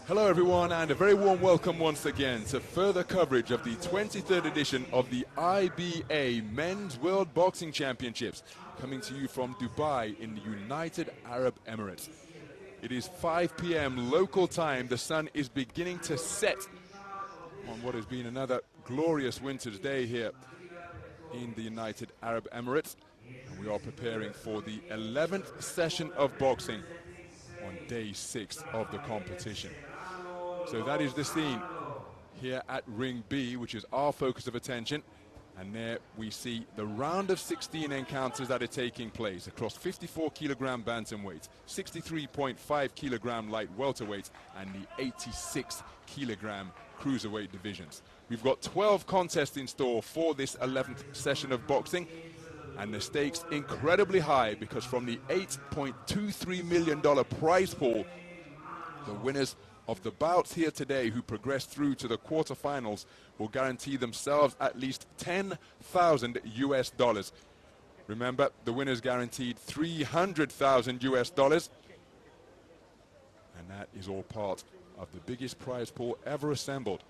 Hello everyone, and a very warm welcome once again to further coverage of the 23rd edition of the IBA Men's World Boxing Championships, coming to you from Dubai in the United Arab Emirates. It is 5 p.m. local time. The sun is beginning to set on what has been another glorious winter's day here in the United Arab Emirates. And we are preparing for the 11th session of boxing on day 6 of the competition. So that is the scene here at Ring B, which is our focus of attention. And there we see the round of 16 encounters that are taking place across 54 kilogram bantamweight, 63.5 kilogram light welterweight, and the 86 kilogram cruiserweight divisions. We've got 12 contests in store for this 11th session of boxing, and the stakes incredibly high because from the $8.23 million prize pool, the winners of the bouts here today who progress through to the quarterfinals will guarantee themselves at least $10,000 US. Remember, the winner's guaranteed $300,000 US. And that is all part of the biggest prize pool ever assembled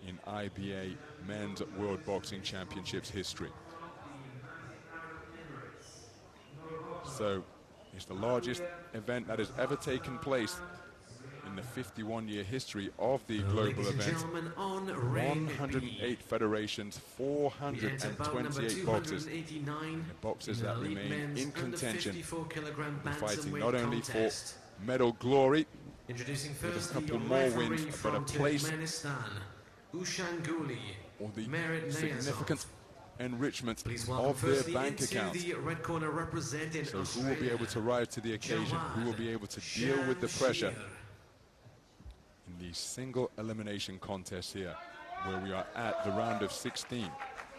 in IBA Men's World Boxing Championships history. So it's the largest event that has ever taken place in the 51-year history of the global event. 108 federations, 428 boxers. The boxers that remain in contention, fighting not only for medal glory, with a couple more wins, but a place or the significant enrichment of their bank accounts. So who will be able to rise to the occasion? Who will be able to deal with the pressure in the single elimination contest here, where we are at the round of 16.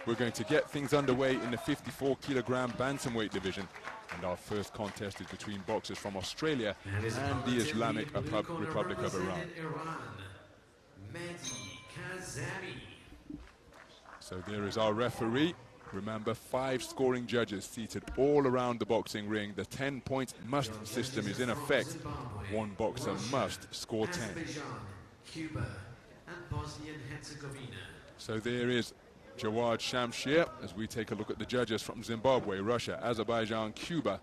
We're going to get things underway in the 54-kilogram bantamweight division, and our first contest is between boxers from Australia and the Islamic Republic of Iran. So there is our referee. Remember, 5 scoring judges seated all around the boxing ring. The 10-point must system is in effect. One boxer must score 10. So there is Jawaad Shamshir as we take a look at the judges from Zimbabwe, Russia, Azerbaijan, Cuba.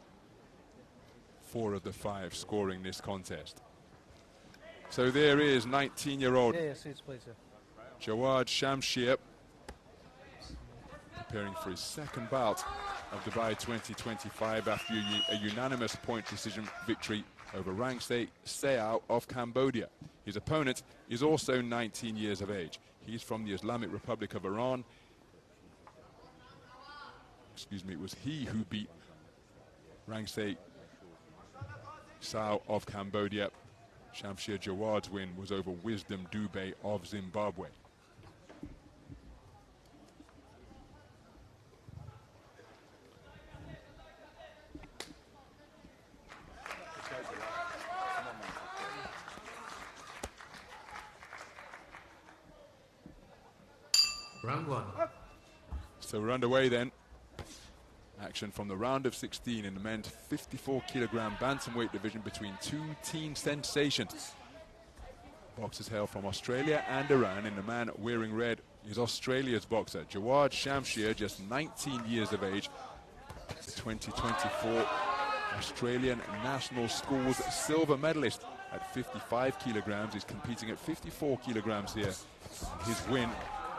4 of the 5 scoring this contest. So there is 19-year-old Jawaad Shamshir, preparing for his second bout of Dubai 2025 after a unanimous point decision victory over Rangse Seau of Cambodia. His opponent is also 19 years of age. He's from the Islamic Republic of Iran. Excuse me, it was he who beat Rangse Seau of Cambodia. Shamshir Jawaad's win was over Wisdom Dube of Zimbabwe. Round 1. So we're underway then. Action from the round of 16 in the men's 54-kilogram bantamweight division between 2 team sensations. Boxers hail from Australia and Iran, and the man wearing red is Australia's boxer, Jawaad Shamshir, just 19 years of age. The 2024 Australian National Schools silver medalist at 55 kilograms. He's competing at 54 kilograms here. His win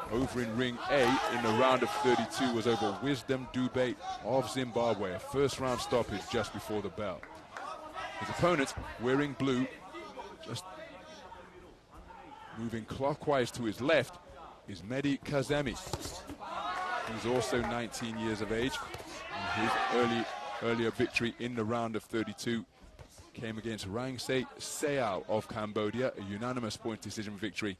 over in ring A in the round of 32 was over Wisdom Dube of Zimbabwe, a first round stoppage just before the bell. His opponent, wearing blue, just moving clockwise to his left, is Mehdi KAZEMI. He's also 19 years of age, and his earlier victory in the round of 32 came against Rangse Seau of Cambodia, a unanimous point decision victory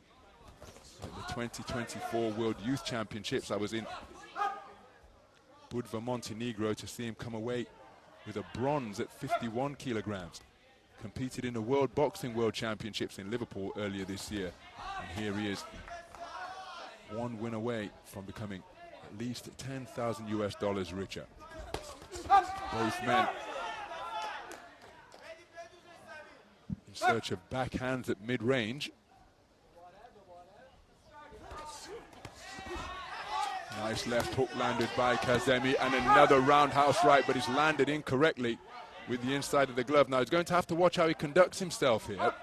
at the 2024 World Youth Championships. I was in Budva, Montenegro to see him come away with a bronze at 51 kilograms. Competed in the World Boxing World Championships in Liverpool earlier this year. And here he is, one win away from becoming at least $10,000 US richer. Both men in search of backhands at mid-range. Nice left hook landed by KAZEMI, and another roundhouse right, but he's landed incorrectly with the inside of the glove. Now he's going to have to watch how he conducts himself here,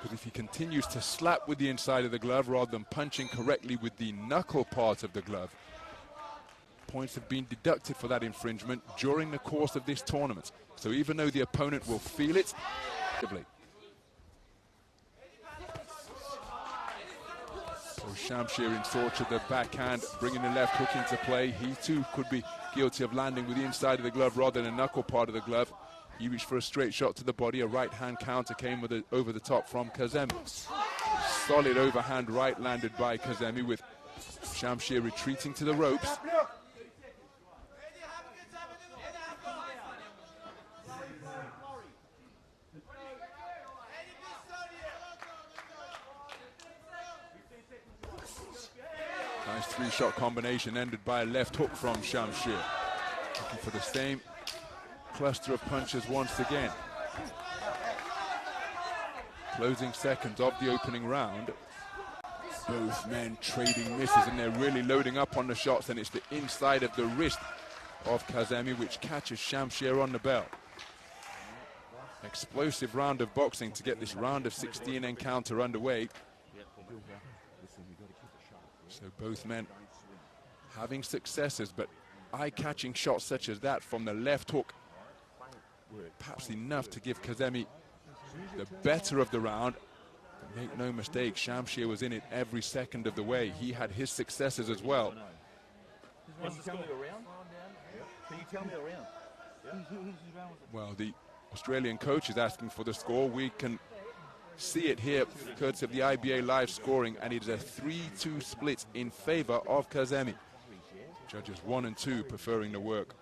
because if he continues to slap with the inside of the glove rather than punching correctly with the knuckle part of the glove, points have been deducted for that infringement during the course of this tournament. So even though the opponent will feel it, so Shamshir in search of the backhand, bringing the left hook into play. He too could be guilty of landing with the inside of the glove rather than the knuckle part of the glove. He reached for a straight shot to the body. A right hand counter came with over the top from KAZEMI. Solid overhand right landed by KAZEMI, with Shamshir retreating to the ropes. Nice 3-shot combination ended by a left hook from Shamshir. Looking for the same cluster of punches once again. Closing seconds of the opening round. Both men trading misses, and they're really loading up on the shots, and it's the inside of the wrist of KAZEMI which catches SHAMSHIR on the bell. Explosive round of boxing to get this round of 16 encounter underway. So both men having successes, but eye-catching shots such as that from the left hook were perhaps enough to give KAZEMI the better of the round. But make no mistake, SHAMSHIR was in it every second of the way. He had his successes as well. Can you tell me around? Can you tell me around? Well, the Australian coach is asking for the score. We can see it here, courtesy of the IBA live scoring, and it is a 3-2 split in favor of KAZEMI. Judges 1 and 2 preferring the work.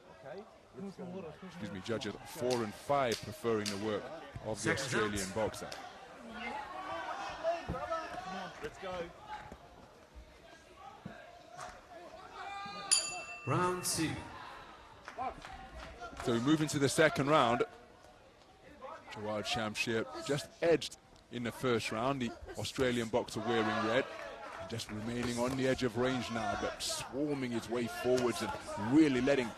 Excuse me, judges 4 and 5 preferring the work of the Australian boxer. Let's go. Round 2. So we move into the second round. Jawaad SHAMSHIR just edged in the first round. The Australian boxer wearing red, just remaining on the edge of range now, but swarming his way forwards and really letting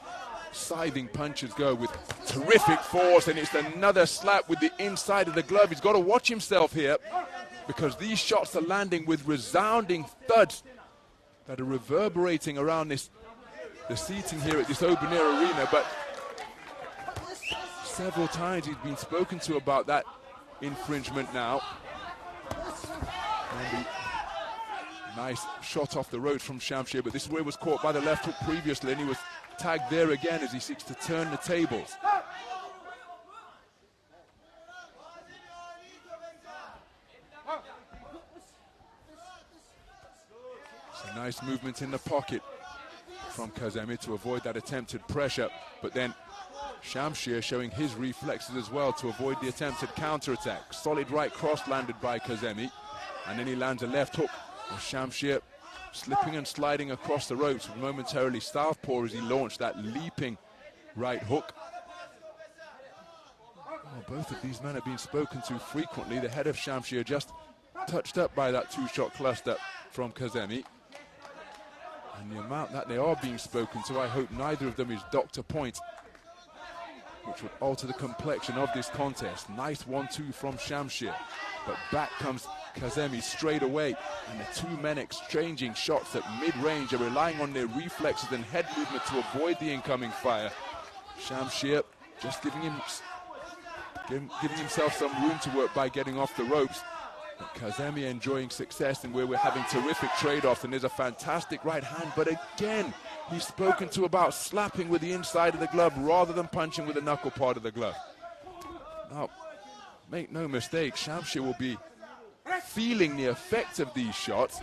scything punches go with terrific force. And it's another slap with the inside of the glove. He's got to watch himself here, because these shots are landing with resounding thuds that are reverberating around the seating here at this open-air arena. But several times he's been spoken to about that infringement now. And nice shot off the road from SHAMSHIR, but this is where he was caught by the left hook previously, and he was tagged there again as he seeks to turn the tables. So nice movement in the pocket from KAZEMI to avoid that attempted pressure, but then SHAMSHIR showing his reflexes as well to avoid the attempted counter-attack. Solid right cross landed by KAZEMI, and then he lands a left hook. And SHAMSHIR slipping and sliding across the ropes, momentarily southpaw as he launched that leaping right hook. Oh, both of these men have been spoken to frequently. The head of SHAMSHIR just touched up by that two-shot cluster from KAZEMI. And the amount that they are being spoken to, I hope neither of them is Dr. Point, which would alter the complexion of this contest. Nice 1-2 from SHAMSHIR, but back comes KAZEMI straight away, and the two men exchanging shots at mid-range are relying on their reflexes and head movement to avoid the incoming fire. SHAMSHIR just giving himself some room to work by getting off the ropes. But KAZEMI enjoying success, and where we're having terrific trade-offs, and there's a fantastic right hand, but again, he's spoken to about slapping with the inside of the glove rather than punching with the knuckle part of the glove. Now, make no mistake, SHAMSHIR will be feeling the effect of these shots,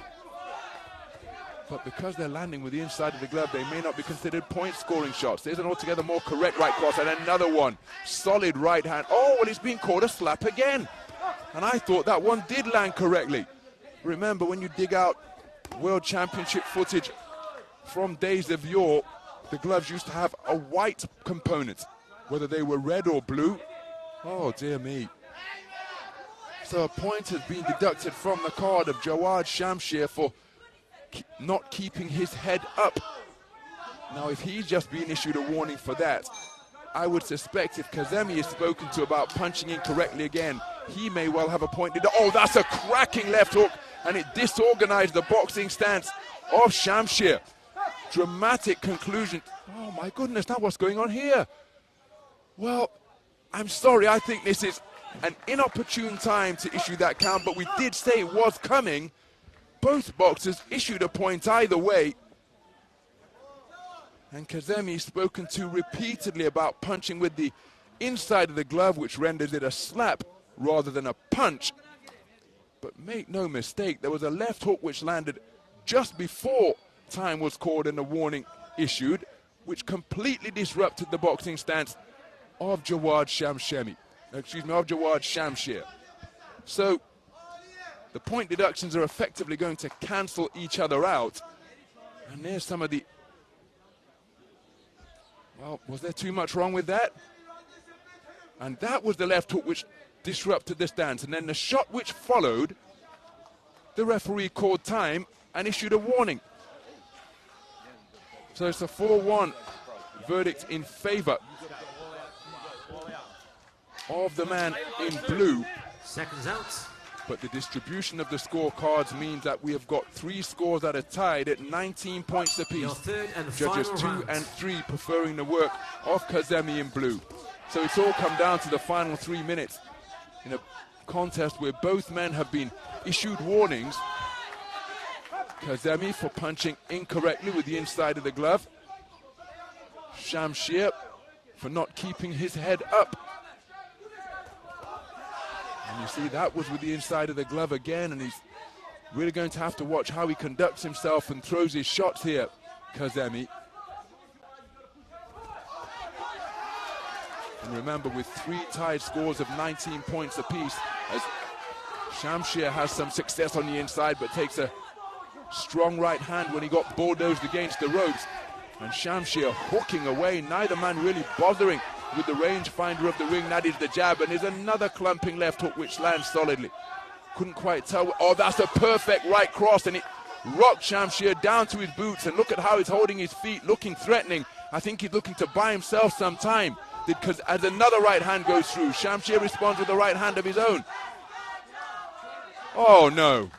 but because they're landing with the inside of the glove, they may not be considered point-scoring shots. There's an altogether more correct right cross, and another one. Solid right hand. Oh, well, he's been called a slap again. And I thought that one did land correctly. Remember, when you dig out World Championship footage from days of yore, the gloves used to have a white component, whether they were red or blue. Oh, dear me. So a point has been deducted from the card of Jawaad SHAMSHIR for not keeping his head up. Now, if he's just been issued a warning for that, I would suspect if KAZEMI is spoken to about punching incorrectly again, he may well have a point. Oh, that's a cracking left hook, and it disorganized the boxing stance of SHAMSHIR. Dramatic conclusion. Oh my goodness, now what's going on here? Well, I'm sorry, I think this is an inopportune time to issue that count, but we did say it was coming. Both boxers issued a point either way. And KAZEMI spoken to repeatedly about punching with the inside of the glove, which renders it a slap rather than a punch. But make no mistake, there was a left hook which landed just before time was called and the warning issued, which completely disrupted the boxing stance of Jawaad SHAMSHIR. So the point deductions are effectively going to cancel each other out. And there's some of the Well, was there too much wrong with that? And that was the left hook which disrupted the stance. And then the shot which followed, the referee called time and issued a warning. So it's a 4-1 verdict in favor of the man in blue. Seconds out. But the distribution of the scorecards means that we have got 3 scores that are tied at 19 points apiece. Your third and Judges final 2 round. and 3 preferring the work of KAZEMI in blue. So it's all come down to the final 3 minutes in a contest where both men have been issued warnings. KAZEMI for punching incorrectly with the inside of the glove. SHAMSHIR for not keeping his head up. And you see that was with the inside of the glove again, and he's really going to have to watch how he conducts himself and throws his shots here, KAZEMI. And remember, with 3 tied scores of 19 points apiece, as SHAMSHIR has some success on the inside, but takes a strong right hand when he got bulldozed against the ropes. And SHAMSHIR hooking away, neither man really bothering with the rangefinder of the ring. That is the jab, and there's another clumping left hook which lands solidly. Couldn't quite tell. Oh, that's a perfect right cross, and it rocked SHAMSHIR down to his boots. And look at how he's holding his feet, looking threatening. I think he's looking to buy himself some time, because as another right hand goes through, SHAMSHIR responds with a right hand of his own. Oh no.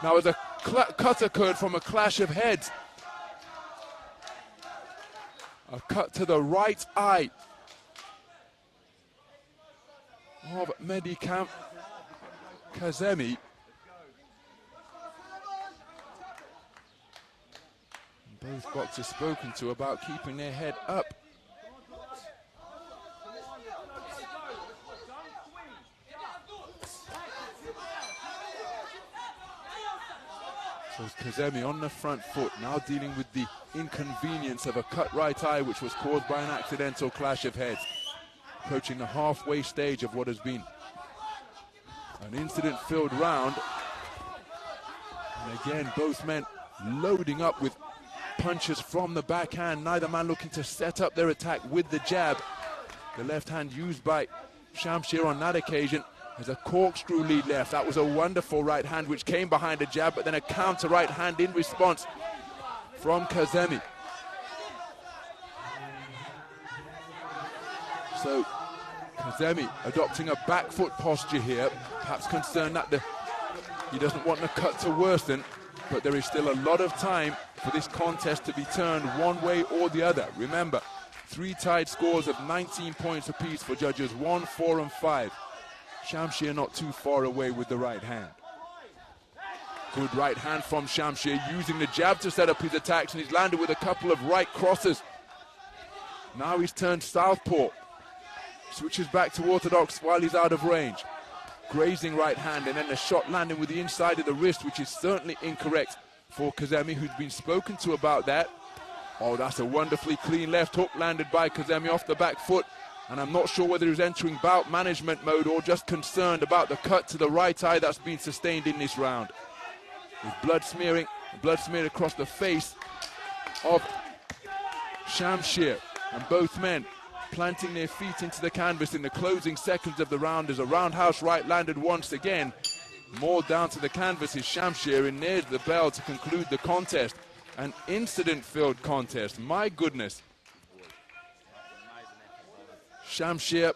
Now as a cut occurred from a clash of heads. A cut to the right eye of Mehdi KAZEMI. Both boxers spoken to about keeping their head up. So KAZEMI on the front foot, now dealing with the inconvenience of a cut right eye which was caused by an accidental clash of heads. Approaching the halfway stage of what has been an incident-filled round. And again, both men loading up with punches from the backhand, neither man looking to set up their attack with the jab. The left hand used by SHAMSHIR on that occasion as a corkscrew lead left. That was a wonderful right hand which came behind a jab, but then a counter right hand in response from KAZEMI. So KAZEMI adopting a back foot posture here, perhaps concerned that he doesn't want the cut to worsen, but there is still a lot of time for this contest to be turned one way or the other. Remember, 3 tied scores of 19 points apiece for judges 1, 4 and 5. SHAMSHIR not too far away with the right hand. Good right hand from SHAMSHIR, using the jab to set up his attacks, and he's landed with a couple of right crosses. Now he's turned southpaw. Switches back to orthodox while he's out of range. Grazing right hand, and then the shot landing with the inside of the wrist, which is certainly incorrect for KAZEMI, who's been spoken to about that. Oh, that's a wonderfully clean left hook landed by KAZEMI off the back foot. And I'm not sure whether he's entering bout management mode or just concerned about the cut to the right eye that's been sustained in this round. With blood smeared across the face of SHAMSHIR, and both men planting their feet into the canvas in the closing seconds of the round as a roundhouse right landed once again. More down to the canvas is SHAMSHIR, and there's the bell to conclude the contest. An incident-filled contest, my goodness. SHAMSHIR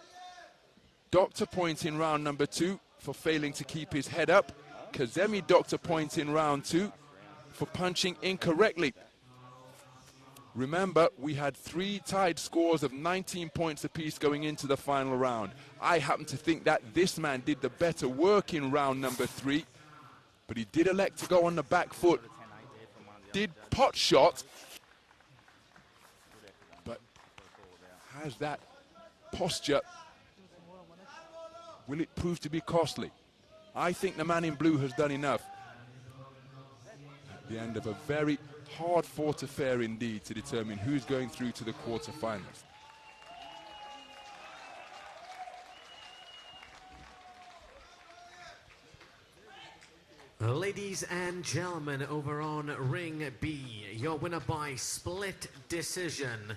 docked a point in round number 2 for failing to keep his head up. KAZEMI docked a point in round 2 for punching incorrectly. Remember, we had 3 tied scores of 19 points apiece going into the final round. I happen to think that this man did the better work in round number 3, but he did elect to go on the back foot. Did pot shot, but has that posture, will it prove to be costly? I think the man in blue has done enough at the end of a very hard-fought affair indeed to determine who's going through to the quarterfinals. Ladies and gentlemen, over on Ring B, your winner by split decision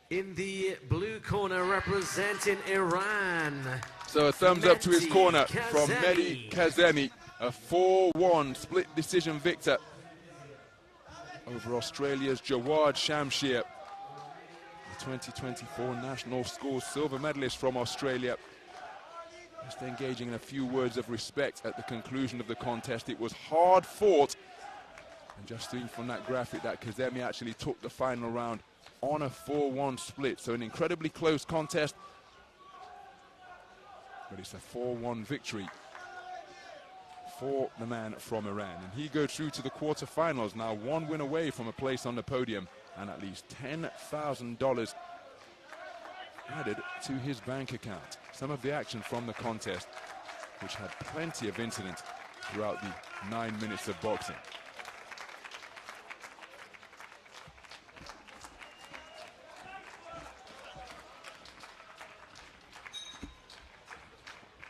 In the blue corner, representing Iran. So a thumbs up to his Mehdi corner from KAZEMI. Mehdi KAZEMI, a 4-1 split decision victor over Australia's Jawaad Shamshir, the 2024 national scores silver medalist from Australia. Just engaging in a few words of respect at the conclusion of the contest. It was hard fought, and just seeing from that graphic that KAZEMI actually took the final round on a 4-1 split. So an incredibly close contest, but it's a 4-1 victory for the man from Iran. And he goes through to the quarterfinals, now one win away from a place on the podium and at least $10,000 added to his bank account. Some of the action from the contest, which had plenty of incidents throughout the 9 minutes of boxing.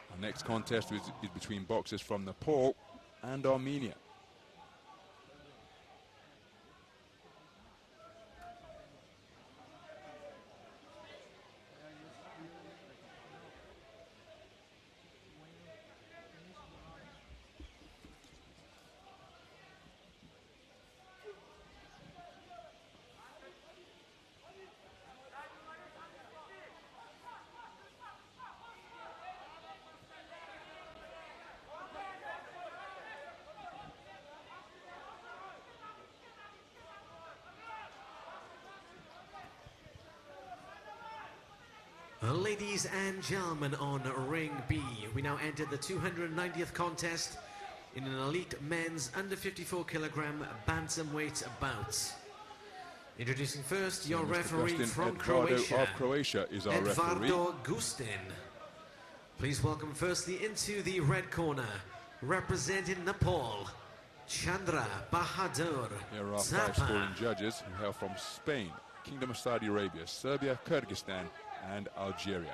Our next contest is between boxers from Nepal and Armenia. Ladies and gentlemen, on ring B, we now enter the 290th contest in an elite men's under 54 kilogram bantamweight bout. Introducing first your referee from Croatia. Of Croatia is our referee. Gustin. Please welcome firstly into the red corner, representing Nepal, Chandra, Bahadur. Here are our 5 scoring judges who hail from Spain, Kingdom of Saudi Arabia, Serbia, Kyrgyzstan, and Algeria.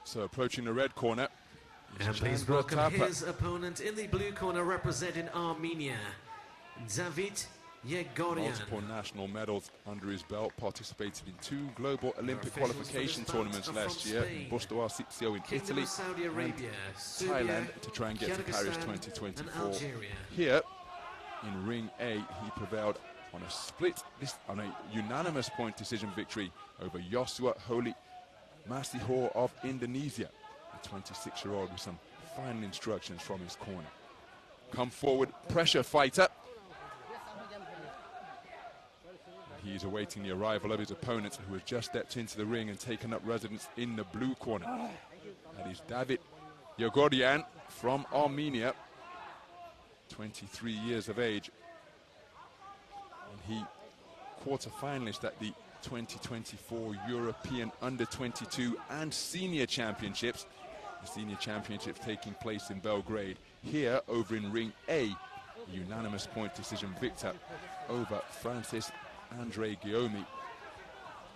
So approaching the red corner, and please welcome his opponent in the blue corner, representing Armenia, Davit, YEGORYAN. Multiple national medals under his belt, participated in 2 global Olympic qualification tournaments last year in Busto Arsizio in Italy Saudi Arabia, and Thailand to try and get to Paris 2024. Here in ring A, he prevailed on a unanimous point decision victory over Joshua Holy Masihor of Indonesia, the 26-year-old with some final instructions from his corner. Come forward, pressure fighter. He's awaiting the arrival of his opponent, who has just stepped into the ring and taken up residence in the blue corner. That is Davit YEGORYAN from Armenia, 23 years of age. And he quarter-finalist at the 2024 European Under-22 and Senior Championships. The Senior Championships taking place in Belgrade. Here, over in ring A, unanimous point decision victor over Francis Andre Guillaume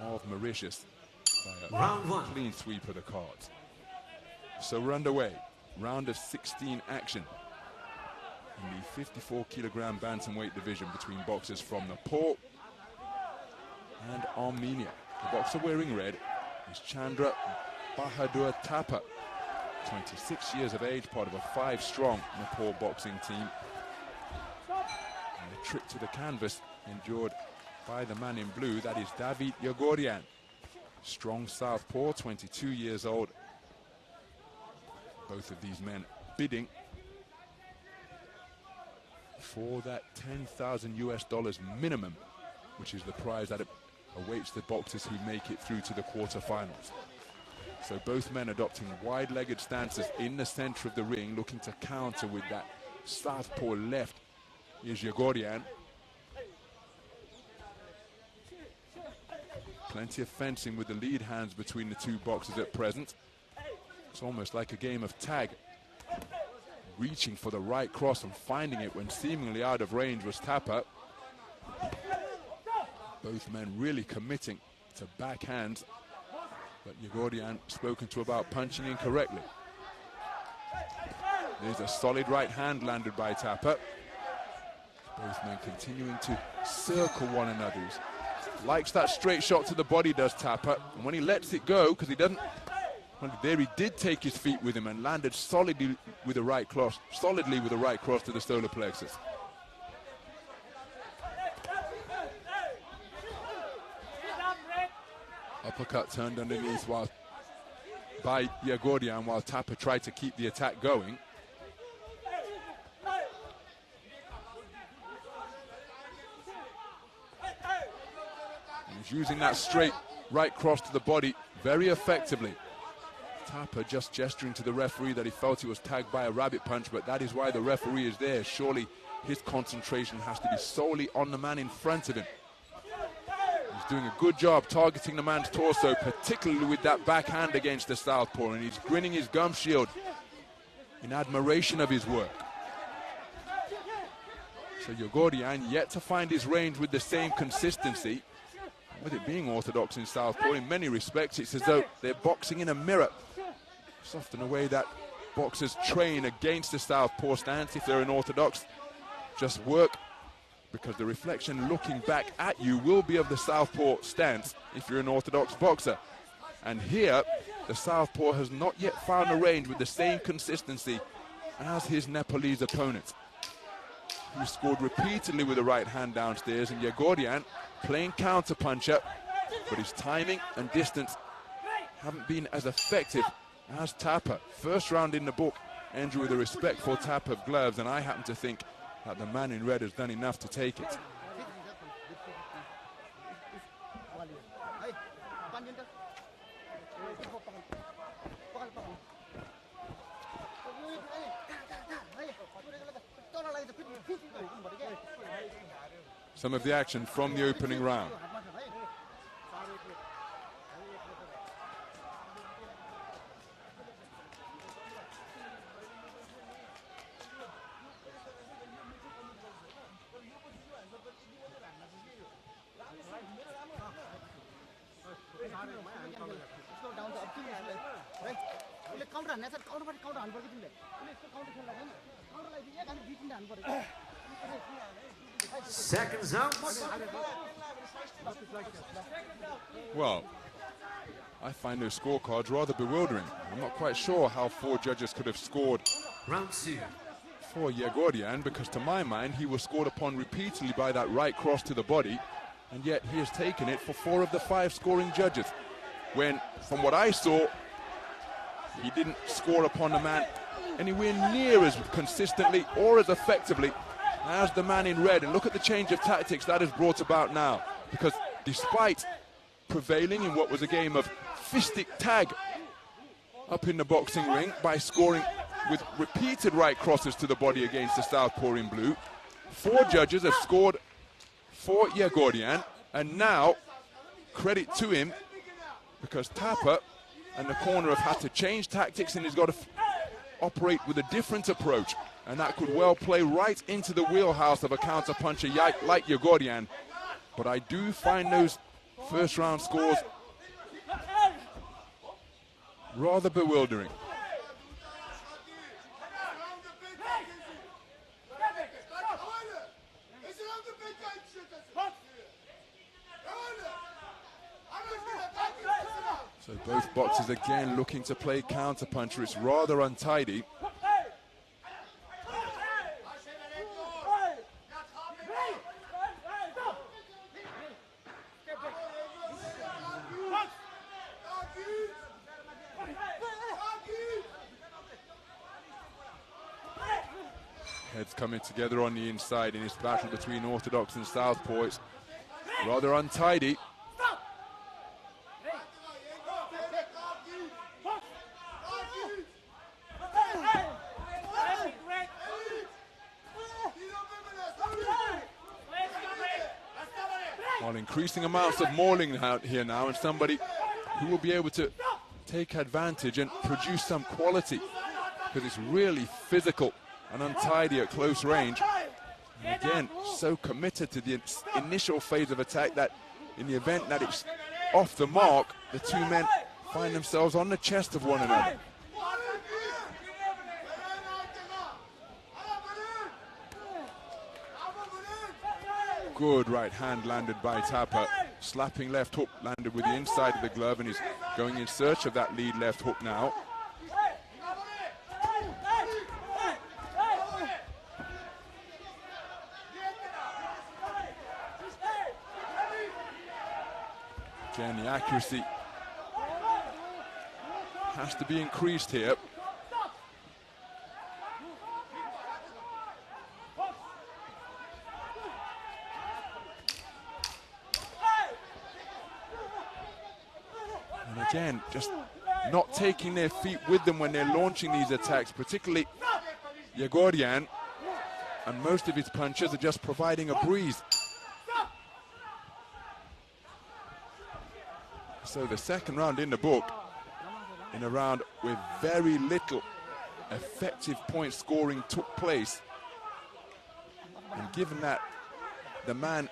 of Mauritius by a clean sweep of the cards. So we're underway. Round of 16 action in the 54 kilogram bantamweight division between boxers from Nepal and Armenia. The boxer wearing red is Chandra Bahadur THAPA, 26 years of age, part of a 5-strong Nepal boxing team. And the trip to the canvas endured by the man in blue, that is Davit YEGORYAN. Strong southpaw, 22 years old. Both of these men bidding for that $10,000 minimum, which is the prize that awaits the boxers who make it through to the quarterfinals. So both men adopting wide-legged stances in the center of the ring, looking to counter with that southpaw left is YEGORYAN. Plenty of fencing with the lead hands between the 2 boxers at present. It's almost like a game of tag. Reaching for the right cross and finding it when seemingly out of range was THAPA. Both men really committing to backhands, but YEGORYAN spoken to about punching incorrectly. There's a solid right hand landed by THAPA. Both men continuing to circle one another. Likes that straight shot to the body, does THAPA. And when he lets it go, because he doesn't, well, there he did take his feet with him and landed solidly with the right cross to the solar plexus. Uppercut turned underneath by YEGORYAN while THAPA tried to keep the attack going. He's using that straight right cross to the body very effectively. THAPA just gesturing to the referee that he felt he was tagged by a rabbit punch, but that is why the referee is there. Surely his concentration has to be solely on the man in front of him. He's doing a good job targeting the man's torso, particularly with that backhand against the southpaw, and he's grinning his gum shield in admiration of his work. So YEGORYAN yet to find his range with the same consistency. With it being orthodox in southpaw, in many respects, it's as though they're boxing in a mirror. It's often the way that boxers train against the southpaw stance if they're an orthodox. Just work, because the reflection looking back at you will be of the southpaw stance if you're an orthodox boxer. And here, the southpaw has not yet found a range with the same consistency as his Nepalese opponent. He scored repeatedly with the right hand downstairs, and YEGORYAN playing counter-puncher, but his timing and distance haven't been as effective as THAPA. First round in the book ended with a respectful tap of gloves, and I happen to think that the man in red has done enough to take it. Some of the action from the opening round. Seconds out. Well, I find those scorecards rather bewildering. I'm not quite sure how 4 judges could have scored Round 2 for YEGORYAN, because to my mind he was scored upon repeatedly by that right cross to the body, and yet he has taken it for 4 of the 5 scoring judges, when from what I saw he didn't score upon the man anywhere near as consistently or as effectively as the man in red. And look at the change of tactics that has brought about now, because despite prevailing in what was a game of fistic tag up in the boxing ring by scoring with repeated right crosses to the body against the southpaw in blue, 4 judges have scored for YEGORYAN, and now credit to him, because THAPA and the corner have had to change tactics, and he's got to operate with a different approach, and that could well play right into the wheelhouse of a counter-puncher like YEGORYAN. But I do find those first round scores rather bewildering. So both boxers again looking to play counter-puncher. It's rather untidy. Heads coming together on the inside in this battle between orthodox and southpaw. It's rather untidy. While increasing amounts of mauling out here now, and somebody who will be able to take advantage and produce some quality, because it's really physical and untidy at close range. And again, so committed to the initial phase of attack that in the event that it's off the mark, the 2 men find themselves on the chest of one another. Good right hand landed by THAPA. Slapping left hook landed with the inside of the glove, and he's going in search of that lead left hook now. Again, the accuracy has to be increased here. And again, just not taking their feet with them when they're launching these attacks, particularly Yegoryan, and most of his punches are just providing a breeze. So the second round in the book, in a round where very little effective point scoring took place. And given that the man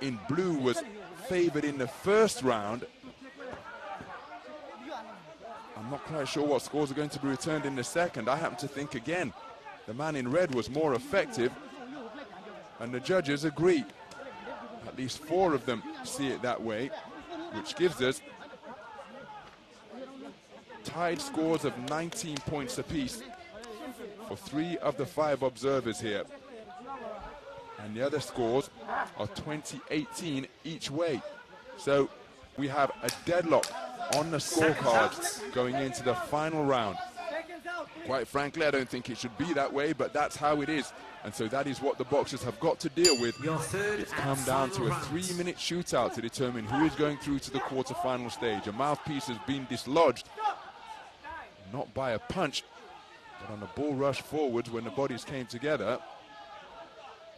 in blue was favored in the first round, I'm not quite sure what scores are going to be returned in the second. I happen to think, again, the man in red was more effective, and the judges agree. At least 4 of them see it that way, which gives us tied scores of 19 points apiece for 3 of the 5 observers here. And the other scores are 20-18 each way. So we have a deadlock on the scorecards going into the final round. Quite frankly, I don't think it should be that way, but that's how it is. And so that is what the boxers have got to deal with. It's come down to a 3-minute shootout to determine who is going through to the quarterfinal stage. A mouthpiece has been dislodged, not by a punch, but on a bull rush forwards when the bodies came together.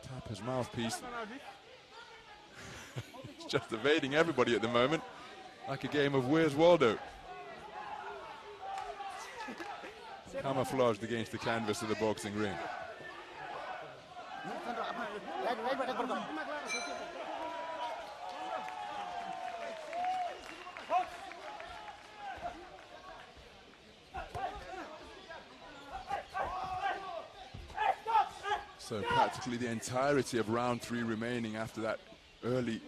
THAPA's mouthpiece is just evading everybody at the moment, like a game of Where's Waldo. Camouflaged against the canvas of the boxing ring. So practically the entirety of round 3 remaining after that early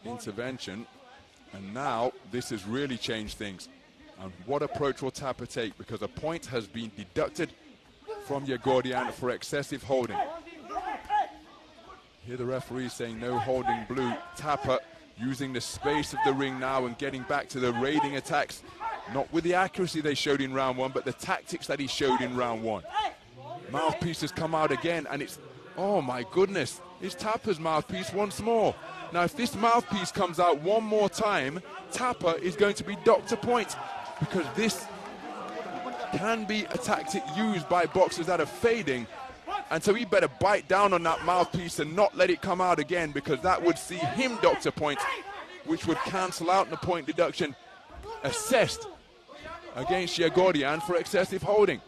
intervention. And now this has really changed things. And what approach will THAPA take? Because a point has been deducted from Yegoryan for excessive holding. Here the referee saying no holding blue. THAPA using the space of the ring now and getting back to the raiding attacks. Not with the accuracy they showed in round 1, but the tactics that he showed in round 1. Mouthpiece has come out again, and it's, oh my goodness, it's THAPA's mouthpiece once more. Now if this mouthpiece comes out one more time, THAPA is going to be docked a point, because this can be a tactic used by boxers that are fading, and so he better bite down on that mouthpiece and not let it come out again, because that would see him docked a point, which would cancel out the point deduction assessed against Yegoryan for excessive holding.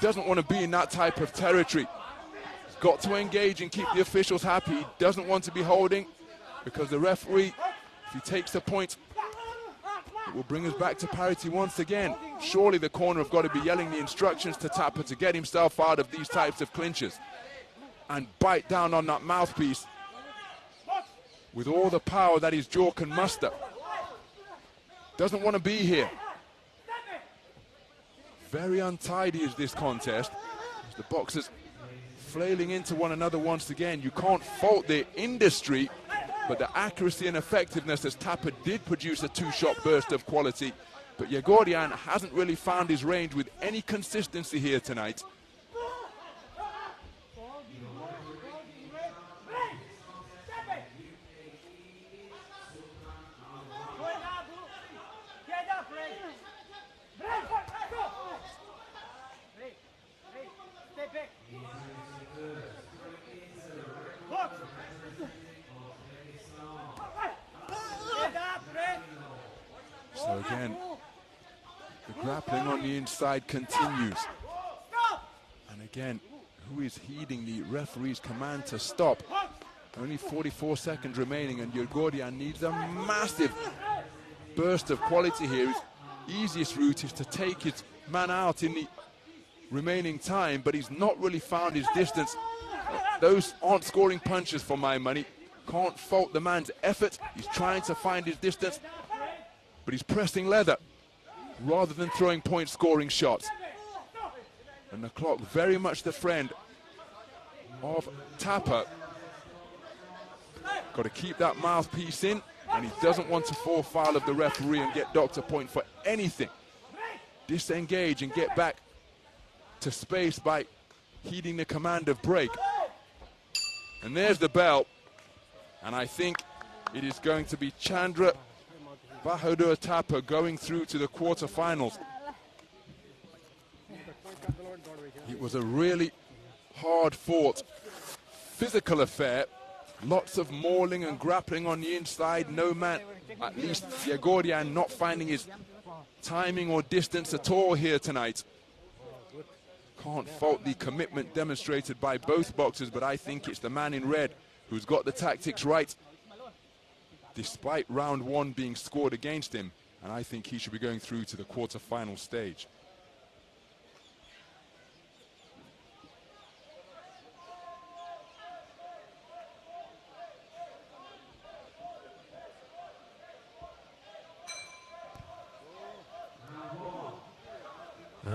Doesn't want to be in that type of territory. He's got to engage and keep the officials happy. He doesn't want to be holding, because the referee, if he takes the point, it will bring us back to parity once again. Surely the corner have got to be yelling the instructions to THAPA to get himself out of these types of clinches and bite down on that mouthpiece with all the power that his jaw can muster. Doesn't want to be here. Very untidy is this contest. The boxers flailing into one another once again. You can't fault their industry, but the accuracy and effectiveness, as THAPA did produce a 2-shot burst of quality. But Yegoryan hasn't really found his range with any consistency here tonight. So again, the grappling on the inside continues. And again, who is heeding the referee's command to stop? Only 44 seconds remaining, and Yegoryan needs a massive burst of quality here. His easiest route is to take his man out in the remaining time, but he's not really found his distance those aren't scoring punches for my money. Can't fault the man's effort. He's trying to find his distance, but he's pressing leather rather than throwing point-scoring shots. And the clock very much the friend of THAPA. Got to keep that mouthpiece in, and he doesn't want to fall foul of the referee and get docked a point for anything. Disengage and get back to space by heeding the command of break. And there's the bell, and I think it is going to be Chandra Bahadur THAPA going through to the quarterfinals. It was a really hard-fought, physical affair. Lots of mauling and grappling on the inside. No man, at least YEGORYAN, not finding his timing or distance at all here tonight. Can't fault the commitment demonstrated by both boxers, but I think it's the man in red who's got the tactics right, despite round one being scored against him, and I think he should be going through to the quarterfinal stage.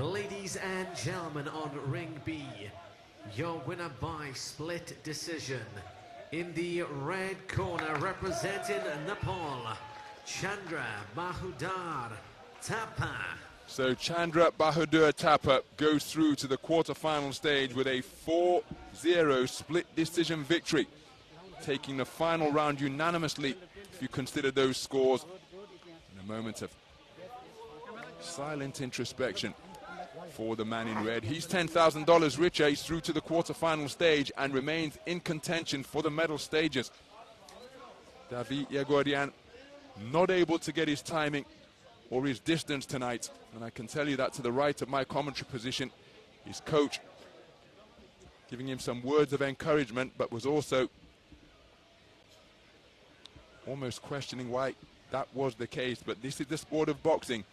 Ladies and gentlemen, on ring B, your winner by split decision. In the red corner, representing Nepal, Chandra Bahadur THAPA. So Chandra Bahadur THAPA goes through to the quarterfinal stage with a 4-0 split decision victory, taking the final round unanimously, if you consider those scores. In a moment of silent introspection for the man in red. He's $10,000 richer. He's through to the quarterfinal stage and remains in contention for the medal stages. Davit YEGORYAN not able to get his timing or his distance tonight, and I can tell you that to the right of my commentary position, his coach giving him some words of encouragement, but was also almost questioning why that was the case. But this is the sport of boxing,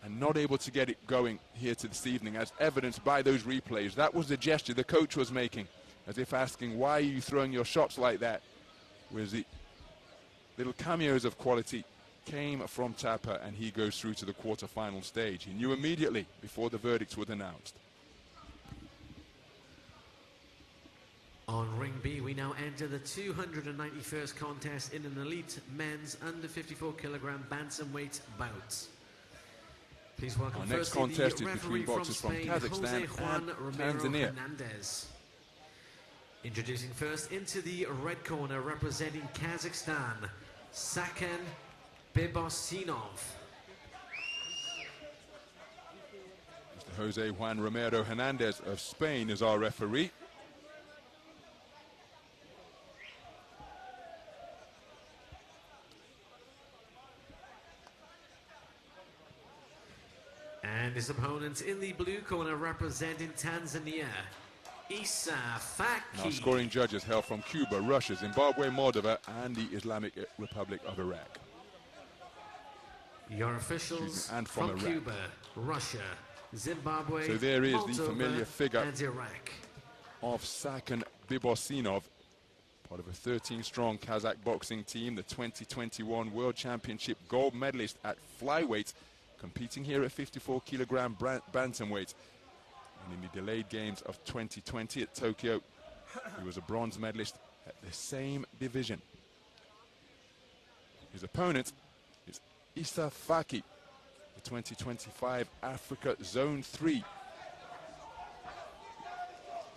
and not able to get it going here to this evening, as evidenced by those replays. That was the gesture the coach was making, as if asking, why are you throwing your shots like that? Whereas the little cameos of quality came from THAPA, and he goes through to the quarterfinal stage. He knew immediately before the verdicts were announced. On ring B, we now enter the 291st contest in an elite men's under 54 kilogram bantamweight bout. Please welcome our next contest is between boxers from Kazakhstan and Tanzania. Introducing first into the red corner, representing Kazakhstan, Saken Bibosinov. Mr. Jose Juan Romero Hernandez of Spain is our referee. And his opponent in the blue corner, representing Tanzania, Faki. Now scoring judges hail from Cuba, Russia, Zimbabwe, Moldova, and the Islamic Republic of Iraq. Your officials and from Iraq. Cuba, Russia, Zimbabwe, so there is Moldova, the familiar figure and Iraq of Saken Bibosinov, part of a 13-strong Kazakh boxing team, the 2021 World Championship gold medalist at flyweight, competing here at 54 kilogram bantamweight. And in the delayed games of 2020 at Tokyo, he was a bronze medalist at the same division. His opponent is Faki, the 2025 Africa Zone 3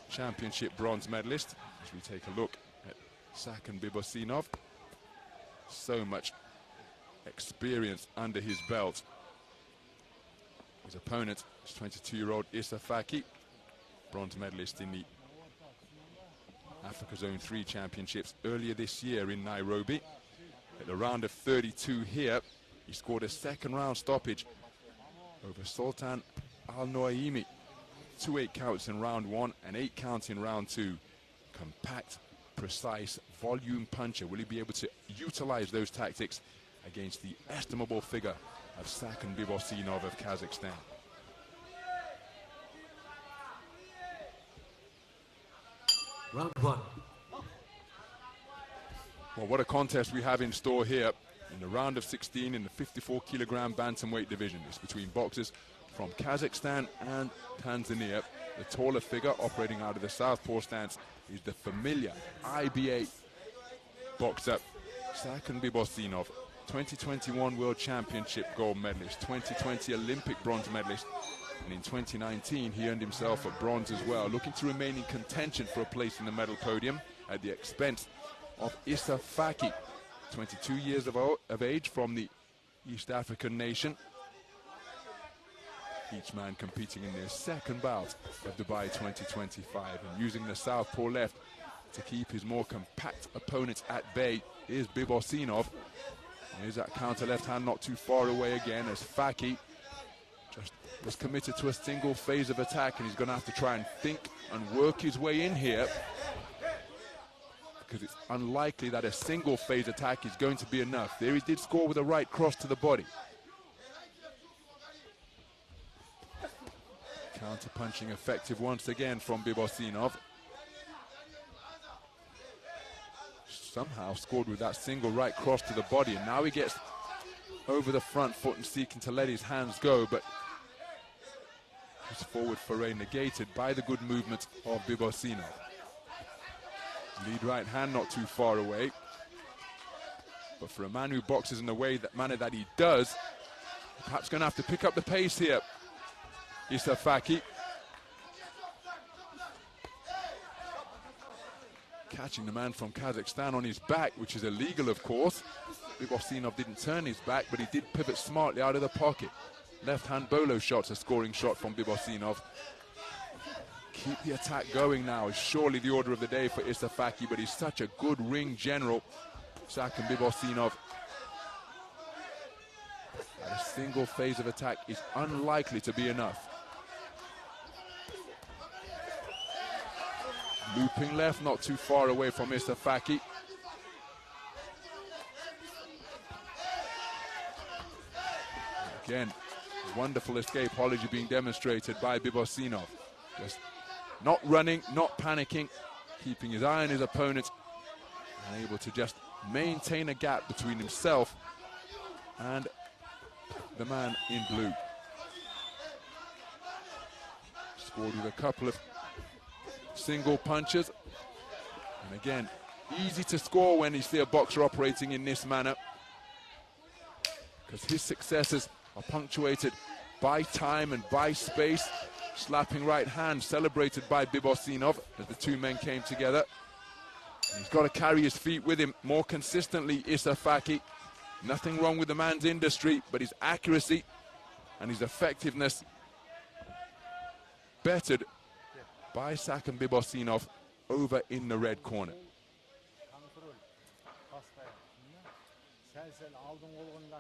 Championship bronze medalist. As we take a look at Saken Bibosinov, so much experience under his belt. His opponent is 22-year-old Faki, bronze medalist in the Africa Zone 3 Championships earlier this year in Nairobi. At the round of 32 here, he scored a second-round stoppage over Sultan Al-Noaimi. 2 8 counts in round 1 and 8 counts in round 2. Compact, precise, volume puncher. Will he be able to utilize those tactics against the estimable figure of Saken Bibosinov of Kazakhstan? Round one. Well, what a contest we have in store here in the round of 16 in the 54 kilogram bantamweight division. It's between boxers from Kazakhstan and Tanzania. The taller figure operating out of the southpaw stance is the familiar IBA boxer Saken Bibosinov, 2021 World Championship gold medalist, 2020 Olympic bronze medalist, and in 2019 he earned himself a bronze as well, looking to remain in contention for a place in the medal podium at the expense of Issa Faki, 22 years of age from the East African nation. Each man competing in their second bout of Dubai 2025 and using the southpaw left to keep his more compact opponents at bay. Here's Bibosinov. Here's that counter left hand not too far away again as Faki just was committed to a single phase of attack, and he's going to have to try and think and work his way in here, because it's unlikely that a single phase attack is going to be enough. There he did score with a right cross to the body. Counter punching effective once again from Bibosinov. Somehow scored with that single right cross to the body, and now he gets over the front foot and seeking to let his hands go, but his forward foray negated by the good movement of Bibosinov. Lead right hand not too far away, but for a man who boxes in the manner that he does, perhaps going to have to pick up the pace here. Issa Faki catching the man from Kazakhstan on his back, which is illegal, of course. Bibosinov didn't turn his back, but he did pivot smartly out of the pocket. Left hand bolo shots, a scoring shot from Bibosinov. Keep the attack going now is surely the order of the day for Issa Faki, but he's such a good ring general, Saken Bibosinov. A single phase of attack is unlikely to be enough. Looping left, not too far away from Issa Faki. Again, wonderful escapology being demonstrated by Bibosinov. Just not running, not panicking, keeping his eye on his opponent, and able to just maintain a gap between himself and the man in blue. Scored with a couple of single punches, and again, easy to score when you see a boxer operating in this manner, because his successes are punctuated by time and by space. Slapping right hand celebrated by Bibosinov as the two men came together. And he's got to carry his feet with him more consistently, Issa Faki. Nothing wrong with the man's industry, but his accuracy and his effectiveness bettered by Saken Bibosinov over in the red corner.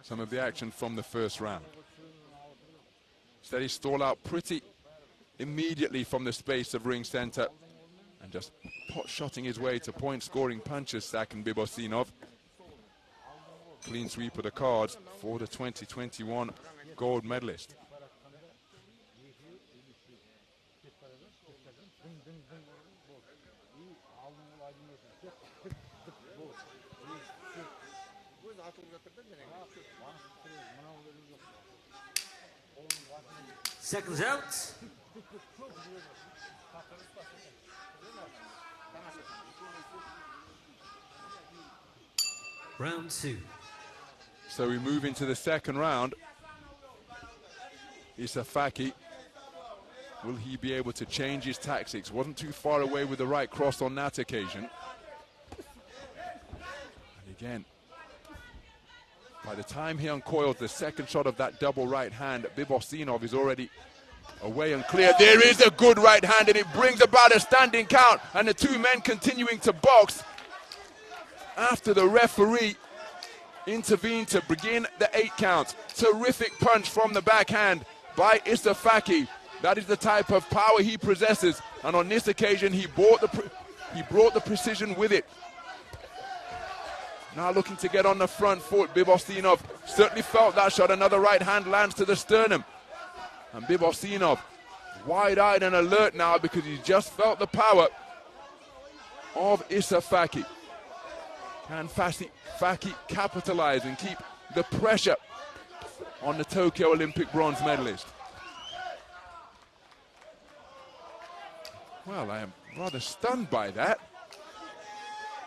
Some of the action from the first round. Steady stall out pretty immediately from the space of ring center, and just pot-shotting his way to point-scoring punches, Saken Bibosinov. Clean sweep of the cards for the 2021 gold medalist. Seconds out. Round two. So we move into the second round. Issa Faki, will he be able to change his tactics? Wasn't too far away with the right cross on that occasion. And again, by the time he uncoils the second shot of that double right hand, Bibosinov is already away and clear. There is a good right hand, and it brings about a standing count, and the two men continuing to box after the referee intervened to begin the 8 count. Terrific punch from the backhand by Issa Faki. That is the type of power he possesses, and on this occasion he brought the precision with it. Now looking to get on the front foot. Bibosinov certainly felt that shot. Another right hand lands to the sternum, and Bibosinov wide-eyed and alert now, because he just felt the power of Issa Faki. Can Faki capitalize and keep the pressure on the Tokyo Olympic bronze medalist? Well, I am rather stunned by that.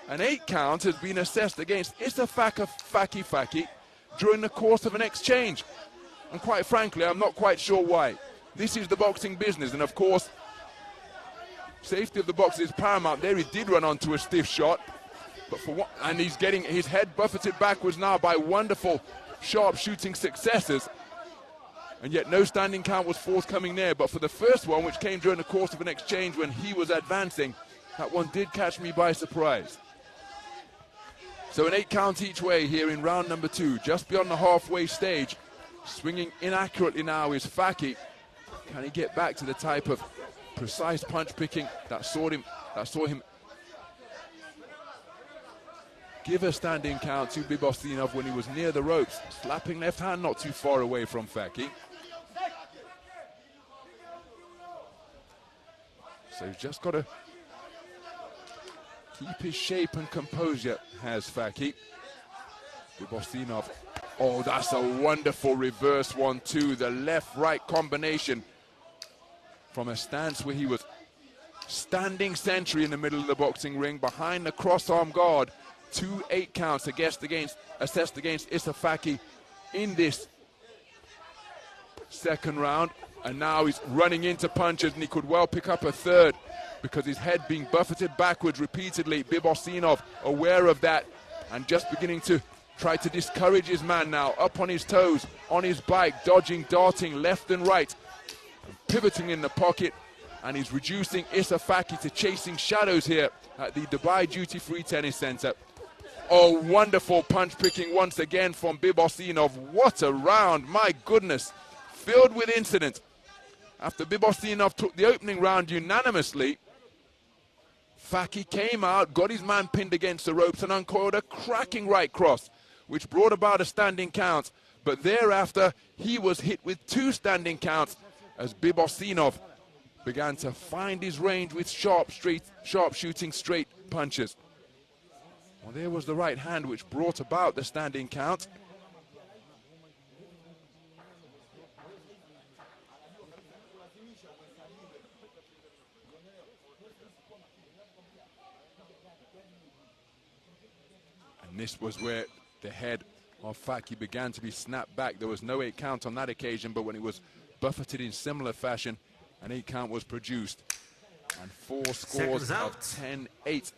An 8 count has been assessed against Issa Faki during the course of an exchange. And quite frankly, I'm not quite sure why. This is the boxing business, and of course, safety of the boxer is paramount. There he did run onto a stiff shot, but for what? And he's getting his head buffeted backwards now by wonderful sharp shooting successes. And yet no standing count was forthcoming there. But for the first one, which came during the course of an exchange when he was advancing, that one did catch me by surprise. So an 8 count each way here in round number 2, just beyond the halfway stage. Swinging inaccurately now is Faki. Can he get back to the type of precise punch picking that saw him give a standing count to Bibostinov when he was near the ropes? Slapping left hand not too far away from Faki. So he's just got to keep his shape and composure, has Faki. Bibostinov, oh, that's a wonderful reverse 1-2. The left-right combination from a stance where he was standing sentry in the middle of the boxing ring behind the cross-arm guard. 2 8 counts assessed against Issa Faki in this second round. And now he's running into punches, and he could well pick up a third because his head being buffeted backwards repeatedly. Bibostinov aware of that and just beginning to try to discourage his man now. Up on his toes, on his bike, dodging, darting left and right, pivoting in the pocket, and he's reducing Issa Faki to chasing shadows here at the Dubai Duty Free Tennis Center. Oh, wonderful punch picking once again from Bibostinov. What a round, my goodness, filled with incident. After Bibostinov took the opening round unanimously, Faki came out, got his man pinned against the ropes and uncoiled a cracking right cross, which brought about a standing count. But thereafter, he was hit with 2 standing counts as Bibostinov began to find his range with sharp shooting straight punches. Well, there was the right hand which brought about the standing count. And this was where the head of Faki began to be snapped back. There was no 8 count on that occasion, but when it was buffeted in similar fashion, an 8 count was produced. And 4 scores of 10-8,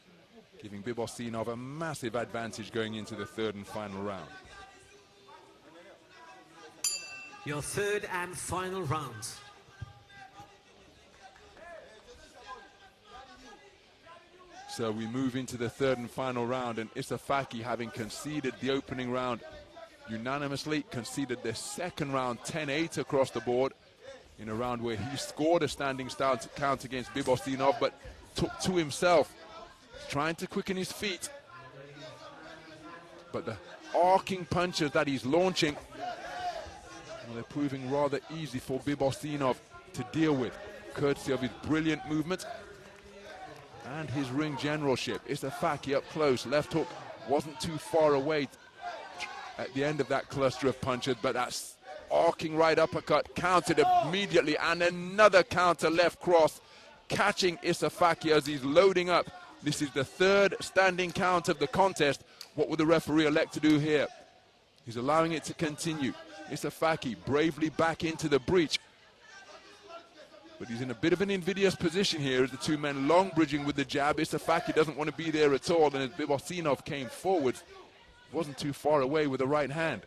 giving Bibostinov a massive advantage going into the third and final round. Your third and final round. So we move into the third and final round, and Issa Faki, having conceded the opening round unanimously, conceded the second round 10-8 across the board in a round where he scored a standing count against Bibostinov, but took to himself, trying to quicken his feet. But the arcing punches that he's launching, well, they're proving rather easy for Bibostinov to deal with, courtesy of his brilliant movement and his ring generalship. Issa Faki up close, left hook wasn't too far away at the end of that cluster of punches, but that's arcing right uppercut, countered immediately, and another counter left cross, catching Issa Faki as he's loading up. This is the third standing count of the contest. What will the referee elect to do here? He's allowing it to continue. Issa Faki bravely back into the breach, but he's in a bit of an invidious position here as the 2 men long bridging with the jab. Issa Faki doesn't want to be there at all, and as Bibostinov came forward, wasn't too far away with the right hand.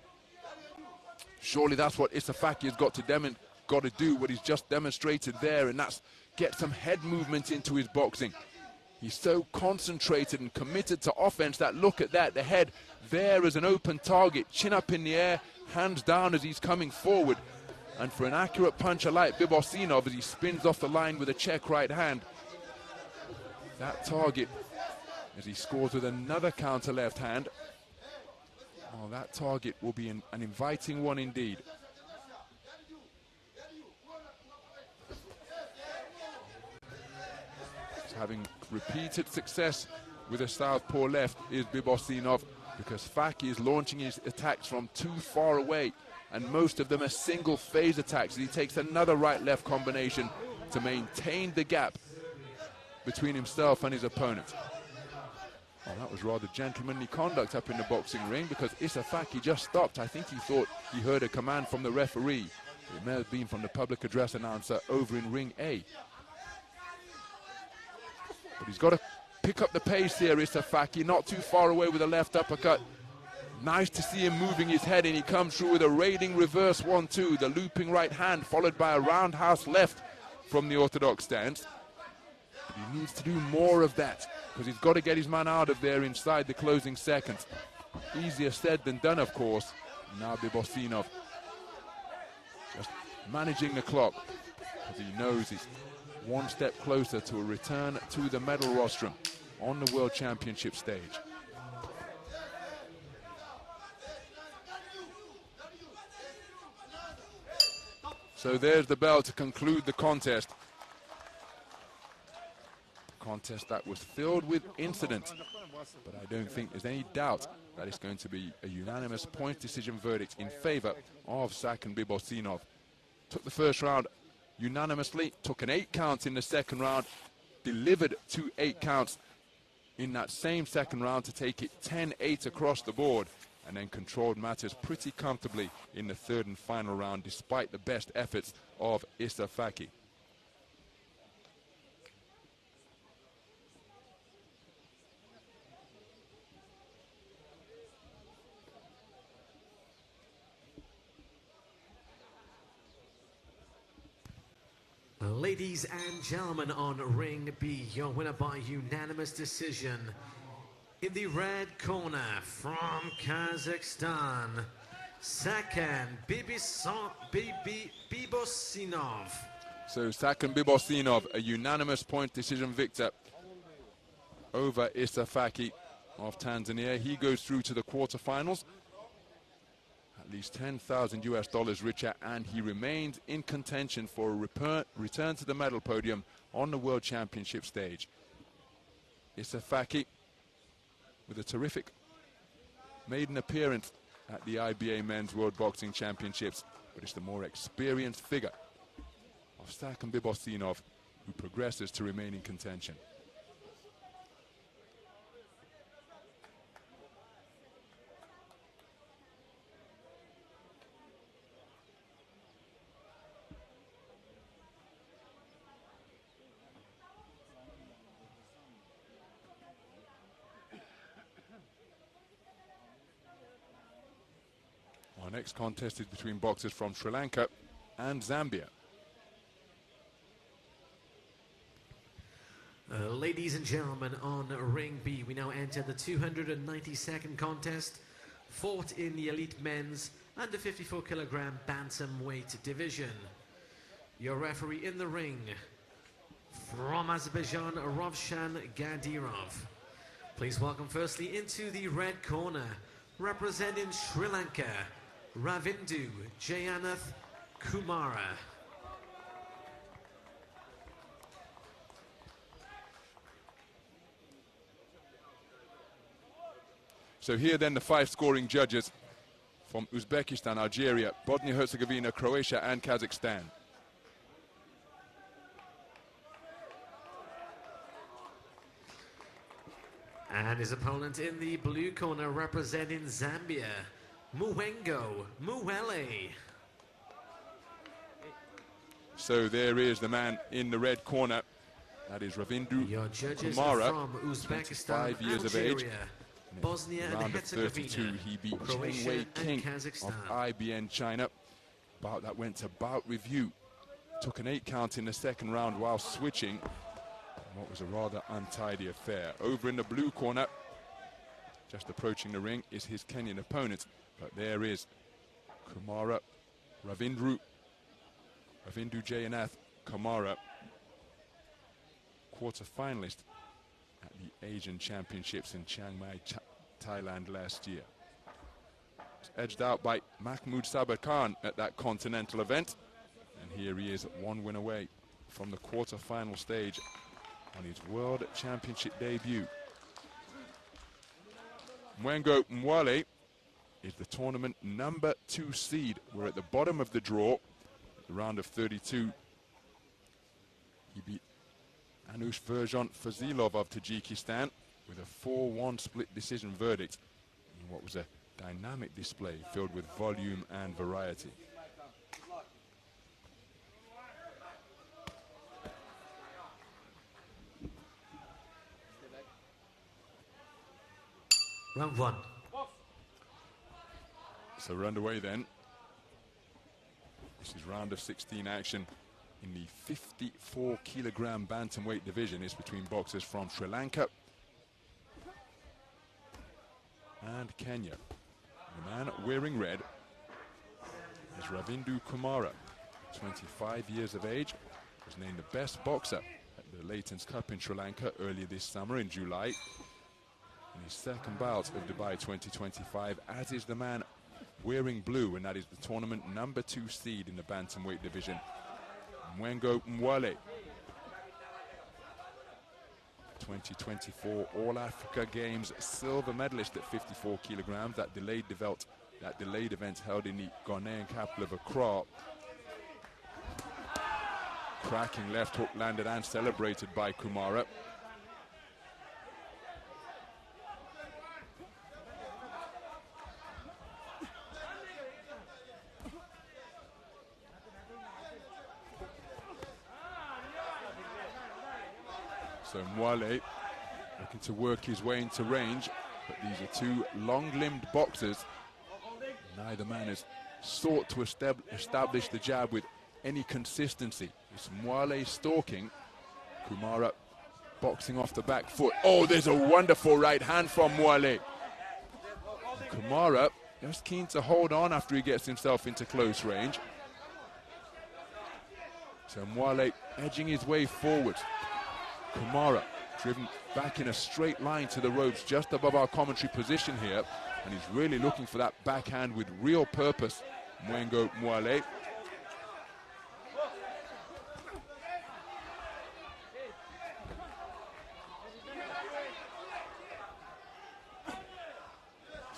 Surely that's what Issa Faki has got to do, what he's just demonstrated there, and that's get some head movement into his boxing. He's so concentrated and committed to offense that, look at that, the head there as an open target, chin up in the air, hands down as he's coming forward. And for an accurate puncher like Bibostinov, as he spins off the line with a check right hand, that target, as he scores with another counter left hand, well, that target will be an inviting one indeed. So having repeated success with a southpaw left is Bibosinov, because Faki is launching his attacks from too far away, and most of them are single phase attacks. He takes another right-left combination to maintain the gap between himself and his opponent. Well, that was rather gentlemanly conduct up in the boxing ring, because Issa Faki just stopped. I think he thought he heard a command from the referee. It may have been from the public address announcer over in ring A. But he's got to pick up the pace here, Issa Faki, not too far away with a left uppercut. Nice to see him moving his head in. He comes through with a raiding reverse 1-2, the looping right hand followed by a roundhouse left from the orthodox stance. But he needs to do more of that, because he's got to get his man out of there inside the closing seconds. Easier said than done, of course. Now Bibosinov just managing the clock, because he knows he's one step closer to a return to the medal rostrum on the World Championship stage. So there's the bell to conclude the contest. A contest that was filled with incident, but I don't think there's any doubt that it's going to be a unanimous point decision verdict in favor of Saken Bibosinov. Took the first round unanimously, took an 8 count in the second round, delivered 2 8 counts in that same second round to take it 10-8 across the board, and then controlled matters pretty comfortably in the third and final round, despite the best efforts of Issa Faki. Ladies and gentlemen, on ring B, your winner by unanimous decision, in the red corner from Kazakhstan, Saken Bibosinov. So Saken Bibosinov, a unanimous point decision victor over Issa Faki of Tanzania. He goes through to the quarterfinals, at least $10,000 richer, and he remains in contention for a return to the medal podium on the World Championship stage. Issa Faki with a terrific maiden appearance at the IBA Men's World Boxing Championships, but it's the more experienced figure of Saken Bibosinov who progresses to remain in contention. Our next contest is between boxers from Sri Lanka and Zambia. Ladies and gentlemen, on ring B, we now enter the 292nd contest, fought in the elite men's under 54 kilogram bantamweight division. Your referee in the ring, from Azerbaijan, Rovshan Gadirov. Please welcome firstly into the red corner, representing Sri Lanka, Ravindu Jayanath Kumara. So here then the 5 scoring judges from Uzbekistan, Algeria, Bosnia-Herzegovina, Croatia and Kazakhstan. And his opponent in the blue corner, representing Zambia, Mwengo Mwale. So there is the man in the red corner. That is Ravindu Your judges Kumara, are from Uzbekistan, 25 years Algeria, of age. Bosnia and Round of 32, Herzegovina, he beat Croatia Wei King and of Kazakhstan. IBN China. Bout that went to bout review. Took an 8 count in the second round while switching. What was a rather untidy affair. Over in the blue corner, just approaching the ring, is his Kenyan opponent. But there is Kumara, Ravindu Jayanath Kumara, quarter-finalist at the Asian Championships in Chiang Mai, Thailand last year. Edged out by Mahmoud Sabar Khan at that continental event. And here he is, 1 win away from the quarter-final stage on his World Championship debut. Mwengo Mwale is the tournament number 2 seed. We're at the bottom of the draw, the round of 32. He beat Anush Verjan Fazilov of Tajikistan with a 4-1 split decision verdict in what was a dynamic display filled with volume and variety. Round 1. So we're underway then. This is round of 16 action in the 54 kilogram bantamweight division. It's between boxers from Sri Lanka and Kenya. The man wearing red is Ravindu Kumara, 25 years of age, was named the best boxer at the Leighton's Cup in Sri Lanka earlier this summer in July. In his second bout of Dubai 2025, as is the man wearing blue, and that is the tournament number 2 seed in the bantamweight division, Mwengo Mwale. 2024 All-Africa Games silver medalist at 54 kilograms. That delayed event held in the Ghanaian capital of Accra. Cracking left hook landed and celebrated by Kumara. So Mwale looking to work his way into range, but these are two long-limbed boxers. Neither man has sought to establish the jab with any consistency. It's Mwale stalking, Kumara boxing off the back foot. Oh, there's a wonderful right hand from Mwale. Kumara just keen to hold on after he gets himself into close range. So Mwale edging his way forward. Kumara driven back in a straight line to the ropes just above our commentary position here, and he's really looking for that backhand with real purpose, Mwengo Mwale.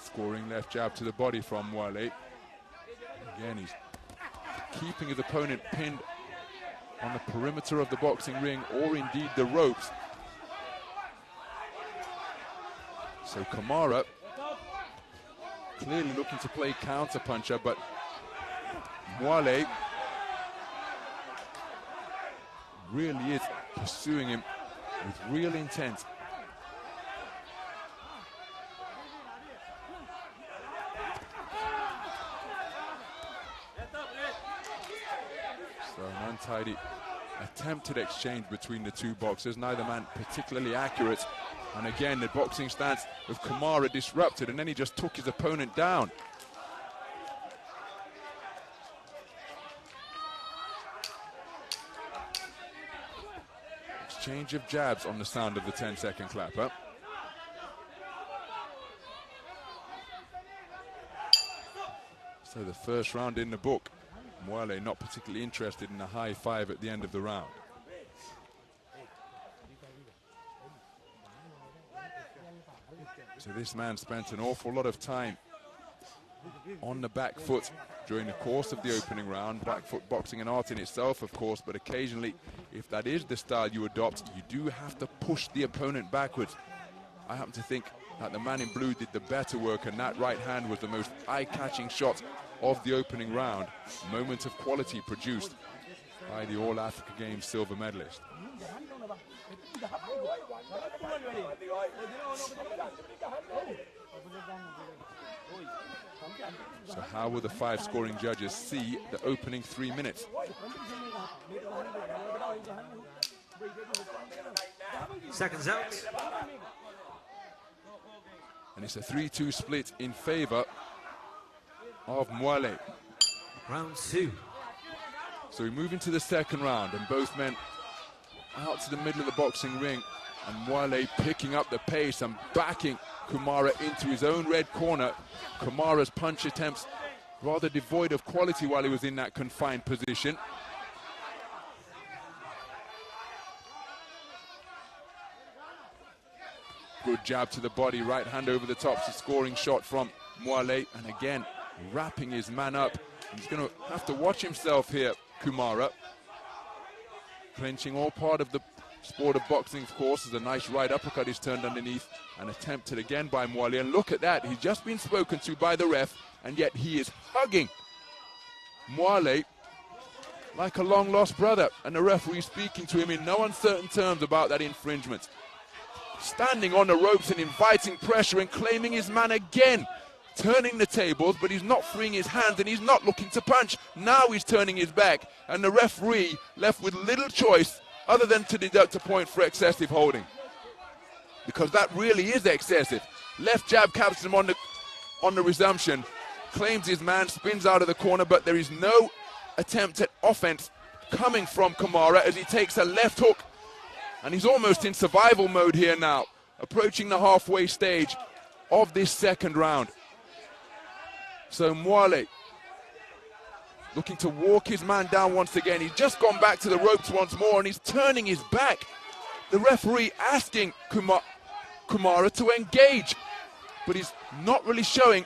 Scoring left jab to the body from Mwale. Again, he's keeping his opponent pinned on the perimeter of the boxing ring, or indeed the ropes. So Kumara clearly looking to play counter-puncher, but Mwale really is pursuing him with real intent. So an untidy attempted exchange between the two boxers, neither man particularly accurate, and again the boxing stance of Kumara disrupted, and then he just took his opponent down. Exchange of jabs on the sound of the 10-second clapper. So the first round in the book. Mwale not particularly interested in a high five at the end of the round. So this man spent an awful lot of time on the back foot during the course of the opening round. Back foot boxing an art in itself, of course, but occasionally, if that is the style you adopt, you do have to push the opponent backwards. I happen to think that the man in blue did the better work, and that right hand was the most eye-catching shot of the opening round. Moment of quality produced by the All-Africa Games silver medalist. So how will the 5 scoring judges see the opening 3 minutes? Seconds out. And it's a 3-2 split in favor of Mwale. Round 2. So we move into the second round, and both men out to the middle of the boxing ring, and Mwale picking up the pace and backing Kumara into his own red corner. Kumara's punch attempts rather devoid of quality while he was in that confined position. Good jab to the body, right hand over the top. It's a scoring shot from Mwale, and again, wrapping his man up. He's going to have to watch himself here, Kumara. Clenching, all part of the sport of boxing, of course. As a nice right uppercut is turned underneath and attempted again by Mwale. And look at that, he's just been spoken to by the ref, and yet he is hugging Mwale like a long-lost brother. And the referee speaking to him in no uncertain terms about that infringement. Standing on the ropes and inviting pressure and claiming his man again. Turning the tables, but he's not freeing his hands and he's not looking to punch. Now he's turning his back, and the referee left with little choice other than to deduct a point for excessive holding, because that really is excessive. Left jab captures him on the resumption, claims his man, spins out of the corner, but there is no attempt at offense coming from Kumara as he takes a left hook, and he's almost in survival mode here now, approaching the halfway stage of this second round. So Mwale looking to walk his man down once again. He's just gone back to the ropes once more and he's turning his back. The referee asking Kumara to engage, but he's not really showing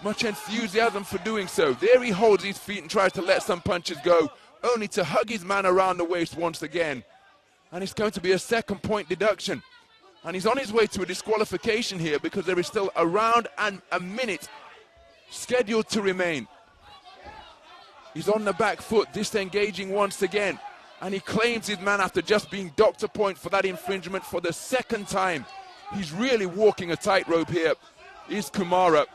much enthusiasm for doing so. There he holds his feet and tries to let some punches go, only to hug his man around the waist once again. And it's going to be a second point deduction. And he's on his way to a disqualification here because there is still a round and a minute scheduled to remain. He's on the back foot, disengaging once again, and he claims his man after just being docked a point for that infringement for the second time. He's really walking a tightrope here, is Kumara,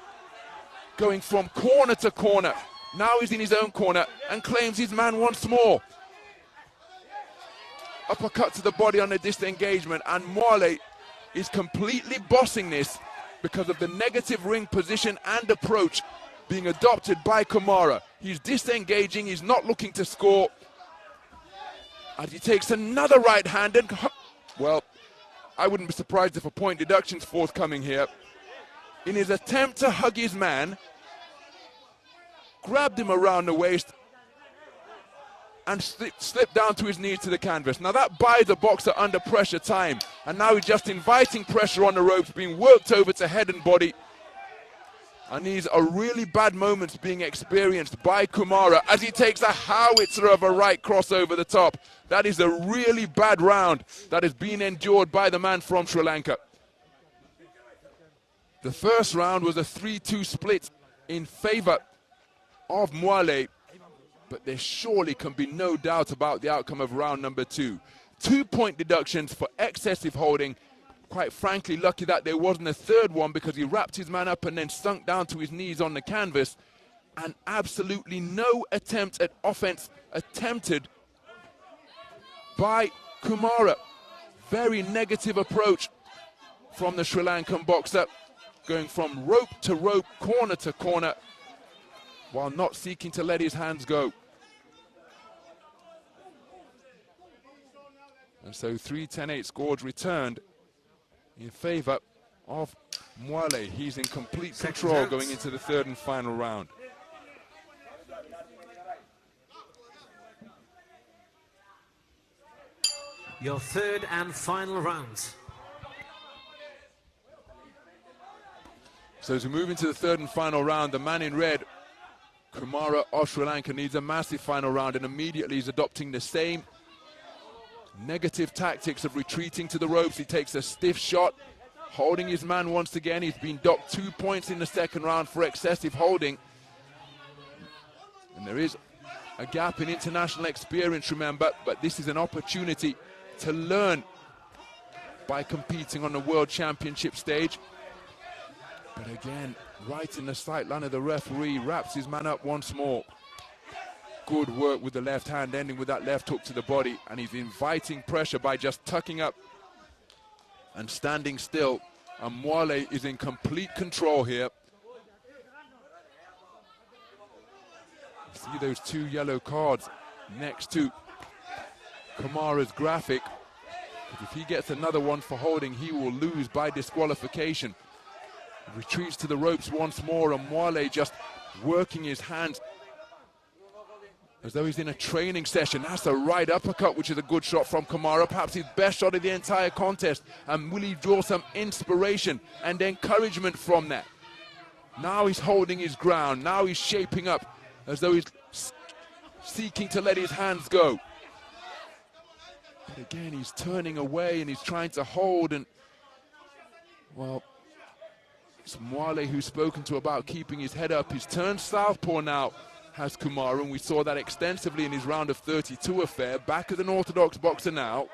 going from corner to corner. Now he's in his own corner and claims his man once more. Uppercut to the body on the disengagement, and Mwale is completely bossing this because of the negative ring position and approach being adopted by Kumara. He's disengaging, he's not looking to score. And he takes another right hand and, well, I wouldn't be surprised if a point deduction's forthcoming here. In his attempt to hug his man, grabbed him around the waist and slipped down to his knees to the canvas. Now that buys a boxer under pressure time, and now he's just inviting pressure on the ropes, being worked over to head and body. And these are really bad moments being experienced by Kumara as he takes a howitzer of a right cross over the top. That is a really bad round that has been endured by the man from Sri Lanka. The first round was a 3-2 split in favor of Mwale, but there surely can be no doubt about the outcome of round number 2. 2-point deductions for excessive holding. Quite frankly, lucky that there wasn't a third one because he wrapped his man up and then sunk down to his knees on the canvas. And absolutely no attempt at offense attempted by Kumara. Very negative approach from the Sri Lankan boxer, going from rope to rope, corner to corner, while not seeking to let his hands go. And so 3-10-8 scores returned in favor of Mwale. He's in complete control going into the third and final round. Your third and final round. So as we move into the third and final round, the man in red, Kumara of Sri Lanka, needs a massive final round, and immediately he's adopting the same negative tactics of retreating to the ropes. He takes a stiff shot, holding his man once again. He's been docked 2 points in the second round for excessive holding. And there is a gap in international experience, remember, but this is an opportunity to learn by competing on the World Championship stage. But again, right in the sight line of the referee, wraps his man up once more. Good work with the left hand, ending with that left hook to the body, and he's inviting pressure by just tucking up and standing still. And Mwale is in complete control here. See those 2 yellow cards next to Kumara's graphic. But if he gets another one for holding, he will lose by disqualification. Retreats to the ropes once more, and Mwale just working his hands as though he's in a training session. That's a right uppercut, which is a good shot from Kumara, perhaps his best shot of the entire contest. And will he draw some inspiration and encouragement from that? Now he's holding his ground. Now he's shaping up as though he's seeking to let his hands go. But again, he's turning away and he's trying to hold. And, well, it's Mwale who's spoken to about keeping his head up. He's turned southpaw now, has Kumara, and we saw that extensively in his round of 32 affair. Back as an orthodox boxer now.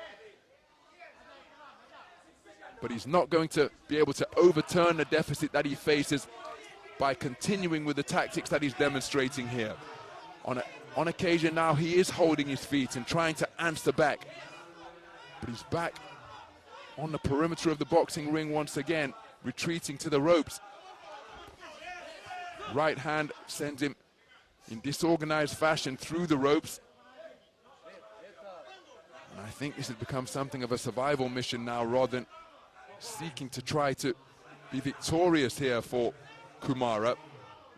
But he's not going to be able to overturn the deficit that he faces by continuing with the tactics that he's demonstrating here. On occasion now, he is holding his feet and trying to answer back. But he's back on the perimeter of the boxing ring once again, retreating to the ropes. Right hand sends him in disorganized fashion through the ropes. And I think this has become something of a survival mission now, rather than seeking to try to be victorious here for Kumara.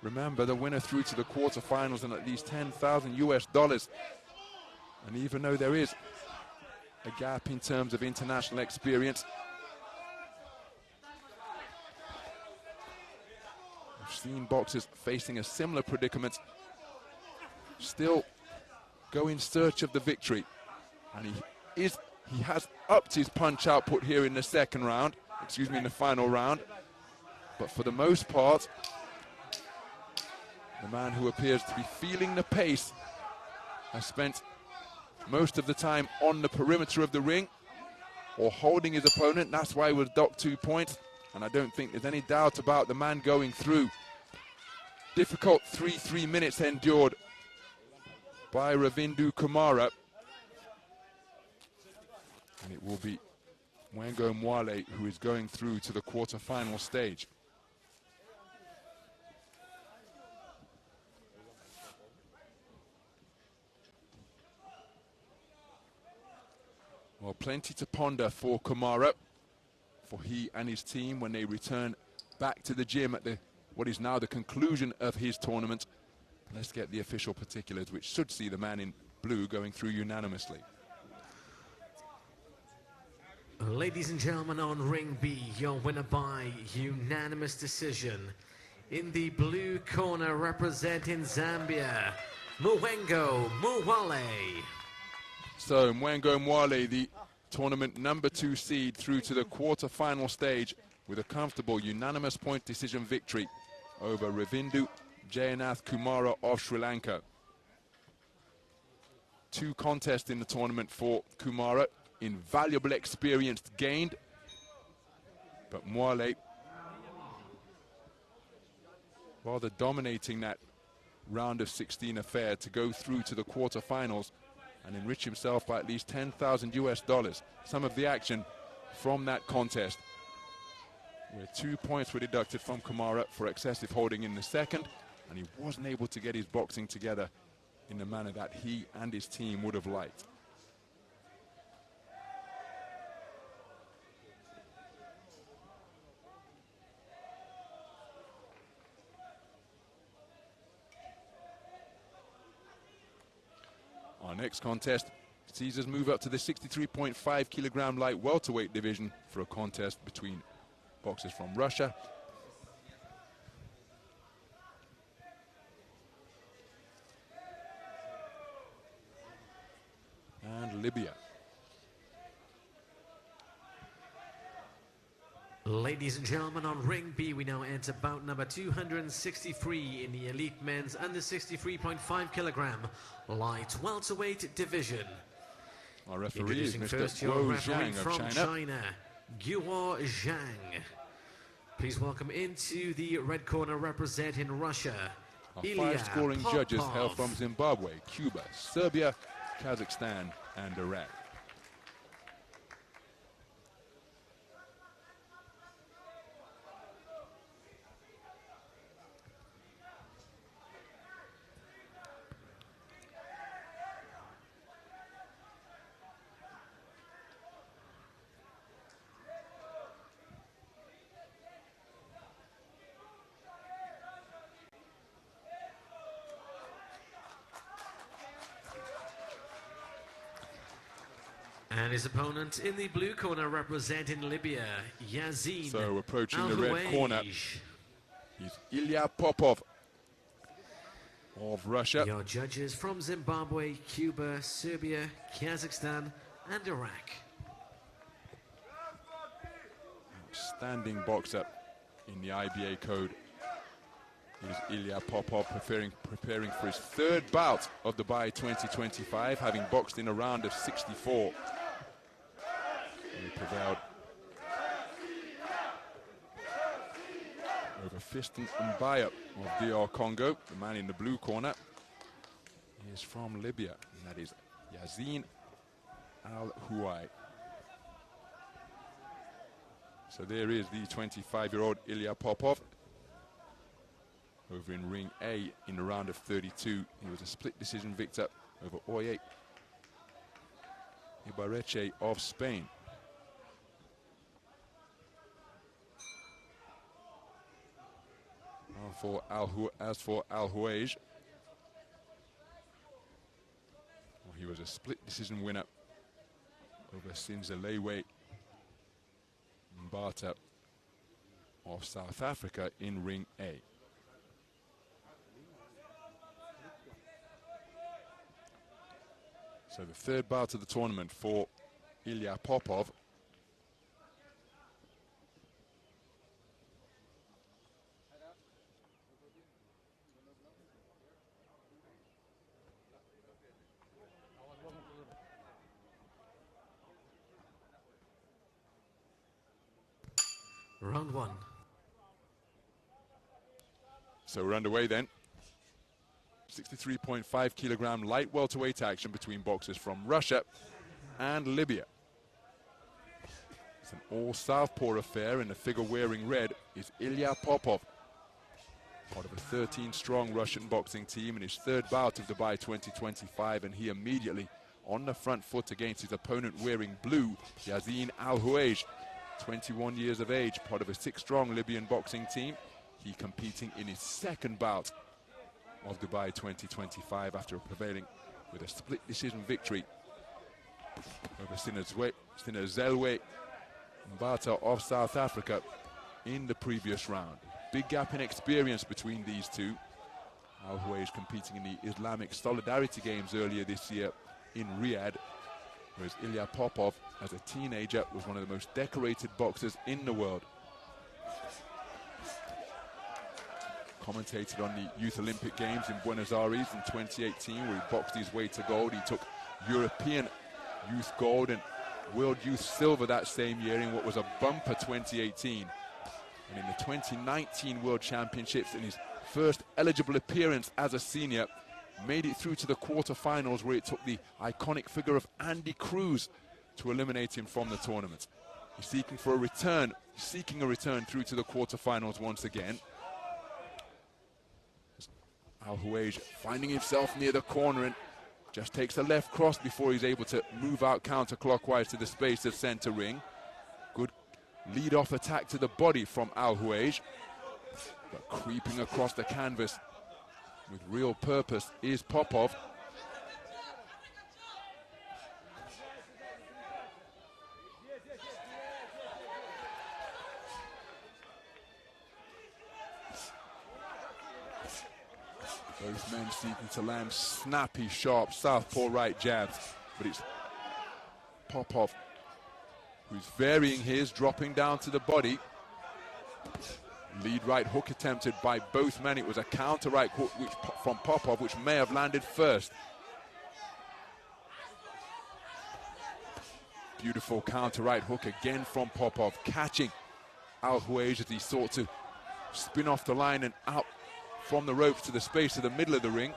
Remember, the winner through to the quarterfinals and at least $10,000 US. And even though there is a gap in terms of international experience, I've seen boxers facing a similar predicament still go in search of the victory. And he has upped his punch output here in the second round, in the final round. But for the most part, the man who appears to be feeling the pace has spent most of the time on the perimeter of the ring or holding his opponent. That's why he was docked 2 points. And I don't think there's any doubt about the man going through. Difficult 3 minutes endured by Ravindu Kumara. And it will be Mwengo Mwale who is going through to the quarterfinal stage. Well, plenty to ponder for Kumara, for he and his team when they return back to the gym at what is now the conclusion of his tournament. Let's get the official particulars, which should see the man in blue going through unanimously. Ladies and gentlemen, on ring B, your winner by unanimous decision. In the blue corner, representing Zambia, Mwengo Mwale. So Mwengo Mwale, the tournament #2 seed, through to the quarterfinal stage with a comfortable unanimous point decision victory over Ravindu Kumara of Sri Lanka. 2 contests in the tournament for Kumara, invaluable experience gained, but Mwale rather dominating that round of 16 affair to go through to the quarterfinals and enrich himself by at least $10,000 US. Some of the action from that contest, where 2 points were deducted from Kumara for excessive holding in the second, and he wasn't able to get his boxing together in the manner that he and his team would have liked. Our next contest sees us move up to the 63.5 kilogram light welterweight division for a contest between boxers from Russia and Libya. Ladies and gentlemen, on ring B, we now enter bout number 263 in the elite men's under 63.5 kilogram light welterweight division. Our referee is Mr. Guo Zhang from China. Guo Zhang. Please welcome into the red corner, representing Russia, Our Ilia, 5 scoring Popov. judges hail from Zimbabwe, Cuba, Serbia, Kazakhstan, and Iraq. And his opponent in the blue corner representing Libya, Yazin. So approaching the Alhuwayj. red corner is Ilia Popov of Russia. Your judges from Zimbabwe, Cuba, Serbia, Kazakhstan, and Iraq. Outstanding boxer in the IBA code is Ilia Popov, preparing for his third bout of the Dubai 2025, having boxed in a round of 64. He prevailed over Fiston Mbaya of DR Congo. The man in the blue corner is from Libya, and that is Yazin Alhuwayj. So there is the 25-year-old Ilia Popov. Over in ring A in the round of 32. He was a split decision victor over Ibarreche of Spain. As for Alhuwayj, well, he was a split decision winner over Sinzelewe Mbata of South Africa in ring A. So the third bout of the tournament for Ilia Popov. Round one. So we're underway then. 63.5 kilogram light welterweight action between boxers from Russia and Libya. It's an all-southpaw affair, and the figure wearing red is Ilia Popov, part of a 13-strong Russian boxing team in his third bout of Dubai 2025, and he immediately on the front foot against his opponent wearing blue, Yazin Alhuwayj, 21 years of age, part of a 6-strong Libyan boxing team. He competing in his second bout of Dubai 2025 after prevailing with a split decision victory over Sinazelewe Mbata of South Africa in the previous round. Big gap in experience between these two. Alhuwayj competing in the Islamic Solidarity Games earlier this year in Riyadh, whereas Ilia Popov, as a teenager, was one of the most decorated boxers in the world. Commentated on the Youth Olympic Games in Buenos Aires in 2018, where he boxed his way to gold. He took European Youth Gold and World Youth Silver that same year in what was a bumper 2018. And in the 2019 World Championships, in his first eligible appearance as a senior, made it through to the quarterfinals, where it took the iconic figure of Andy Cruz to eliminate him from the tournament. He's seeking a return through to the quarterfinals once again. Alhuwayj finding himself near the corner and just takes a left cross before he's able to move out counterclockwise to the space of center ring. Good lead-off attack to the body from Alhuwayj, but creeping across the canvas with real purpose is Popov. Both men seeking to land snappy, sharp southpaw right jabs, but it's Popov who's varying his, dropping down to the body. Lead right hook attempted by both men. It was a counter right hook from Popov, which may have landed first. Beautiful counter right hook again from Popov, catching Alhuwayj as he sought to spin off the line and out from the ropes to the space of the middle of the ring.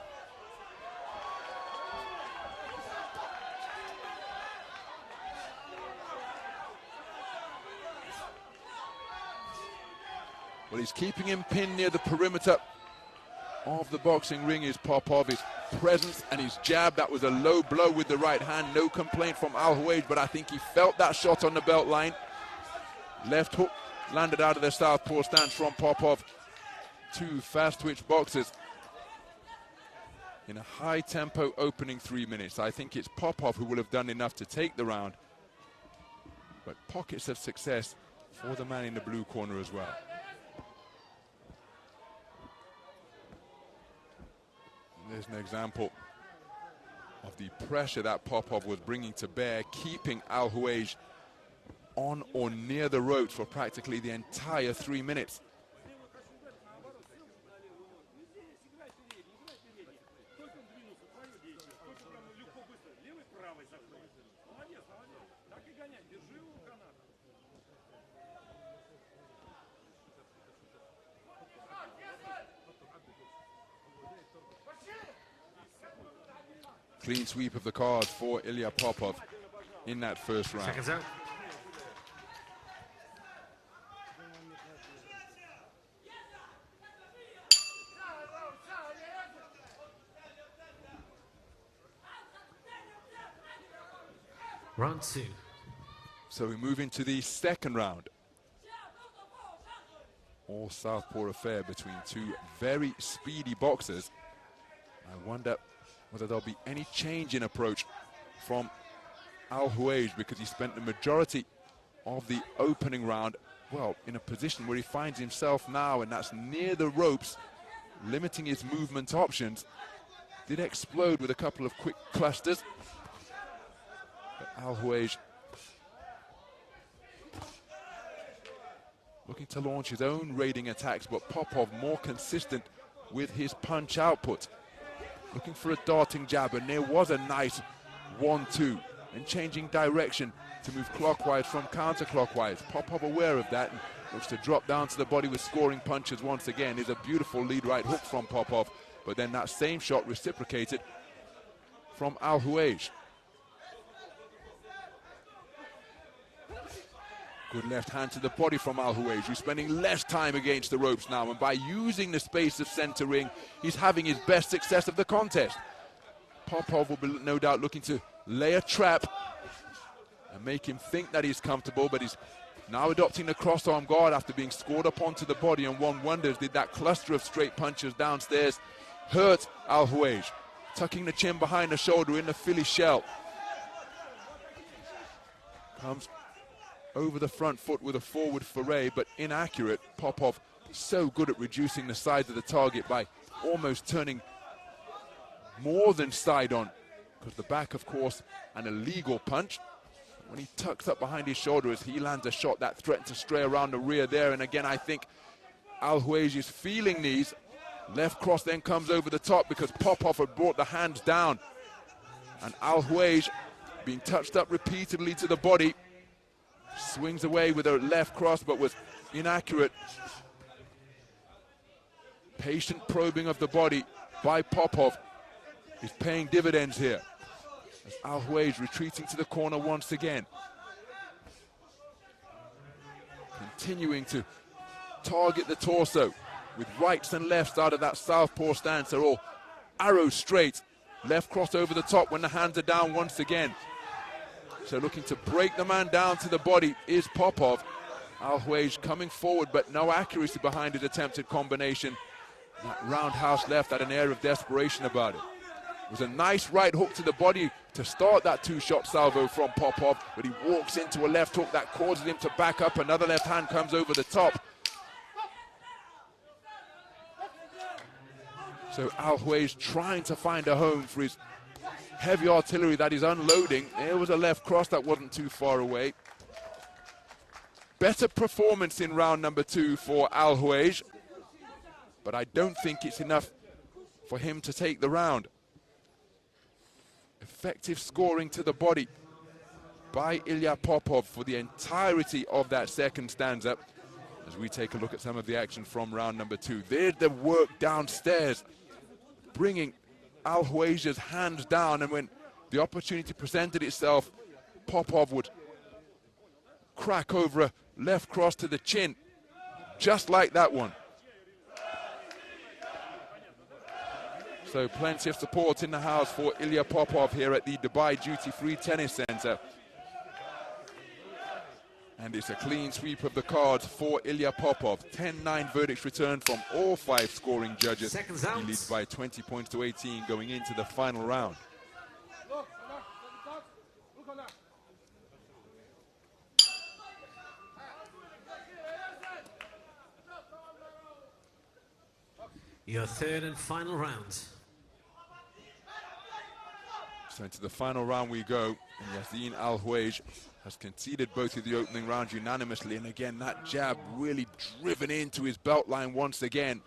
Well, he's keeping him pinned near the perimeter of the boxing ring is Popov. His presence and his jab, that was a low blow with the right hand. No complaint from Alhuwayj, but I think he felt that shot on the belt line. Left hook landed out of the southpaw stance from Popov. Two fast twitch boxers in a high tempo opening 3 minutes. I think it's Popov who will have done enough to take the round, but pockets of success for the man in the blue corner as well. There's an example of the pressure that Popov was bringing to bear, keeping Alhuwayj on or near the ropes for practically the entire 3 minutes. Clean sweep of the cards for Ilia Popov in that first round. Seconds out. Round 2. So we move into the second round. All southpaw affair between two very speedy boxers. I wonder whether there'll be any change in approach from Alhuwayj, because he spent the majority of the opening round, well, in a position where he finds himself now, and that's near the ropes, limiting his movement options. Did explode with a couple of quick clusters, but Alhuwayj looking to launch his own raiding attacks, but Popov more consistent with his punch output. Looking for a darting jab, and there was a nice 1-2, and changing direction to move clockwise from counterclockwise. Popov aware of that and looks to drop down to the body with scoring punches once again. Is a beautiful lead right hook from Popov, but then that same shot reciprocated from Alhuwayj. Good left hand to the body from Alhuwayj, who's spending less time against the ropes now, and by using the space of center ring, he's having his best success of the contest. Popov will be no doubt looking to lay a trap and make him think that he's comfortable, but he's now adopting the cross-arm guard after being scored up onto the body, and one wonders, did that cluster of straight punches downstairs hurt Alhuwayj? Tucking the chin behind the shoulder in the Philly shell. Comes over the front foot with a forward foray, but inaccurate. Popov so good at reducing the size of the target by almost turning more than side on, because the back, of course, an illegal punch. When he tucks up behind his shoulder as he lands a shot that threatened to stray around the rear there, and again I think Alhuwayj is feeling these. Left cross then comes over the top because Popov had brought the hands down, and Alhuwayj, being touched up repeatedly to the body, swings away with a left cross but was inaccurate. Patient probing of the body by Popov is paying dividends here, as Alhuwayj retreating to the corner once again. Continuing to target the torso with rights and lefts out of that southpaw stance. They're all arrow straight. Left cross over the top when the hands are down once again. So looking to break the man down to the body is Popov. Alhuwayj coming forward, but no accuracy behind his attempted combination. That roundhouse left had an air of desperation about it. It was a nice right hook to the body to start that two-shot salvo from Popov, but he walks into a left hook that causes him to back up. Another left hand comes over the top. So Alhuwayj trying to find a home for his heavy artillery that is unloading. There was a left cross that wasn't too far away. Better performance in round number 2 for Alhuwayj, but I don't think it's enough for him to take the round. Effective scoring to the body by Ilia Popov for the entirety of that second stanza. As we take a look at some of the action from round number 2. There's the work downstairs, bringing Alhuwayj's hands down, and when the opportunity presented itself, Popov would crack over a left cross to the chin, just like that one. So plenty of support in the house for Ilia Popov here at the Dubai Duty Free Tennis Center. And it's a clean sweep of the cards for Ilia Popov. 10-9 verdicts returned from all 5 scoring judges. Seconds out. He leads by 20 points to 18 going into the final round. Your third and final round. So into the final round we go, and Yazin Alhuwayj has conceded both of the opening rounds unanimously, and again that jab really driven into his belt line once again.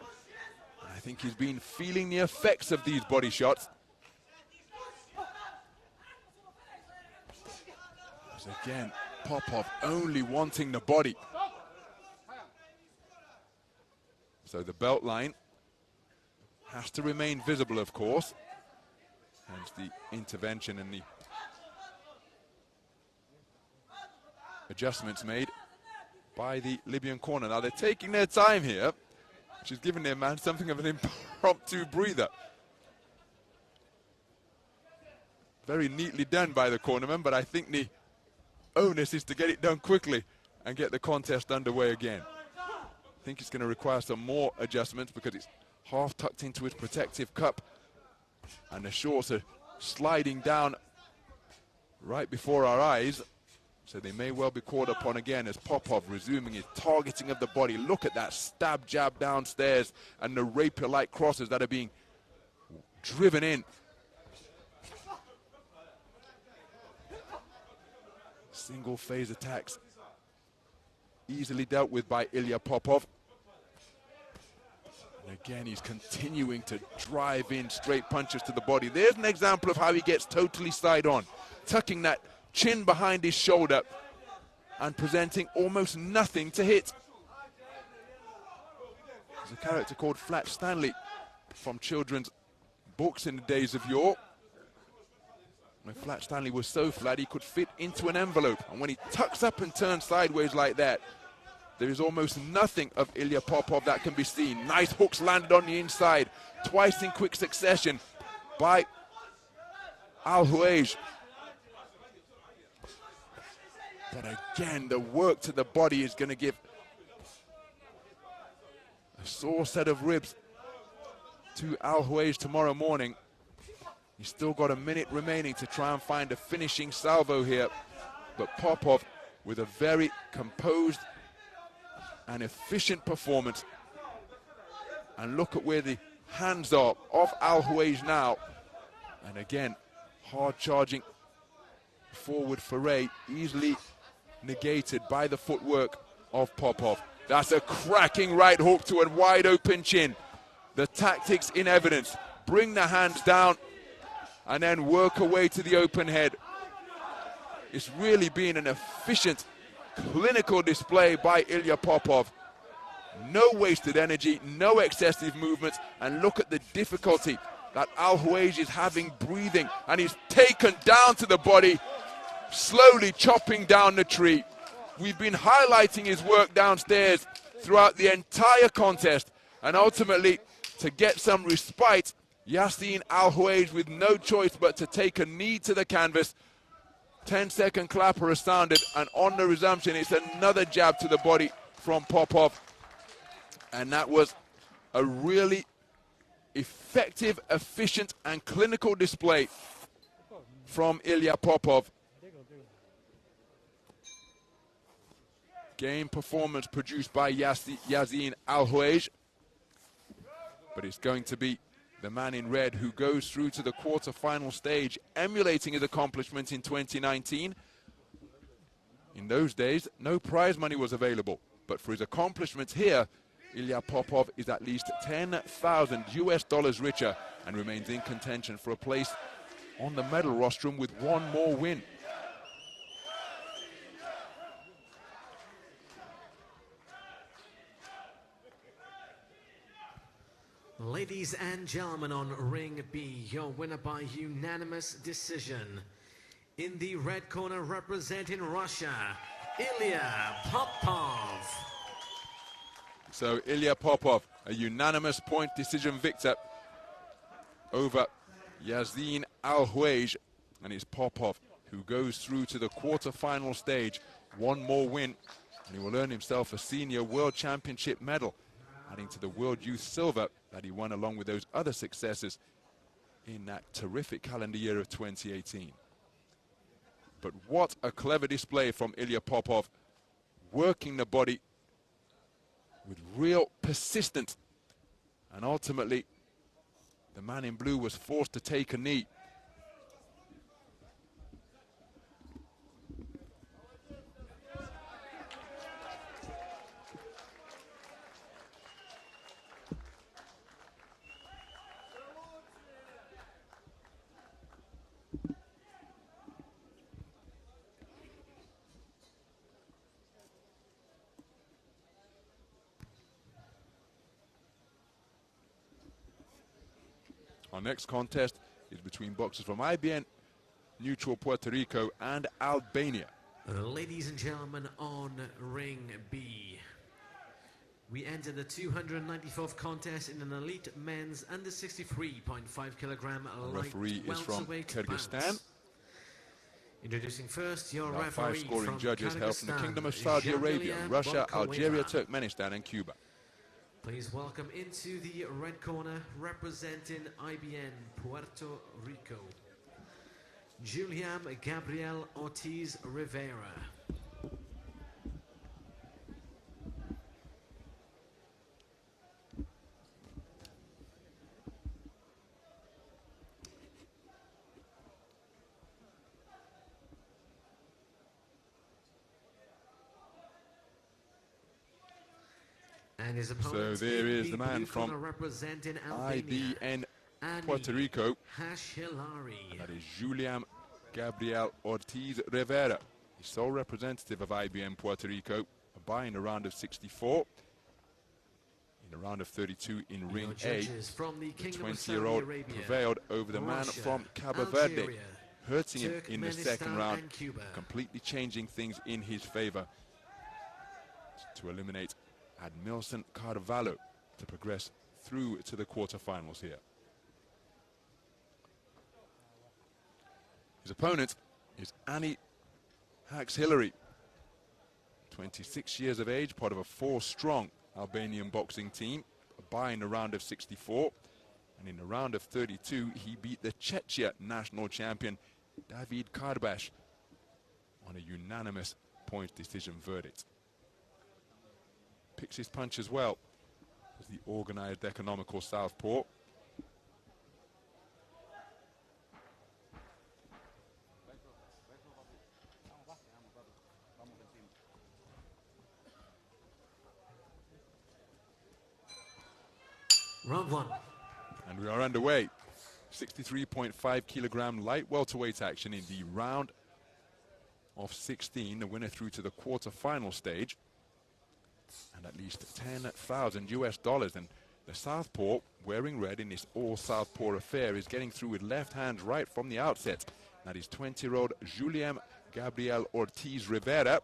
And I think he's been feeling the effects of these body shots. As again, Popov only wanting the body. So the belt line has to remain visible, of course. Hence the intervention and the adjustments made by the Libyan corner. Now they're taking their time here, which is giving their man something of an impromptu breather. Very neatly done by the cornerman, but I think the onus is to get it done quickly and get the contest underway again. I think it's going to require some more adjustments because it's half tucked into his protective cup and the shorts are sliding down right before our eyes, so they may well be called upon again as Popov resuming his targeting of the body. Look at that stab jab downstairs and the rapier-like crosses that are being driven in. Single phase attacks easily dealt with by Ilia Popov. And again, he's continuing to drive in straight punches to the body. There's an example of how he gets totally side on, tucking that chin behind his shoulder and presenting almost nothing to hit. There's a character called Flat Stanley from children's books in the days of yore. When Flat Stanley was so flat he could fit into an envelope, and when he tucks up and turns sideways like that, there is almost nothing of Ilia Popov that can be seen. Nice hooks landed on the inside, twice in quick succession by Alhuwayj. But again, the work to the body is going to give a sore set of ribs to Alhuwayj tomorrow morning. He's still got a minute remaining to try and find a finishing salvo here. But Popov with a very composed and efficient performance. And look at where the hands are of Alhuwayj now. And again, hard charging forward foray, easily negated by the footwork of Popov. That's a cracking right hook to a wide open chin. The tactics in evidence. Bring the hands down and then work away to the open head. It's really been an efficient, clinical display by Ilia Popov. No wasted energy, no excessive movements, and look at the difficulty that Alhuwayj is having breathing, and he's taken down to the body, slowly chopping down the tree. We've been highlighting his work downstairs throughout the entire contest, and ultimately, to get some respite, Yazin Alhuwayj with no choice but to take a knee to the canvas. 10-second clapper has sounded, and on the resumption, it's another jab to the body from Popov. And that was a really effective, efficient, and clinical display from Ilia Popov. Game performance produced by Yazin Alhuwayj. But it's going to be the man in red who goes through to the quarter-final stage, emulating his accomplishment in 2019. In those days, no prize money was available, but for his accomplishments here, Ilia Popov is at least $10,000 richer and remains in contention for a place on the medal rostrum with one more win. Ladies and gentlemen, on Ring B, your winner by unanimous decision. In the red corner, representing Russia, Ilia Popov. So Ilia Popov, a unanimous point decision victor over Yazin Alhuwayj, and it's Popov who goes through to the quarter-final stage. One more win, and he will earn himself a senior world championship medal, adding to the World Youth Silver that he won along with those other successes in that terrific calendar year of 2018. But what a clever display from Ilia Popov, working the body with real persistence And ultimately, the man in blue was forced to take a knee. Our next contest is between boxers from IBN, neutral Puerto Rico, and Albania. Ladies and gentlemen, on ring B, we enter the 294th contest in an elite men's under 63.5 kilogram light Referee is from welterweight Kyrgyzstan. bout. Introducing first your Our referee 5 scoring from judges hail from the Kyrgyzstan, Kingdom of Saudi Arabia, Zeinulinov Russia, Algeria, Bonkoweva. Turkmenistan, and Cuba. Please welcome into the red corner, representing IBN Puerto Rico, Julian Gabriel Ortiz Rivera. And his opponent, So there is the man blue corner from representing Albania, IBN Puerto Rico. Haxhillari. That is Julian Gabriel Ortiz Rivera, the sole representative of IBN Puerto Rico, a bye in a round of 64. In a round of 32 in ring A, From the the Kingdom of Saudi 20-year-old Arabia, prevailed over the man Russia, from Cabo Verde, Algeria, hurting him in the second Turkmenistan, round, and Cuba. completely changing things in his favor to eliminate Admilson Carvalho to progress through to the quarterfinals here. His opponent is Annie Haxhillari, 26 years of age, part of a 4-strong Albanian boxing team, a bye in the round of 64. And in the round of 32, he beat the Czechia national champion David Karbash on a unanimous point decision verdict. Picks his punch as well as the organized economical southpaw. Round one. And we are underway. 63.5 kilogram light welterweight action in the round of 16. The winner through to the quarterfinal stage. And at least $10,000 US. And the southpaw, wearing red in this all-southpaw affair, is getting through with left hand right from the outset. That is 20-year-old Julian Gabriel Ortiz Rivera.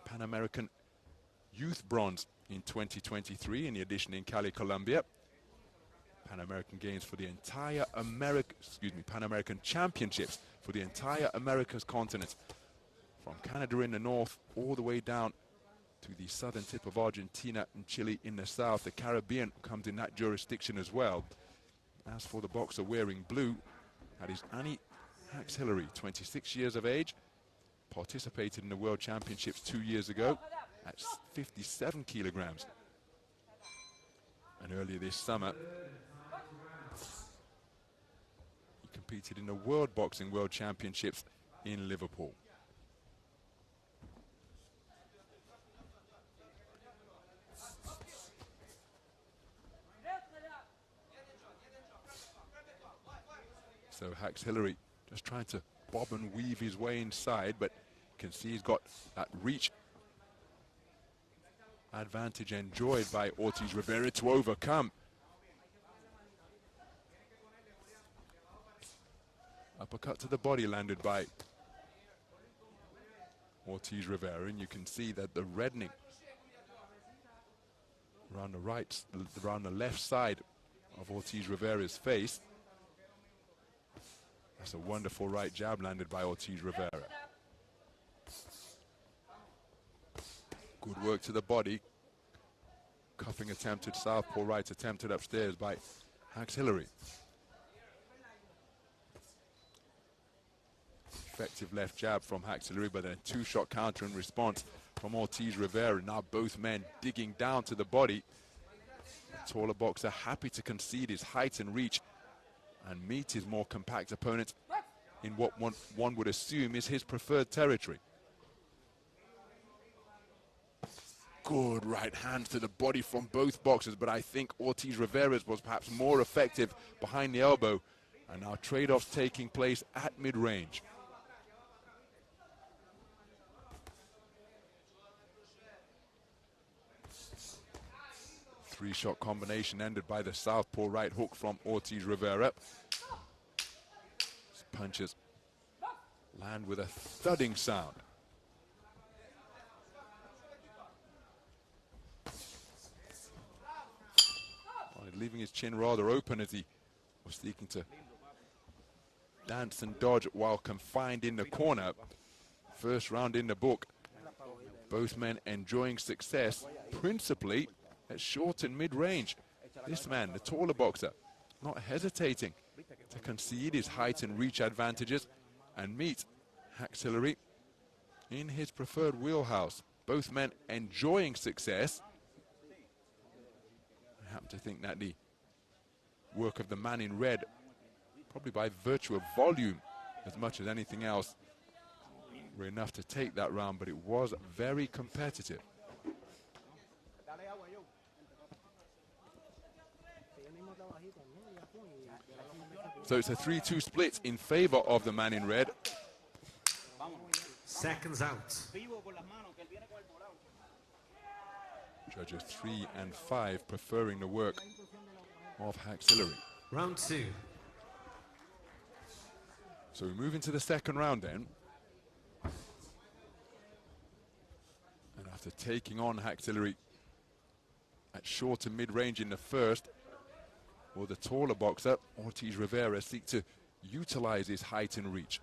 Pan American Youth Bronze in 2023, in the edition in Cali, Colombia. Pan American Games for the entire Pan American Championships for the entire Americas continent. From Canada in the north all the way down to the southern tip of Argentina and Chile in the south. The Caribbean comes in that jurisdiction as well. As for the boxer wearing blue, that is Annie Haxhillari, 26 years of age, participated in the World Championships 2 years ago at 57 kilograms. And earlier this summer, he competed in the World Boxing World Championships in Liverpool. So Haxhillari just trying to bob and weave his way inside, but you can see he's got that reach advantage enjoyed by Ortiz Rivera to overcome. Uppercut to the body landed by Ortiz Rivera, and you can see that the reddening around the left side of Ortiz Rivera's face. That's a wonderful right jab landed by Ortiz Rivera. Good work to the body. Cuffing attempted, southpaw right attempted upstairs by Haxhillari. Effective left jab from Haxhillari, but then a 2-shot counter in response from Ortiz Rivera. Now both men digging down to the body. The taller boxer happy to concede his height and reach and meet his more compact opponent in what one would assume is his preferred territory. Good right hand to the body from both boxers, but I think Ortiz Rivera's was perhaps more effective behind the elbow. And now trade-offs taking place at mid-range. Three-shot combination ended by the southpaw right hook from Ortiz Rivera. His punches land with a thudding sound. Leaving his chin rather open as he was seeking to dance and dodge while confined in the corner. First round in the book. Both men enjoying success, principally at short and mid-range. This man, the taller boxer, not hesitating to concede his height and reach advantages and meet Haxhillari in his preferred wheelhouse. Both men enjoying success. I happen to think that the work of the man in red, probably by virtue of volume as much as anything else, were enough to take that round, but it was very competitive. So it's a 3-2 split in favor of the man in red. Seconds out. Judges 3 and 5 preferring the work of Haxhillari. Round 2. So we move into the second round then. And after taking on Haxhillari at short and mid-range in the first, will the taller boxer, Ortiz Rivera, seek to utilize his height and reach?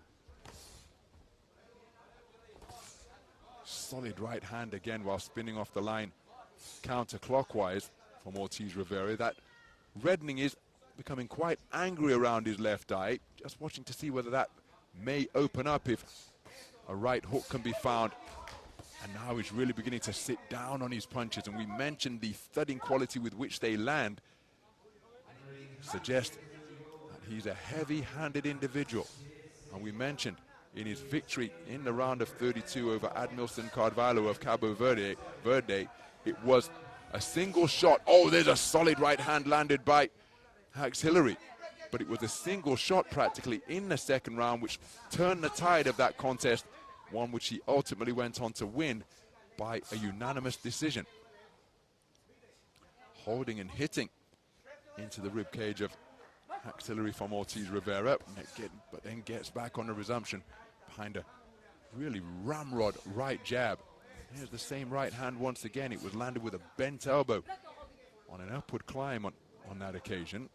Solid right hand again while spinning off the line counterclockwise from Ortiz Rivera. That reddening is becoming quite angry around his left eye. Just watching to see whether that may open up if a right hook can be found. And now he's really beginning to sit down on his punches. And we mentioned the thudding quality with which they land suggests that he's a heavy-handed individual. And we mentioned in his victory in the round of 32 over Admilson Carvalho of Cabo Verde, it was a single shot. Oh, there's a solid right hand landed by Haxhillari. But it was a single shot practically in the second round which turned the tide of that contest, one which he ultimately went on to win by a unanimous decision. Holding and hitting into the ribcage of Haxhillari from Ortiz Rivera, but then gets back on the resumption behind a really ramrod right jab. Here's the same right hand once again. It was landed with a bent elbow on an upward climb on that occasion.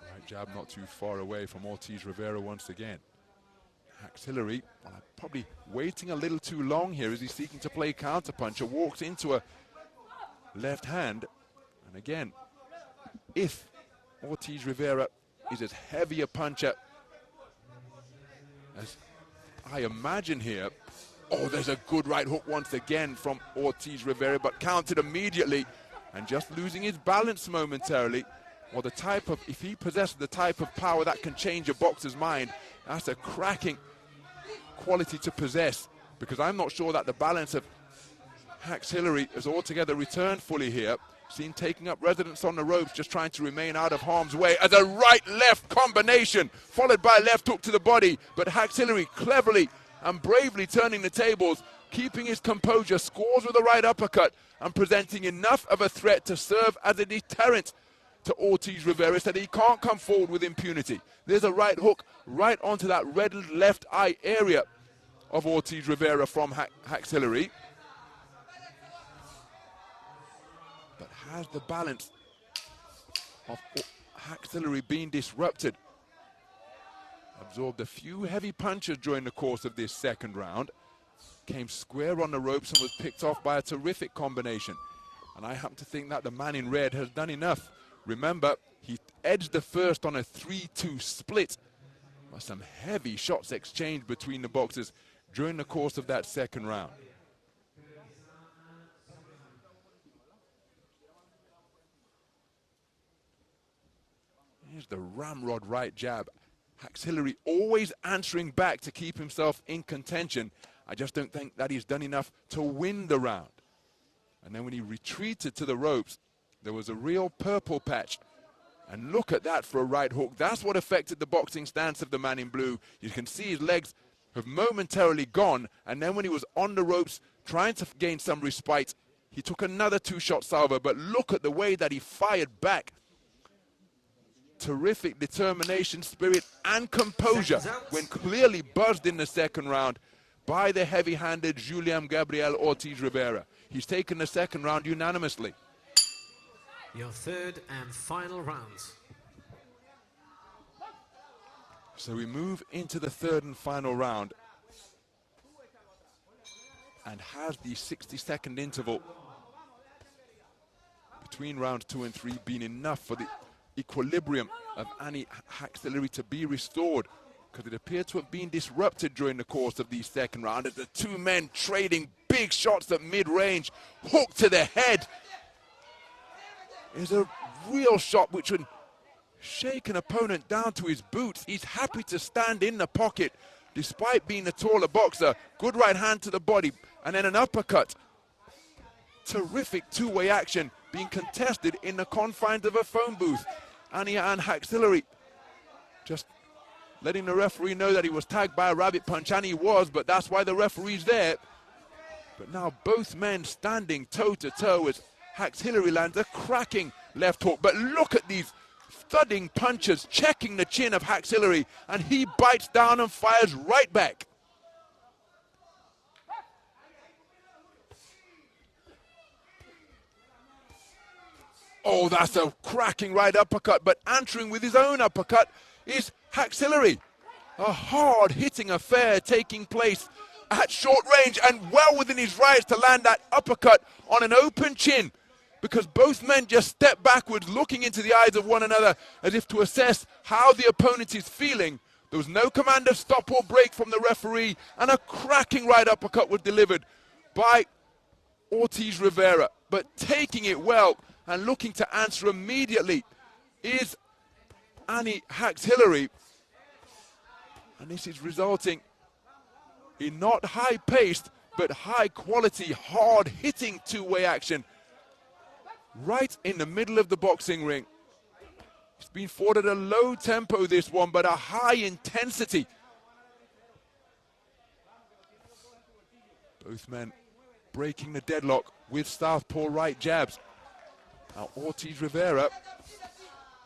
Right jab not too far away from Ortiz Rivera once again. Haxhillari probably waiting a little too long here as he's seeking to play counterpuncher. Walks into a left hand. And again, if Ortiz Rivera is as heavy a puncher as I imagine here. Oh, there's a good right hook once again from Ortiz Rivera, but countered immediately and just losing his balance momentarily. Well, the type of, if he possesses the type of power that can change a boxer's mind, that's a cracking quality to possess, because I'm not sure that the balance of Haxhillari has altogether returned fully here. Seen taking up residence on the ropes, just trying to remain out of harm's way as a right-left combination, followed by a left hook to the body. But Haxhillari cleverly and bravely turning the tables, keeping his composure, scores with a right uppercut and presenting enough of a threat to serve as a deterrent to Ortiz Rivera so that he can't come forward with impunity. There's a right hook right onto that reddened left eye area of Ortiz Rivera from Haxhillari. But has the balance of Haxhillari been disrupted? Absorbed a few heavy punches during the course of this second round. Came square on the ropes and was picked off by a terrific combination. And I happen to think that the man in red has done enough. Remember, He edged the first on a 3-2 split. Some heavy shots exchanged between the boxers during the course of that second round. Here's the ramrod right jab. Haxhillari always answering back to keep himself in contention. I just don't think that he's done enough to win the round. And then when he retreated to the ropes, there was a real purple patch. And look at that for a right hook. That's what affected the boxing stance of the man in blue. You can see his legs have momentarily gone. And then when he was on the ropes trying to gain some respite, he took another two-shot salvo. But look at the way that he fired back. Terrific determination, spirit, and composure when clearly buzzed in the second round by the heavy-handed Julian Gabriel Ortiz Rivera. He's taken the second round unanimously. Your third and final round. So we move into the third and final round. And has the 60-second interval between rounds 2 and 3 been enough for the equilibrium of Haxhillari to be restored? Because it appeared to have been disrupted during the course of the second round as the two men trading big shots at mid-range. Hook to the head is a real shot which would shake an opponent down to his boots. He's happy to stand in the pocket despite being a taller boxer. Good right hand to the body and then an uppercut. Terrific two-way action being contested in the confines of a phone booth. And Haxhillari just letting the referee know that he was tagged by a rabbit punch, and he was, but that's why the referee's there. But now both men standing toe-to-toe as Haxhillari lands a cracking left hook. But look at these thudding punches checking the chin of Haxhillari, and he bites down and fires right back. Oh, that's a cracking right uppercut, but answering with his own uppercut is Haxhillari. A hard-hitting affair taking place at short range and well within his rights to land that uppercut on an open chin, because both men just step backwards looking into the eyes of one another as if to assess how the opponent is feeling. There was no command of stop or break from the referee, and a cracking right uppercut was delivered by Ortiz Rivera. But taking it well and looking to answer immediately is Haxhillari. And this is resulting in not high-paced, but high-quality, hard-hitting two-way action right in the middle of the boxing ring. It's been fought at a low tempo, this one, but a high intensity. Both men breaking the deadlock with southpaw right jabs. Now Ortiz Rivera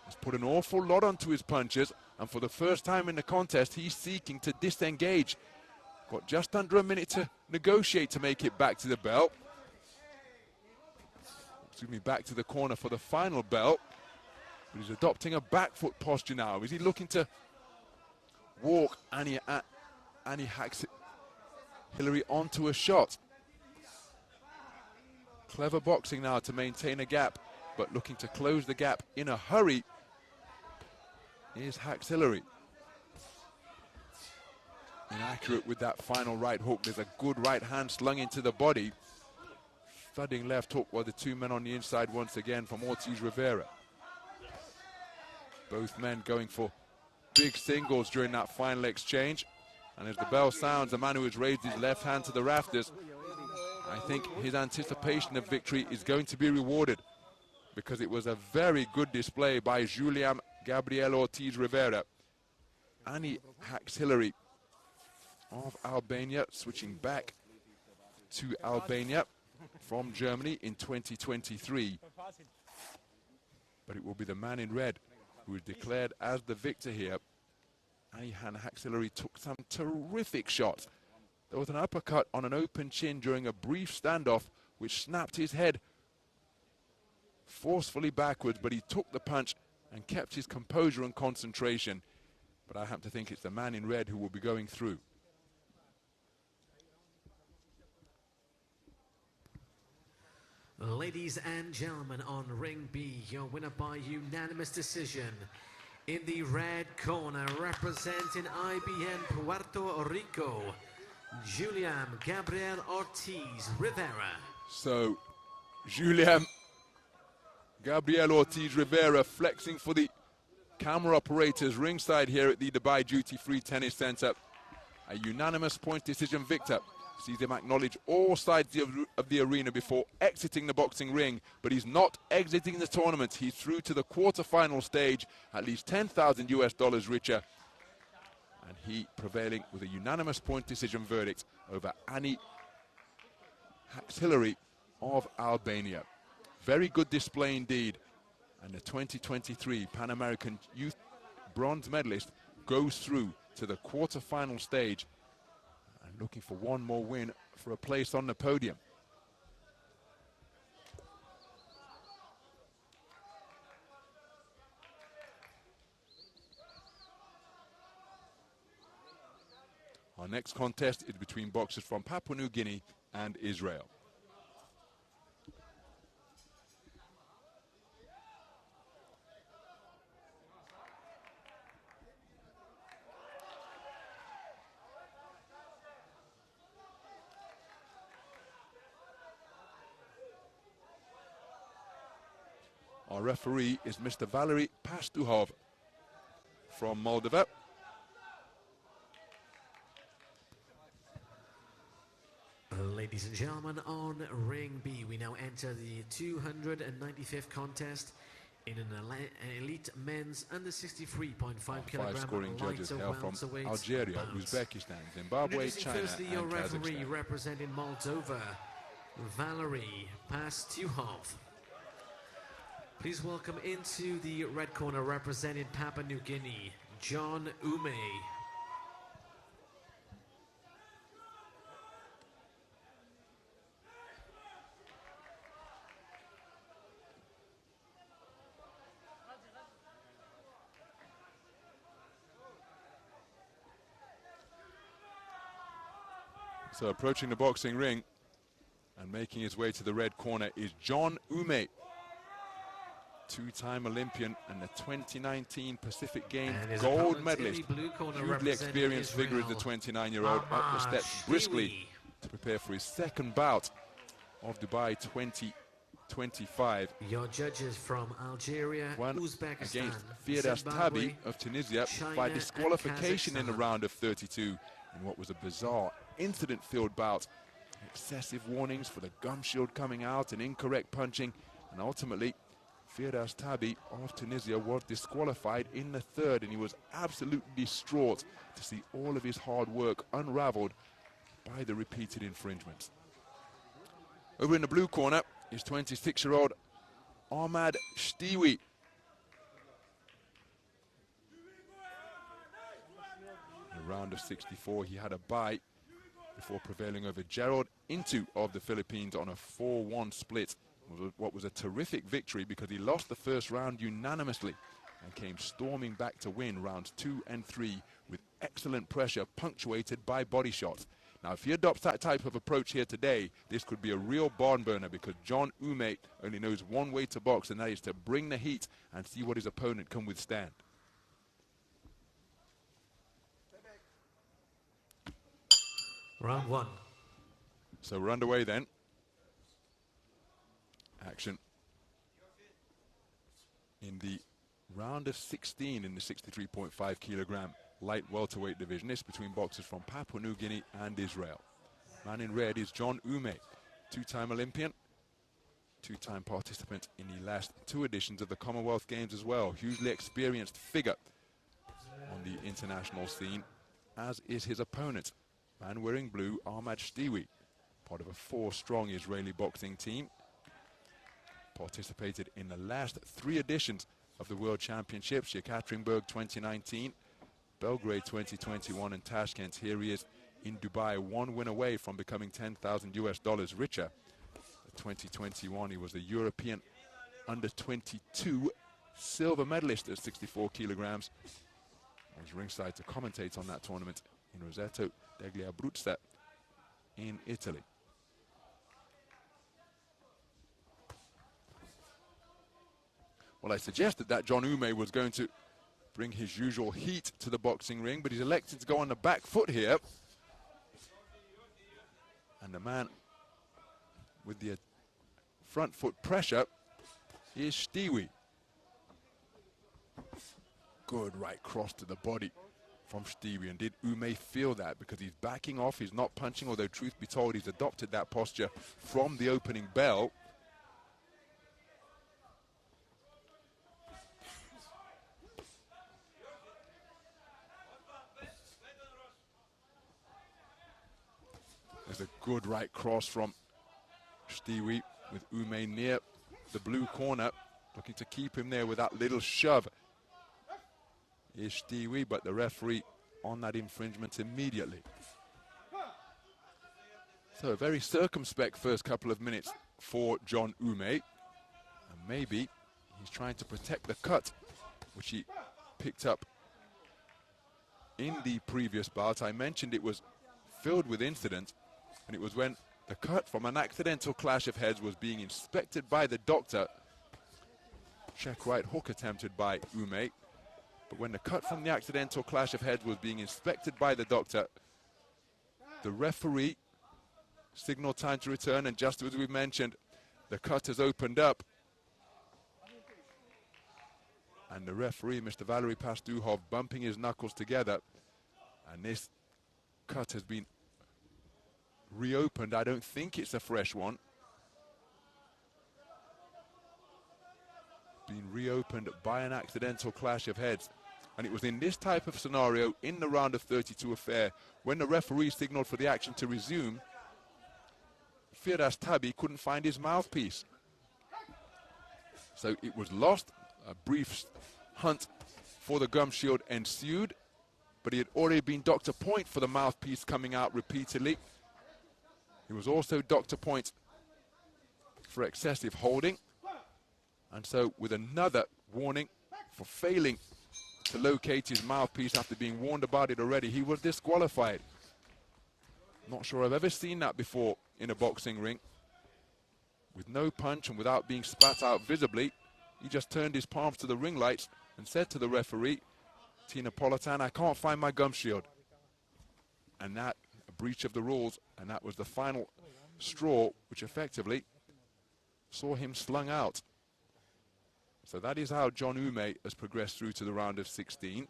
has put an awful lot onto his punches, and for the first time in the contest, he's seeking to disengage. Got just under a minute to negotiate to make it back to the bell. Excuse me, back to the corner for the final bell. But he's adopting a back foot posture now. Is he looking to walk Haxhillari onto a shot? Clever boxing now to maintain a gap, but looking to close the gap in a hurry is Haxhillari. Inaccurate with that final right hook. There's a good right hand slung into the body. Thudding left hook while the two men on the inside once again from Ortiz Rivera. Both men going for big singles during that final exchange. And as the bell sounds, the man who has raised his left hand to the rafters, I think his anticipation of victory is going to be rewarded, because it was a very good display by Julian Gabriel Ortiz Rivera. Haxhillari of Albania, switching back to Albania from Germany in 2023. But it will be the man in red who is declared as the victor here. Haxhillari took some terrific shots. There was an uppercut on an open chin during a brief standoff which snapped his head forcefully backwards, but he took the punch and kept his composure and concentration. But I happen to think it's the man in red who will be going through. Ladies and gentlemen, on ring B, your winner by unanimous decision. In the red corner, representing IBN Puerto Rico, Julian Gabriel Ortiz Rivera. So, Julian Gabriel Ortiz Rivera flexing for the camera operators ringside here at the Dubai Duty Free Tennis Center. A unanimous point decision victor. Sees him acknowledge all sides of the arena before exiting the boxing ring, but he's not exiting the tournament. He's through to the quarterfinal stage, at least $10,000 richer, and he prevailing with a unanimous point decision verdict over Ani Haxhillari of Albania. Very good display indeed, and the 2023 Pan American Youth bronze medalist goes through to the quarterfinal stage and looking for one more win for a place on the podium. Our next contest is between boxers from Papua New Guinea and Israel. Our referee is Mr. Valery Pastuhov from Moldova. Ladies and gentlemen, on ring B, we now enter the 295th contest in an elite men's under 63.5 kilogram Five-scoring judges hail from Algeria, bout. Uzbekistan, Zimbabwe, China, firstly, and your referee Kazakhstan. representing Moldova, Valery Pastuhov. Please welcome into the red corner representing Papua New Guinea, John Ume. So approaching the boxing ring and making his way to the red corner is John Ume, two-time Olympian and the 2019 Pacific Games gold medalist. Hugely experienced figure is the 29-year-old up the steps briskly to prepare for his second bout of Dubai 2025. Your judges from Algeria, One Uzbekistan, against Firas Zimbabwe, Tabi of Tunisia China, by disqualification in the Kazakhstan. round of 32 in what was a bizarre incident-filled bout. Excessive warnings for the gum shield coming out and incorrect punching, and ultimately Firas Tabi of Tunisia was disqualified in the third, and he was absolutely distraught to see all of his hard work unraveled by the repeated infringements. Over in the blue corner is 26-year-old Ahmad Shtiwi. In the round of 64, he had a bye before prevailing over Gerald Intu of the Philippines on a 4-1 split. What was a terrific victory because he lost the first round unanimously and came storming back to win rounds 2 and 3 with excellent pressure punctuated by body shots. Now, if he adopts that type of approach here today, this could be a real barn burner because John Ume only knows one way to box, and that is to bring the heat and see what his opponent can withstand. Round one. So we're underway then. Action in the round of 16 in the 63.5 kilogram light welterweight division. This between boxers from Papua New Guinea and Israel. Man in red is John Ume, two-time Olympian, two-time participant in the last 2 editions of the Commonwealth Games as well. Hugely experienced figure on the international scene, as is his opponent, man wearing blue, Ahmad Shtiwi, part of a 4-strong Israeli boxing team. Participated in the last 3 editions of the World Championships, Yekaterinburg 2019, Belgrade 2021, and Tashkent. Here he is in Dubai, 1 win away from becoming $10,000 richer. In 2021, he was the European under-22 silver medalist at 64 kilograms. I was ringside to commentate on that tournament in Roseto degli Abruzzi in Italy. Well, I suggested that John Ume was going to bring his usual heat to the boxing ring, but he's elected to go on the back foot here. And the man with the front foot pressure is Shtiwi. Good right cross to the body from Shtiwi, and did Ume feel that? Because he's backing off, he's not punching, although truth be told, he's adopted that posture from the opening bell. There's a good right cross from Shtiwi with Ume near the blue corner, looking to keep him there with that little shove. Is Shtiwi, but the referee on that infringement immediately. So a very circumspect first couple of minutes for John Ume. And maybe he's trying to protect the cut, which he picked up in the previous bout. I mentioned it was filled with incident, and it was when the cut from an accidental clash of heads was being inspected by the doctor. Check right hook attempted by Ume. But when the cut from the accidental clash of heads was being inspected by the doctor, the referee signaled time to return, and just as we mentioned, the cut has opened up. And the referee, Mr. Valery Pastuhov, bumping his knuckles together, and this cut has been reopened. I don't think it's a fresh one. Been reopened by an accidental clash of heads. And it was in this type of scenario in the round of 32 affair when the referee signaled for the action to resume. Firas Tabi couldn't find his mouthpiece. So it was lost. A brief hunt for the gum shield ensued, but he had already been doctor point for the mouthpiece coming out repeatedly. He was also doctor point for excessive holding. And so with another warning for failing to locate his mouthpiece after being warned about it already, he was disqualified. Not sure I've ever seen that before in a boxing ring. With no punch and without being spat out visibly, he just turned his palms to the ring lights and said to the referee, Tina Politan, I can't find my gum shield. And that, a breach of the rules, and that was the final straw, which effectively saw him slung out. So that is how John Ume has progressed through to the round of 16.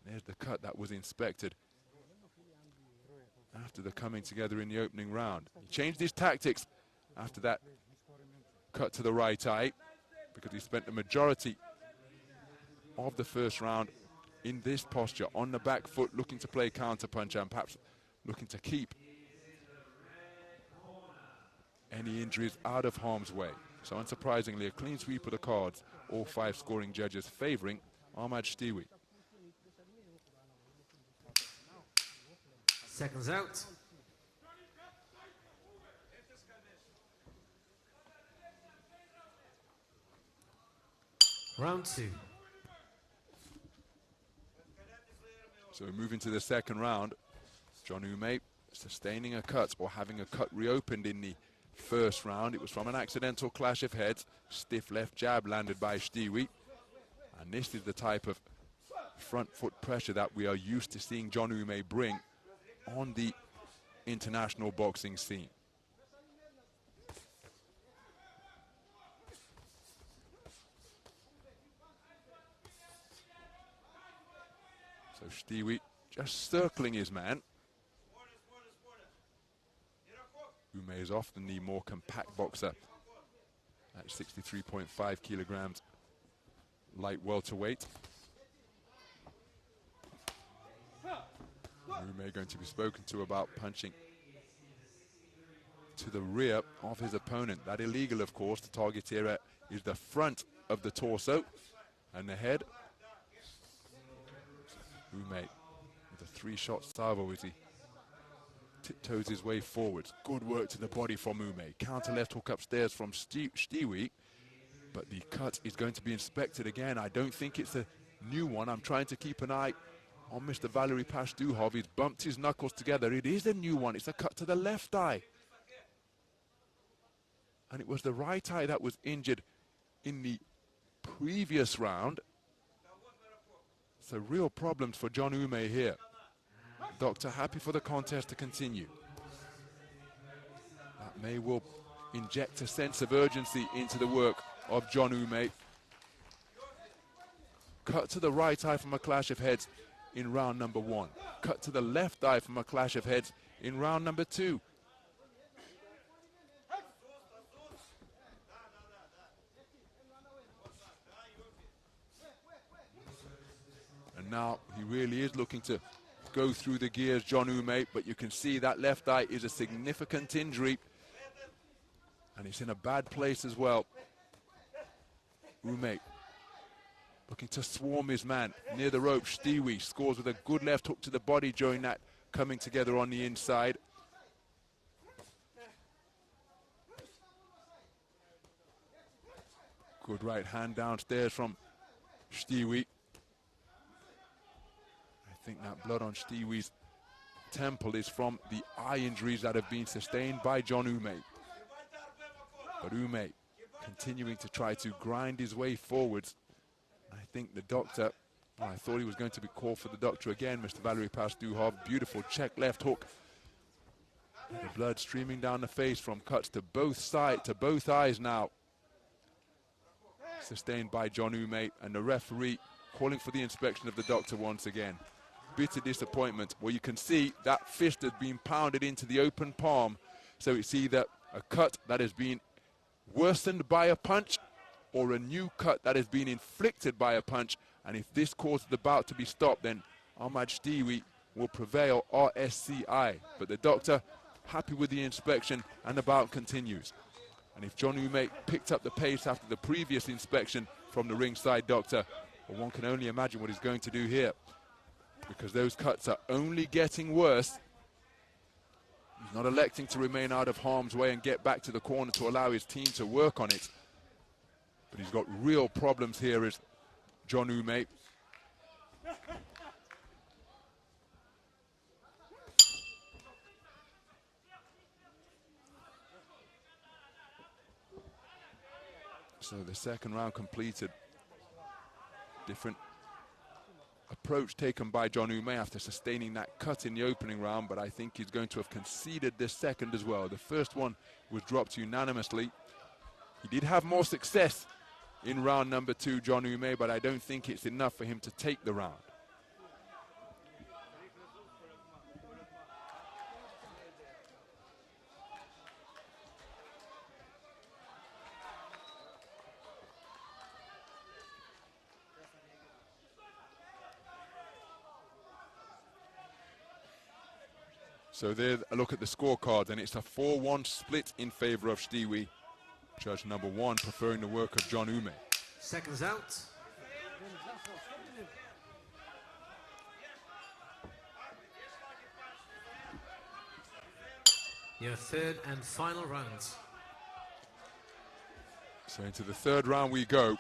There's the cut that was inspected after the coming together in the opening round. He changed his tactics after that cut to the right eye, because he spent the majority of the first round in this posture, on the back foot, looking to play counter-punch and perhaps looking to keep any injuries out of harm's way. So unsurprisingly, a clean sweep of the cards, all 5 scoring judges favouring Ahmad Shtiwi. Seconds out. Round 2. So moving to the second round, John Ume sustaining a cut, or having a cut reopened in the first round. It was from an accidental clash of heads. Stiff left jab landed by Shtiwi. And this is the type of front foot pressure that we are used to seeing John Ume bring on the international boxing scene. So Shtiwi just circling his man. Ume is often the more compact boxer at 63.5 kilograms, light welterweight. Ume going to be spoken to about punching to the rear of his opponent. That illegal, of course. The target area is the front of the torso and the head. Ume with a 3-shot salvo as he tiptoes his way forwards. Good work to the body from Ume. Counter left hook upstairs from Shtiwi, but the cut is going to be inspected again. I don't think it's a new one. I'm trying to keep an eye on Mr. Valery Pastuhov. He's bumped his knuckles together. It is a new one. It's a cut to the left eye. And it was the right eye that was injured in the previous round. So real problems for John Ume here. Doctor happy for the contest to continue. That may well inject a sense of urgency into the work of John Ume. Cut to the right eye from a clash of heads in round number 1. Cut to the left eye from a clash of heads in round number 2. And now he really is looking to go through the gears, John Ume, but you can see that left eye is a significant injury. And it's in a bad place as well. Ume looking to swarm his man near the rope. Shtiwi scores with a good left hook to the body during that coming together on the inside. Good right hand downstairs from Shtiwi. I think that blood on Shtiwi's temple is from the eye injuries that have been sustained by John Ume. But Ume continuing to try to grind his way forwards. I think the doctor, I thought he was going to be called for the doctor again, Mr. Valery Pastuhov. Beautiful check left hook. The blood streaming down the face from cuts to both sides, to both eyes now. Sustained by John Ume, and the referee calling for the inspection of the doctor once again. Bitter disappointment. Well, you can see that fist has been pounded into the open palm. So it's either a cut that has been worsened by a punch or a new cut that has been inflicted by a punch. And if this causes the bout to be stopped, then Ahmad Shtiwi will prevail, RSCI. But the doctor happy with the inspection, and the bout continues. And if John Ume picked up the pace after the previous inspection from the ringside doctor, well, one can only imagine what he's going to do here, because those cuts are only getting worse. He's not electing to remain out of harm's way and get back to the corner to allow his team to work on it. But he's got real problems here, is John Ume. So the second round completed. Different approach taken by John Ume after sustaining that cut in the opening round, but I think he's going to have conceded this second as well. The first one was dropped unanimously. He did have more success in round number 2, John Ume, but I don't think it's enough for him to take the round. So there, a look at the scorecards, and it's a 4-1 split in favor of Shtiwi. Judge number 1 preferring the work of John Ume. Seconds out. Your third and final rounds. So into the third round we go.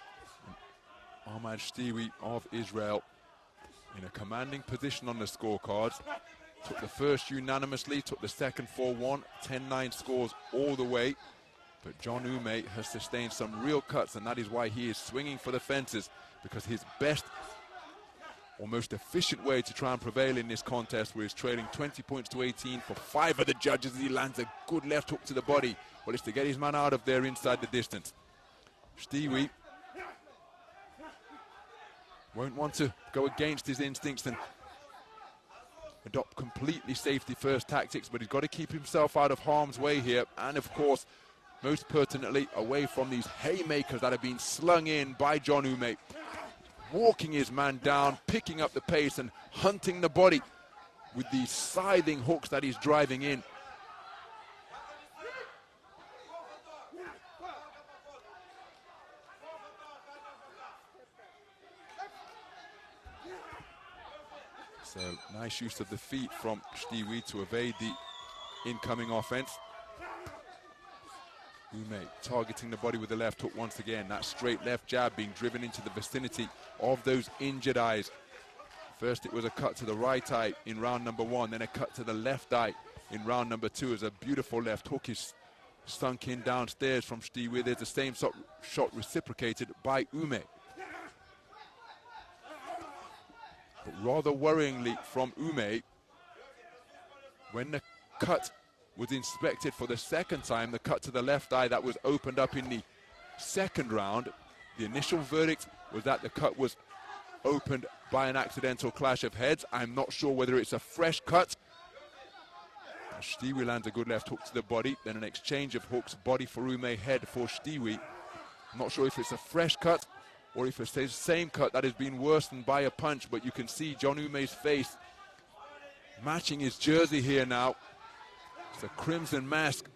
Ahmad Shtiwi of Israel in a commanding position on the scorecards. Took the first unanimously, took the second 4-1, 10-9 scores all the way. But John Ume has sustained some real cuts, and that is why he is swinging for the fences, because his best or most efficient way to try and prevail in this contest, where he's trailing 20 points to 18 for 5 of the judges. He lands a good left hook to the body. Well, it's to get his man out of there inside the distance. Shtiwi won't want to go against his instincts and adopt completely safety first tactics, but he's got to keep himself out of harm's way here, and of course most pertinently away from these haymakers that have been slung in by John Ume, walking his man down, picking up the pace and hunting the body with these scything hooks that he's driving in. So nice use of the feet from Shtiwi to evade the incoming offense. Ume targeting the body with the left hook once again. That straight left jab being driven into the vicinity of those injured eyes. First it was a cut to the right eye in round number 1, then a cut to the left eye in round number 2 as a beautiful left hook is sunk in downstairs from Shtiwi. There's the same shot reciprocated by Ume. But rather worryingly from Ume, when the cut was inspected for the second time, the cut to the left eye that was opened up in the second round, the initial verdict was that the cut was opened by an accidental clash of heads. I'm not sure whether it's a fresh cut. Shtiwi lands a good left hook to the body, then an exchange of hooks, body for Ume, head for Shtiwi. I'm not sure if it's a fresh cut or if it's the same cut that has been worsened by a punch, but you can see John Ume's face matching his jersey here now. It's a crimson mask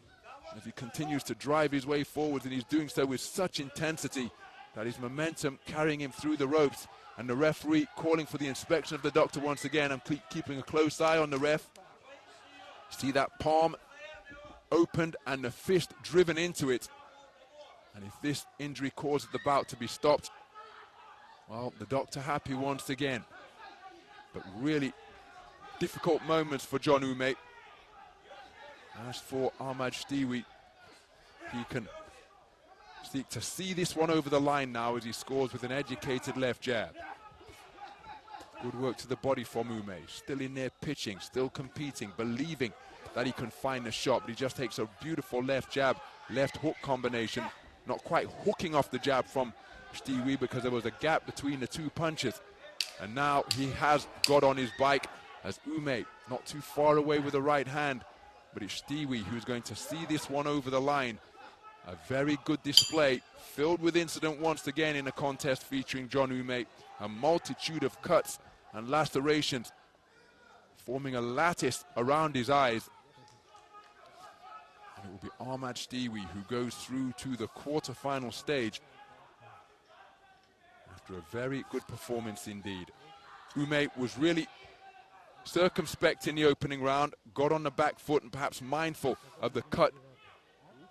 as he continues to drive his way forwards, and he's doing so with such intensity that his momentum carrying him through the ropes. And the referee calling for the inspection of the doctor once again. I'm keeping a close eye on the ref. See that palm opened and the fist driven into it. And if this injury causes the bout to be stopped, well, the doctor happy once again. But really difficult moments for John Ume. As for Ahmad Shtiwi, he can seek to see this one over the line now as he scores with an educated left jab. Good work to the body from Ume. Still in there pitching, still competing, believing that he can find the shot, but he just takes a beautiful left jab, left hook combination. Not quite hooking off the jab from Shtiwi because there was a gap between the two punches. And now he has got on his bike as Ume not too far away with the right hand, but it's Shtiwi who's going to see this one over the line. A very good display, filled with incident once again in a contest featuring John Ume. A multitude of cuts and lacerations forming a lattice around his eyes. And it will be Ahmad Shtiwi who goes through to the quarter-final stage after a very good performance indeed. Ume was really circumspect in the opening round, got on the back foot and perhaps mindful of the cut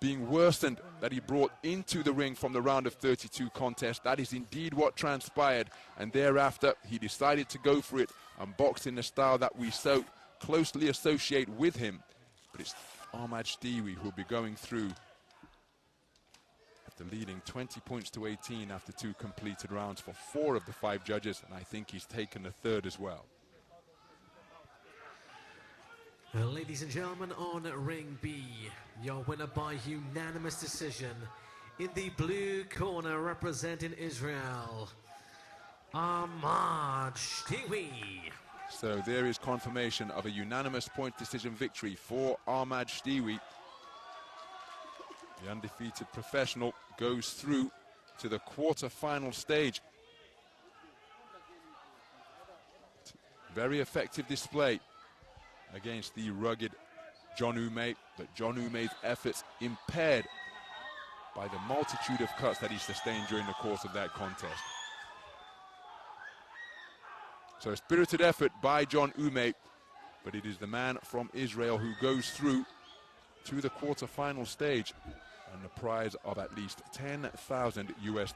being worsened that he brought into the ring from the round of 32 contest. That is indeed what transpired, and thereafter he decided to go for it and box in the style that we so closely associate with him. But it's Ahmad Shtiwi who will be going through after leading 20 points to 18 after 2 completed rounds for 4 of the 5 judges, and I think he's taken the 3rd as well. Ladies and gentlemen, on ring B, your winner by unanimous decision in the blue corner representing Israel, Ahmad Shtiwi. So there is confirmation of a unanimous point decision victory for Ahmad Shtiwi. The undefeated professional goes through to the quarter-final stage. Very effective display against the rugged John Ume, but John Ume's efforts impaired by the multitude of cuts that he sustained during the course of that contest. So a spirited effort by John Ume, but it is the man from Israel who goes through to the quarter-final stage and the prize of at least $10,000 US.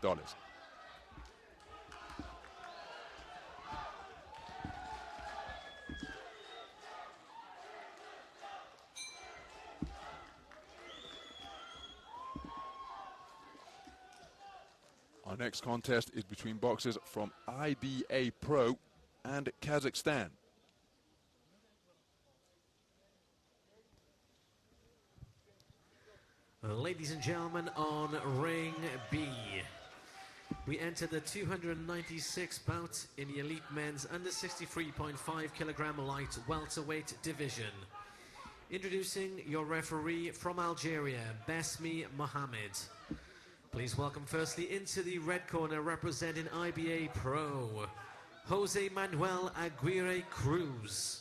Our next contest is between boxers from IBA-PRO and Kazakhstan. Ladies and gentlemen, on ring B, we enter the 296 bout in the elite men's under 63.5 kilogram light welterweight division. Introducing your referee from Algeria, Besmi Mohammed. Please welcome firstly into the red corner representing IBA-PRO, Jose Manuel Aguirre Cruz.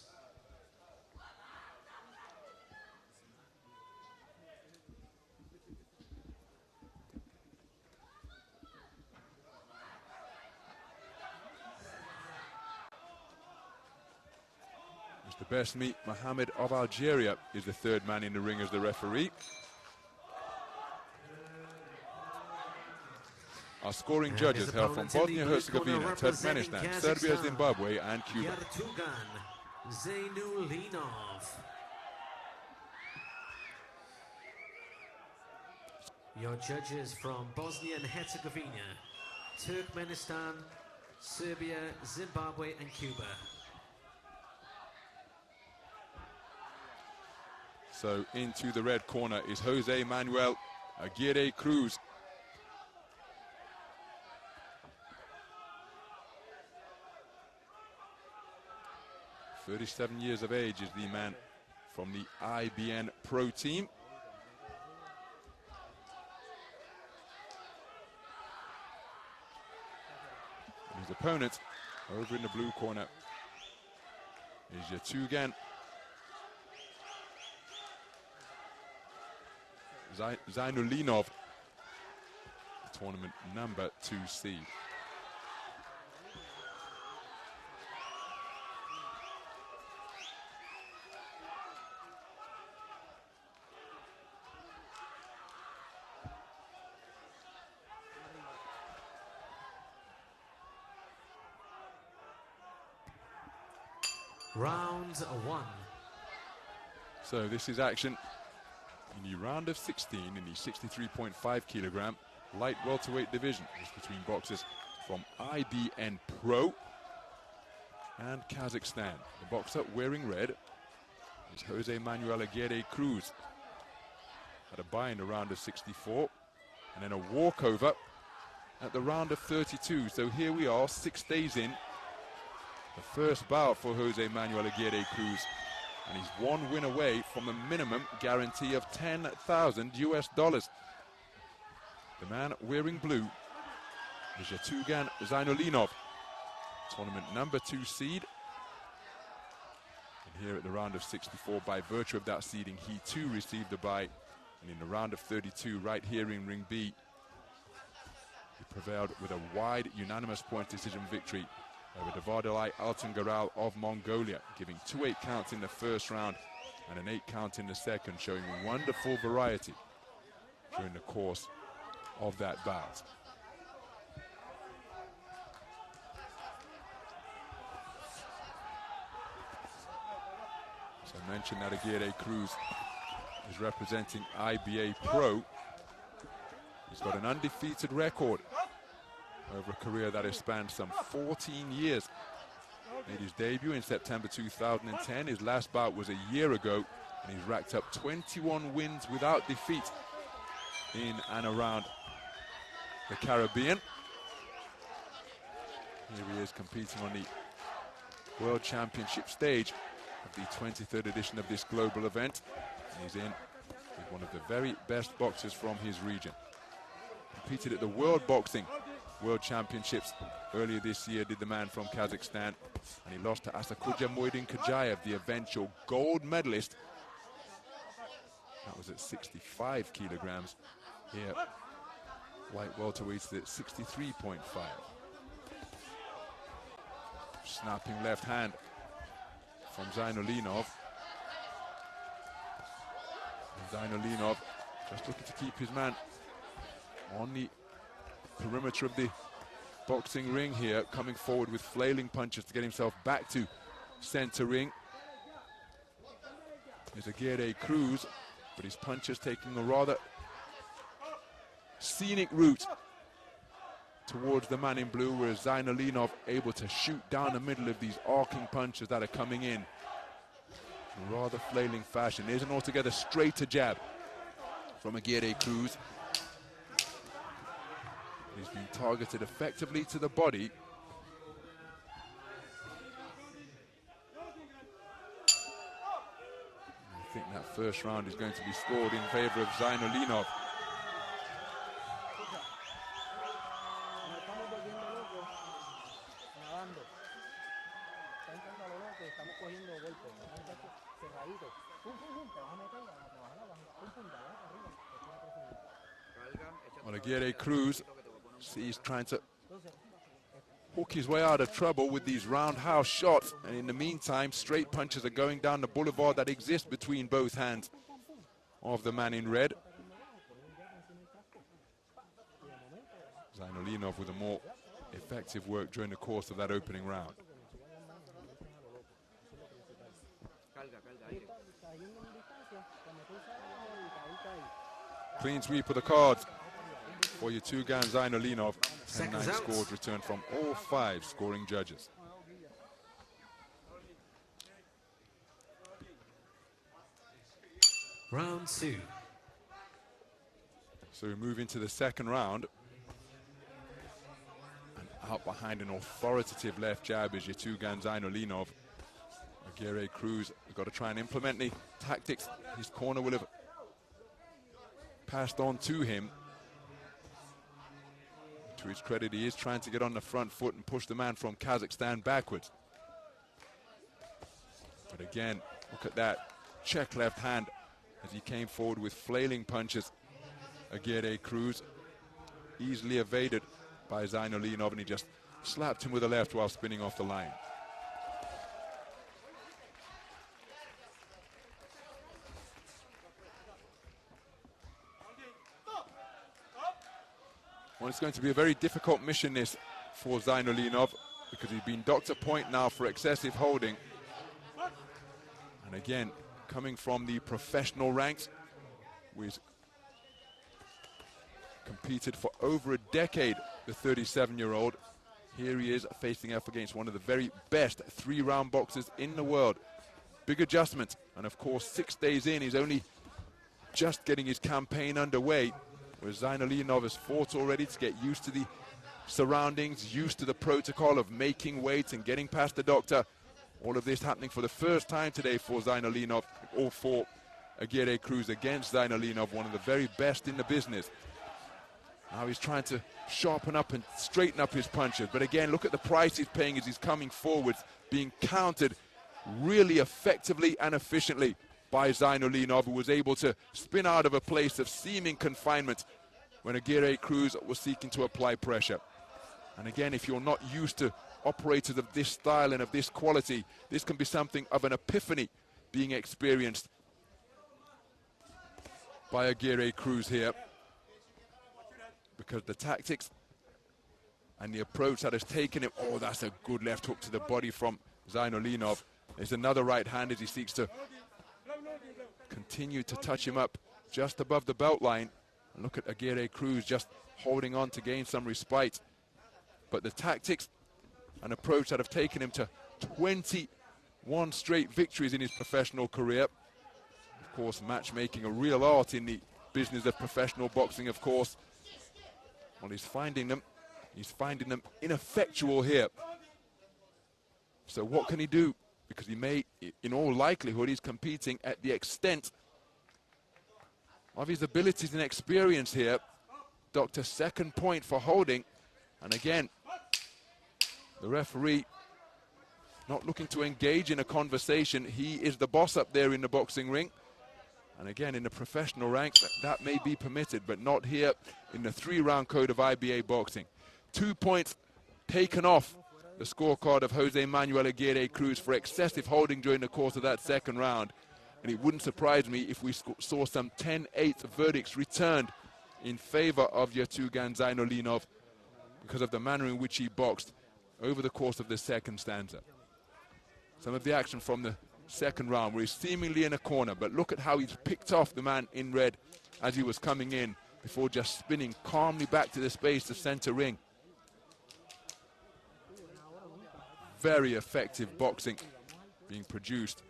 Mr. Besmi Mohammed of Algeria is the 3rd man in the ring as the referee. Our scoring judges hail from Bosnia-Herzegovina, Turkmenistan, Serbia, Zimbabwe, and Cuba. Yertugan, Zeinulinov. Your judges from Bosnia and Herzegovina, Turkmenistan, Serbia, Zimbabwe and Cuba. So into the red corner is Jose Manuel Aguirre Cruz. "37 years of age is the man from the IBN-PRO team. His opponent over in the blue corner is Yertugan. Zeinulinov, tournament number 2 seed. Round 1. So this is action in the round of 16 in the 63.5 kilogram light welterweight division. It's between boxers from IBN-PRO and Kazakhstan. The boxer wearing red is Jose Manuel Aguirre Cruz. Had a bye in the round of 64 and then a walkover at the round of 32. So here we are, 6 days in. The first bout for Jose Manuel Aguirre Cruz, and he's 1 win away from a minimum guarantee of $10,000 US. The man wearing blue is Yertugan Zeinulinov, tournament number 2 seed. And here at the round of 64, by virtue of that seeding, he too received the bye. And in the round of 32, right here in Ring B, he prevailed with a wide unanimous point decision victory over Davit Altungaral of Mongolia, giving 2 8 counts in the first round and an 8 count in the second, showing wonderful variety during the course of that bout. So I mentioned that Aguirre Cruz is representing IBA-PRO. He's got an undefeated record over a career that has spanned some 14 years. Made his debut in September 2010. His last bout was a year ago, and he's racked up 21 wins without defeat in and around the Caribbean. Here he is competing on the World Championship stage of the 23rd edition of this global event. And he's in with one of the very best boxers from his region. Competed at the World Boxing World Championships earlier this year, did the man from Kazakhstan, and he lost to Asakuja Muidin Kajayev, the eventual gold medalist. That was at 65 kilograms. Here, light welterweights at 63.5. Snapping left hand from Zeinulinov. Zeinulinov just looking to keep his man on the perimeter of the boxing ring here, coming forward with flailing punches to get himself back to center ring. There's Aguirre Cruz, but his punches taking a rather scenic route towards the man in blue, whereas Zeinulinov able to shoot down the middle of these arcing punches that are coming in rather flailing fashion. There's an altogether straighter jab from Aguirre Cruz. He's been targeted effectively to the body. I think that first round is going to be scored in favor of Zeinulinov. Well, Aguirre Cruz, he's trying to hook his way out of trouble with these roundhouse shots, and in the meantime, straight punches are going down the boulevard that exists between both hands of the man in red. Zeinulinov with a more effective work during the course of that opening round. Clean sweep of the cards for Yertugan, Zeinulinov, and 9 Seconds out. scores returned from all 5 scoring judges. Round 2. So we move into the second round. And out behind an authoritative left jab is Yertugan, Zeinulinov. Aguirre, Cruz have got to try and implement the tactics his corner will have passed on to him. To his credit, he is trying to get on the front foot and push the man from Kazakhstan backwards. But again, look at that check left hand as he came forward with flailing punches. Aguirre, Cruz easily evaded by Zeinulinov, and he just slapped him with a left while spinning off the line. Well, it's going to be a very difficult mission this for Zeinulinov, because he's been docked a point now for excessive holding. And again, coming from the professional ranks, with competed for over a decade, the 37-year-old. Here he is facing off against one of the very best 3-round boxers in the world. Big adjustment, and of course 6 days in, he's only just getting his campaign underway, whereas Zeinulinov has fought already to get used to the surroundings, used to the protocol of making weight and getting past the doctor. All of this happening for the first time today for Zeinulinov, or for Aguirre Cruz against Zeinulinov, one of the very best in the business. Now he's trying to sharpen up and straighten up his punches. But again, look at the price he's paying as he's coming forwards, being countered really effectively and efficiently by Zeinulinov, who was able to spin out of a place of seeming confinement when Aguirre Cruz was seeking to apply pressure. And again, if you're not used to operators of this style and of this quality, this can be something of an epiphany being experienced by Aguirre Cruz here, because the tactics and the approach that has taken him. Oh, that's a good left hook to the body from Zeinulinov. There's another right hand as he seeks to continue to touch him up just above the belt line. And look at Aguirre Cruz just holding on to gain some respite. But the tactics and approach that have taken him to 21 straight victories in his professional career. Of course, matchmaking a real art in the business of professional boxing, of course. Well, he's finding them ineffectual here. So what can he do? Because he may, in all likelihood, he's competing at the extent of his abilities and experience here. Doctor, second point for holding. And again, the referee not looking to engage in a conversation. He is the boss up there in the boxing ring. And again, in the professional ranks, that may be permitted, but not here in the 3-round code of IBA boxing. 2 points taken off the scorecard of Jose Manuel Aguirre Cruz for excessive holding during the course of that second round. And it wouldn't surprise me if we saw some 10-8 verdicts returned in favor of Yertugan Zeinulinov because of the manner in which he boxed over the course of the second stanza. Some of the action from the second round where he's seemingly in a corner, but look at how he's picked off the man in red as he was coming in before just spinning calmly back to the space of center ring. Very effective boxing being produced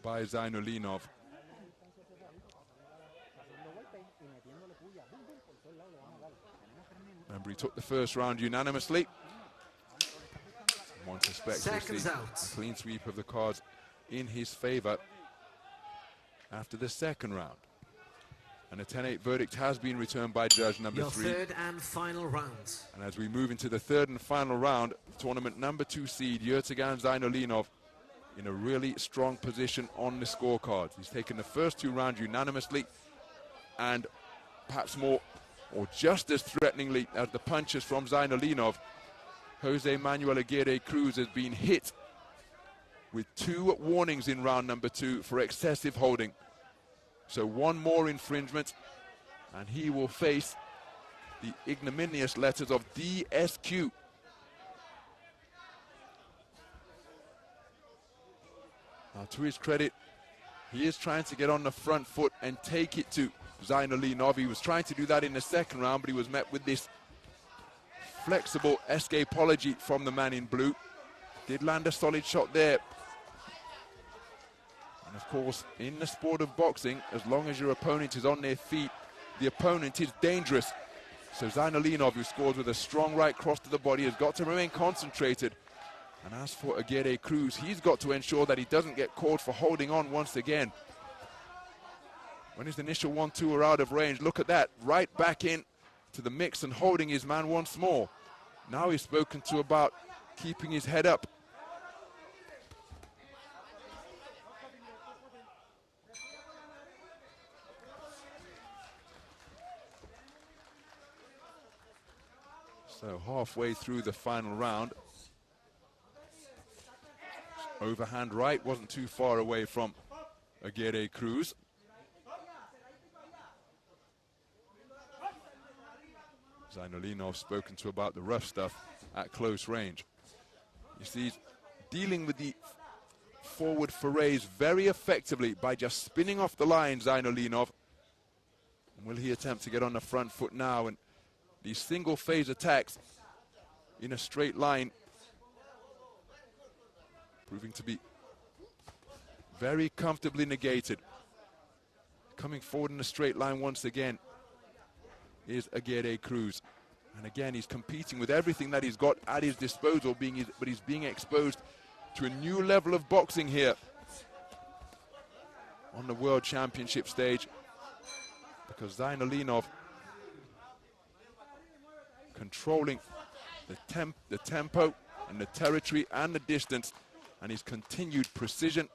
by Zeinulinov. Remember, he took the first round unanimously. One suspects we'll see a clean sweep of the cards in his favor after the second round. And a 10-8 verdict has been returned by judge number 3. Your third and final round. And as we move into the third and final round, tournament number 2 seed, Yertugan Zeinulinov, in a really strong position on the scorecards. He's taken the first 2 rounds unanimously, and perhaps more, or just as threateningly as the punches from Zeinulinov, Jose Manuel Aguirre Cruz has been hit with 2 warnings in round number 2 for excessive holding. So 1 more infringement, and he will face the ignominious letters of DSQ. Now, to his credit, he is trying to get on the front foot and take it to Zeinulinov. He was trying to do that in the second round, but he was met with this flexible escapology from the man in blue. Did land a solid shot there. And of course, in the sport of boxing, as long as your opponent is on their feet, the opponent is dangerous. So Zeinulinov, who scores with a strong right cross to the body, has got to remain concentrated. And as for Aguirre Cruz, he's got to ensure that he doesn't get caught for holding on once again. When his initial 1-2 are out of range, look at that, right back in to the mix and holding his man once more. Now he's spoken to about keeping his head up. So halfway through the final round. Overhand right wasn't too far away from Aguirre Cruz. Zeinulinov spoken to about the rough stuff at close range. You see, he's dealing with the forward forays very effectively by just spinning off the line, Zeinulinov. And will he attempt to get on the front foot now? And these single phase attacks in a straight line proving to be very comfortably negated. Coming forward in a straight line once again is Aguirre Cruz. And again, he's competing with everything that he's got at his disposal, but he's being exposed to a new level of boxing here on the World Championship stage, because Zeinulinov controlling the tempo and the territory and the distance, and his continued precision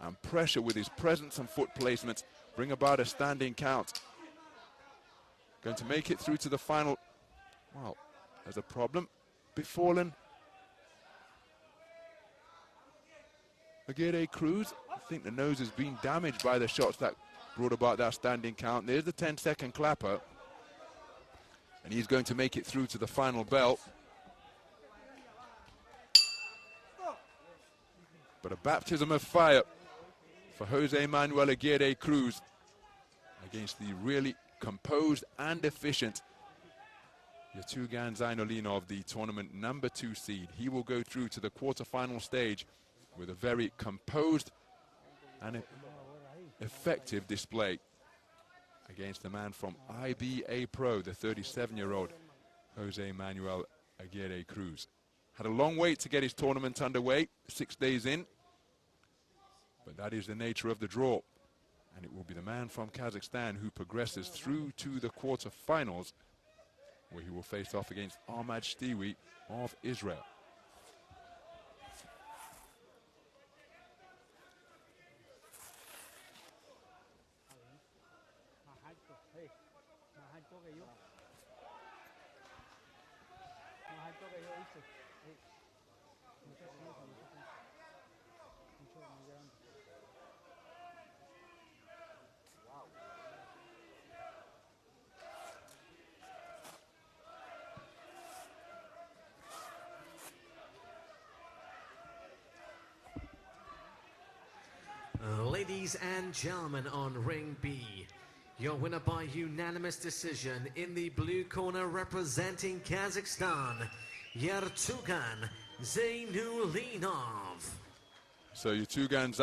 and pressure with his presence and foot placements bring about a standing count. Going to make it through to the final. Well, there's a problem befallen Aguirre Cruz. I think the nose has been damaged by the shots that brought about that standing count. There's the 10-second clapper. And he's going to make it through to the final bell. But a baptism of fire for Jose Manuel Aguirre Cruz against the really composed and efficient Yertugan Zeinulinov, the tournament #2 seed. He will go through to the quarterfinal stage with a very composed and effective display against the man from IBA-PRO, the 37-year-old Jose Manuel Aguirre Cruz. Had a long wait to get his tournament underway, 6 days in, but that is the nature of the draw. And it will be the man from Kazakhstan who progresses through to the quarterfinals, where he will face off against Ahmad Shtiwi of Israel. Ladies and gentlemen, on ring B, your winner by unanimous decision in the blue corner representing Kazakhstan, Yertugan Zeinulinov. So Yertugan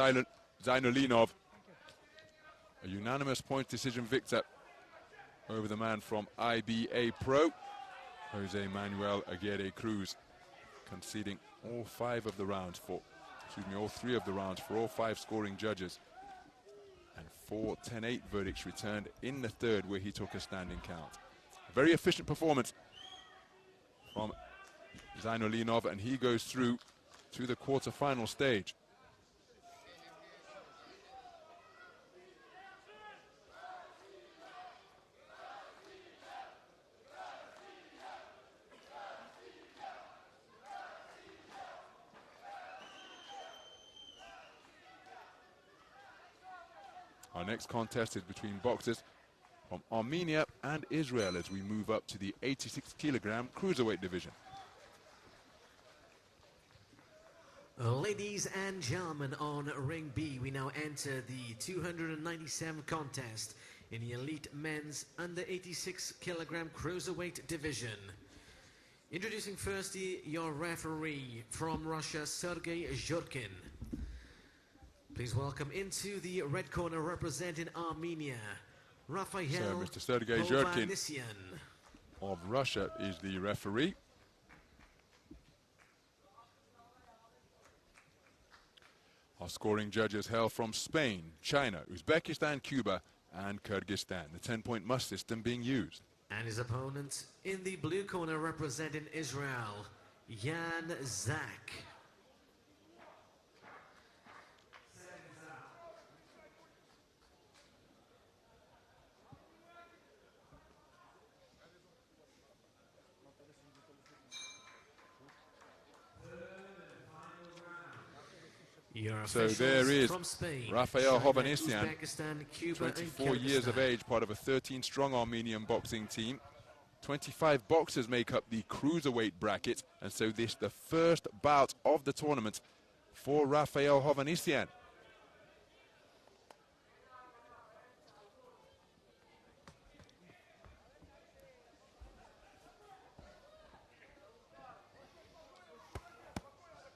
Zeinulinov, a unanimous point decision victor over the man from IBA-PRO, Jose Manuel Aguirre Cruz, conceding all 5 of the rounds for, all 3 of the rounds for all 5 scoring judges. And 4 10-8 verdicts returned in the third, where he took a standing count. A very efficient performance from Zeinulinov, and he goes through to the quarterfinal stage. Our next contest is between boxers from Armenia and Israel as we move up to the 86-kilogram cruiserweight division. Ladies and gentlemen, on ring B, we now enter the 297 contest in the elite men's under 86 kilogram cruiserweight division. Introducing firstly your referee from Russia, Sergei Zhurkin. Please welcome into the red corner representing Armenia, Rafayel Mr. Sergei Zhurkin Hovhannisyan of Russia is the referee. Our scoring judges hail from Spain, China, Uzbekistan, Cuba, and Kyrgyzstan. The 10-point must system being used. And his opponent in the blue corner representing Israel, Yan Zak. So there is Spain, Rafayel China, Hovhannisyan, Uzbekistan, Cuba, 24 years of age, part of a 13-strong Armenian boxing team. 25 boxers make up the cruiserweight bracket, and so this the first bout of the tournament for Rafayel Hovhannisyan.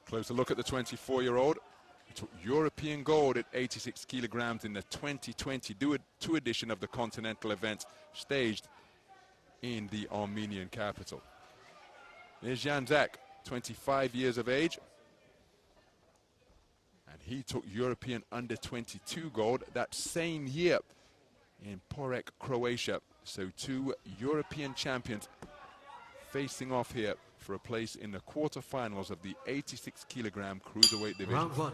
Closer look at the 24-year-old. He took European gold at 86 kilograms in the 2022 edition of the Continental event staged in the Armenian capital. There's Yan Zak, 25 years of age. And he took European under-22 gold that same year in Porek, Croatia. So two European champions facing off here for a place in the quarterfinals of the 86 kilogram cruiserweight division. Round one.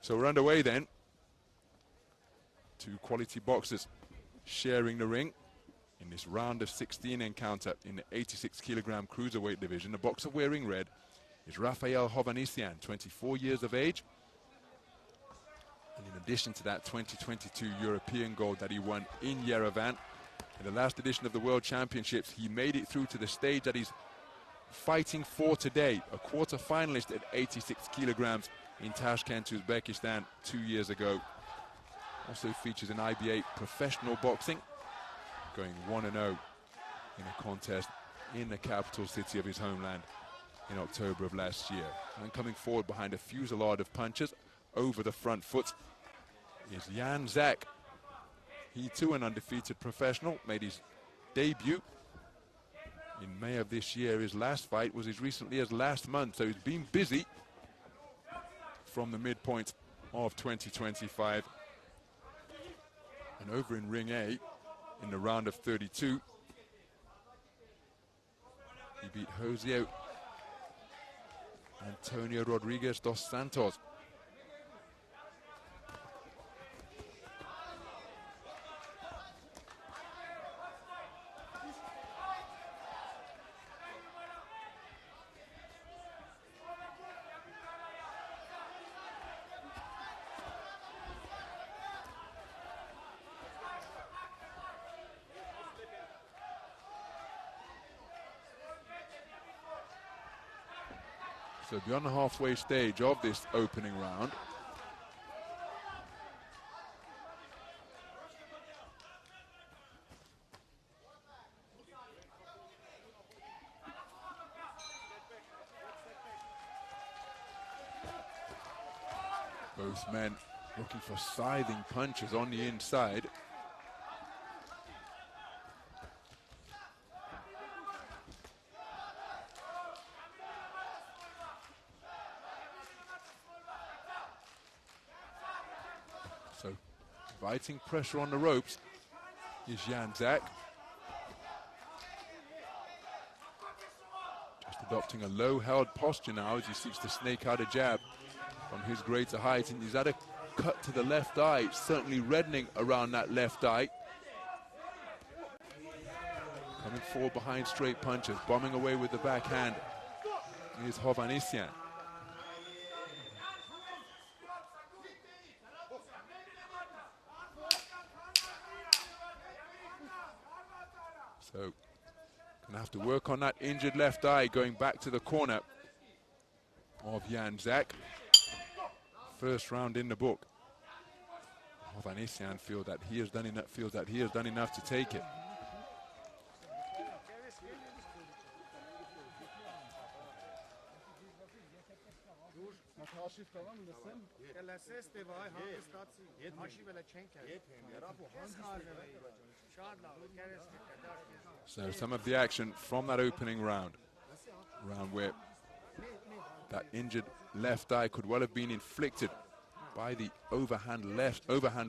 So we're underway then. Two quality boxers sharing the ring in this round of 16 encounter in the 86 kilogram cruiserweight division. The boxer wearing red is Rafayel Hovhannisyan, 24 years of age. And in addition to that 2022 European gold that he won in Yerevan, in the last edition of the World Championships, he made it through to the stage that he's fighting for today, a quarter-finalist at 86 kilograms in Tashkent, Uzbekistan 2 years ago. Also features in IBA professional boxing, going 1-0 in a contest in the capital city of his homeland in October of last year. And coming forward behind a fusillade of punches over the front foot is Yan Zak. He too an undefeated professional, made his debut in May of this year. His last fight was as recently as last month, so he's been busy from the midpoint of 2025. And over in Ring A, in the round of 32, he beat Jose Antonio Rodriguez dos Santos. So beyond the halfway stage of this opening round. Both men looking for scything punches on the inside. So, inviting pressure on the ropes is Yan Zak. Just adopting a low-held posture now as he seeks to snake out a jab from his greater height. And he's had a cut to the left eye. It's certainly reddening around that left eye. Coming forward behind straight punches, bombing away with the backhand is Hovhannisyan. So, gonna have to work on that injured left eye, going back to the corner of Yan Zak. First round in the book. Hovhannisyan feels that he has done enough to take it. So some of the action from that opening round where that injured left eye could well have been inflicted by the overhand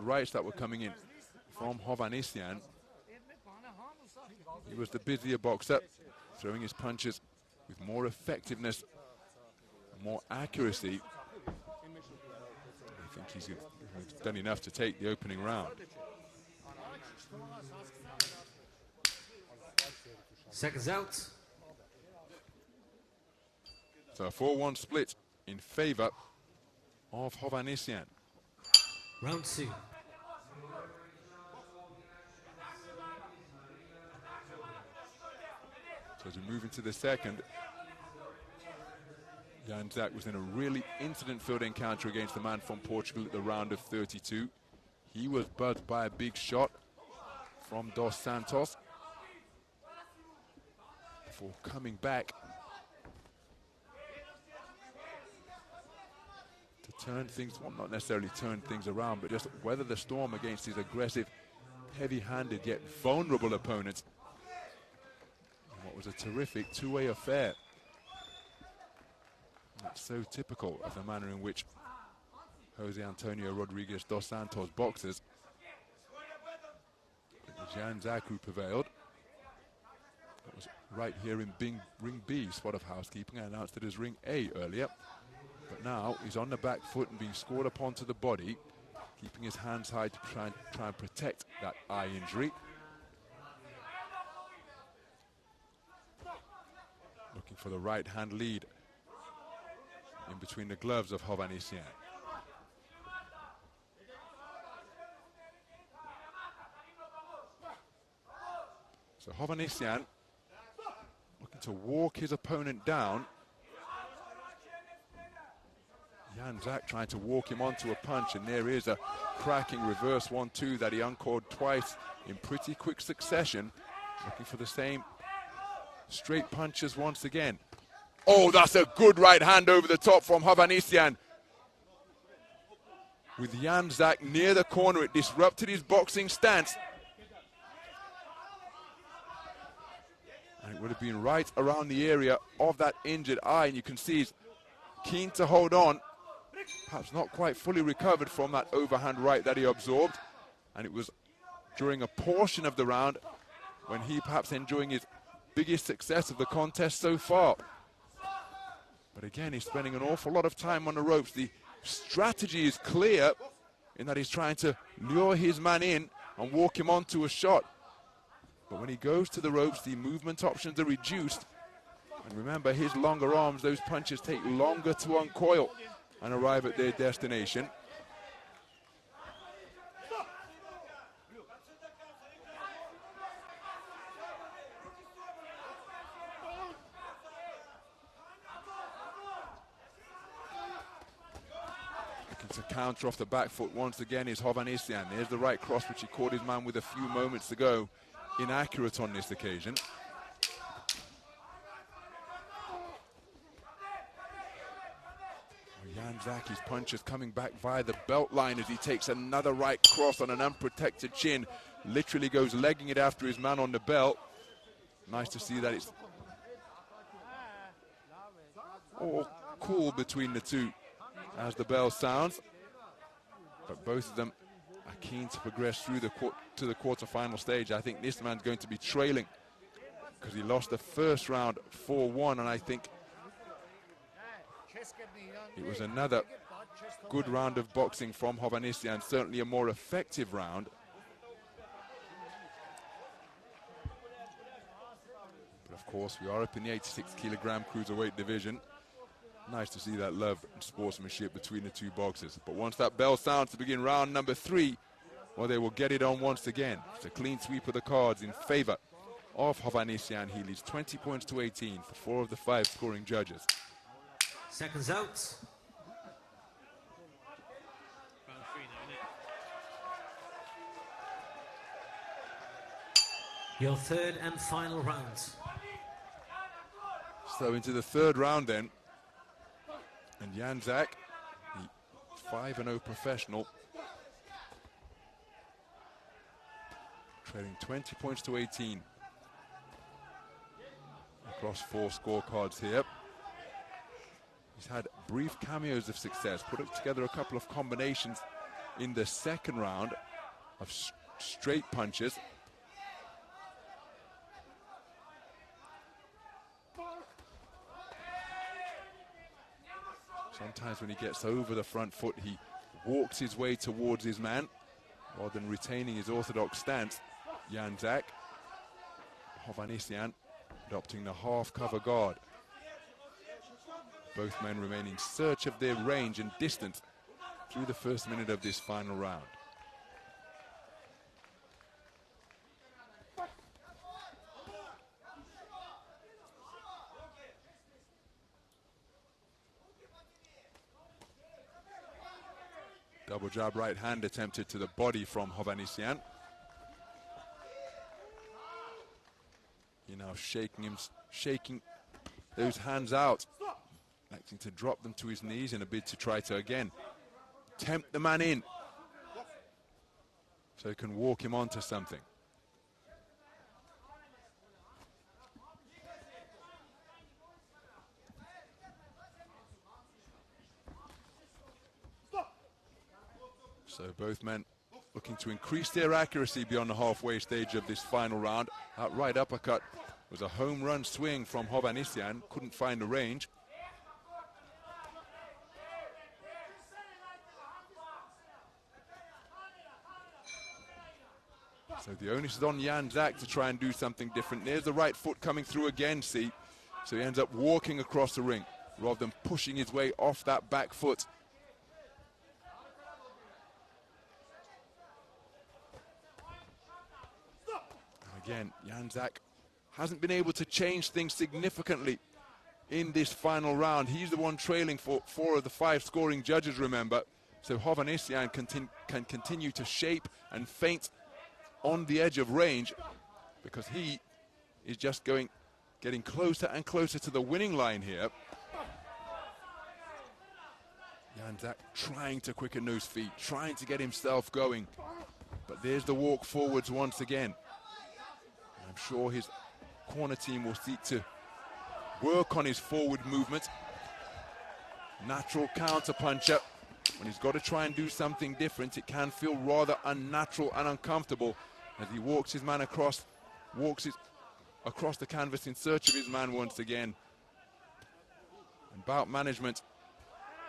rights that were coming in from Hovhannisyan. He was the busier boxer, throwing his punches with more effectiveness, more accuracy. I think he's done enough to take the opening round. Seconds out. So a 4-1 split in favor of Hovhannisyan. Round 2. So as we move into the second, Janzak was in a really incident-filled encounter against the man from Portugal at the round of 32. He was buzzed by a big shot from Dos Santos before coming back to turn things, well, not necessarily turn things around, but just weather the storm against his aggressive, heavy-handed yet vulnerable opponents. And what was a terrific two-way affair. That's so typical of the manner in which Jose Antonio Rodriguez dos Santos boxes. Janzak who prevailed. That was right here in ring B, spot of housekeeping. I announced it as ring A earlier. But now he's on the back foot and being scored upon to the body, keeping his hands high to try and protect that eye injury. Looking for the right hand lead in between the gloves of Hovhannisyan. So Hovhannisyan looking to walk his opponent down. Janzak trying to walk him onto a punch, and there is a cracking reverse 1-2 that he uncored twice in pretty quick succession. Looking for the same straight punches once again. Oh, that's a good right hand over the top from Hovhannisyan. With Janzak near the corner, it disrupted his boxing stance. And it would have been right around the area of that injured eye, and you can see he's keen to hold on. Perhaps not quite fully recovered from that overhand right that he absorbed. And it was during a portion of the round when he perhaps enjoying his biggest success of the contest so far. But again, he's spending an awful lot of time on the ropes. The strategy is clear in that he's trying to lure his man in and walk him onto a shot. But when he goes to the ropes, the movement options are reduced. And remember, his longer arms, those punches take longer to uncoil and arrive at their destination. To counter off the back foot once again is Hovhannisyan. There's the right cross which he caught his man with a few moments ago. Inaccurate on this occasion. Janzak, his punches coming back via the belt line as he takes another right cross on an unprotected chin. Literally goes legging it after his man on the belt. Nice to see that it's all cool between the two as the bell sounds, but both of them are keen to progress through to the quarterfinal stage. I think this man's going to be trailing because he lost the first round 4-1, and I think it was another good round of boxing from Hovhannisyan, certainly a more effective round. But of course, we are up in the 86 kilogram cruiserweight division. Nice to see that love and sportsmanship between the two boxers. But once that bell sounds to begin round number 3, well, they will get it on once again. It's a clean sweep of the cards in favor of Hovhannisyan. He leads 20 points to 18 for 4 of the 5 scoring judges. Seconds out. Round 3 now, isn't it? Your third and final round. So into the third round then. And Janzak, the 5-0 professional, trailing 20 points to 18 across 4 scorecards here. He's had brief cameos of success, put together a couple of combinations in the second round of straight punches. Sometimes when he gets over the front foot, he walks his way towards his man rather than retaining his orthodox stance. Janzak, Hovhannisyan adopting the half cover guard. Both men remain in search of their range and distance through the first minute of this final round. Double jab right hand attempted to the body from Hovhannisyan. He now shaking those hands out, acting to drop them to his knees in a bid to try to again tempt the man in so he can walk him onto something. So both men looking to increase their accuracy beyond the halfway stage of this final round. That right uppercut was a home run swing from Hovhannisyan, couldn't find the range. So the onus is on Janzak to try and do something different. There's the right foot coming through again, see? So he ends up walking across the ring rather than pushing his way off that back foot. Again, Janzak hasn't been able to change things significantly in this final round. He's the one trailing for 4 of the 5 scoring judges, remember. So Hovhannisyan can continue to shape and feint on the edge of range because he is just getting closer and closer to the winning line here. Janzak trying to quicken those feet, trying to get himself going. But there's the walk forwards once again. I'm sure his corner team will seek to work on his forward movement. Natural counter puncher. When he's got to try and do something different, it can feel rather unnatural and uncomfortable as he walks his man across the canvas in search of his man once again. And bout management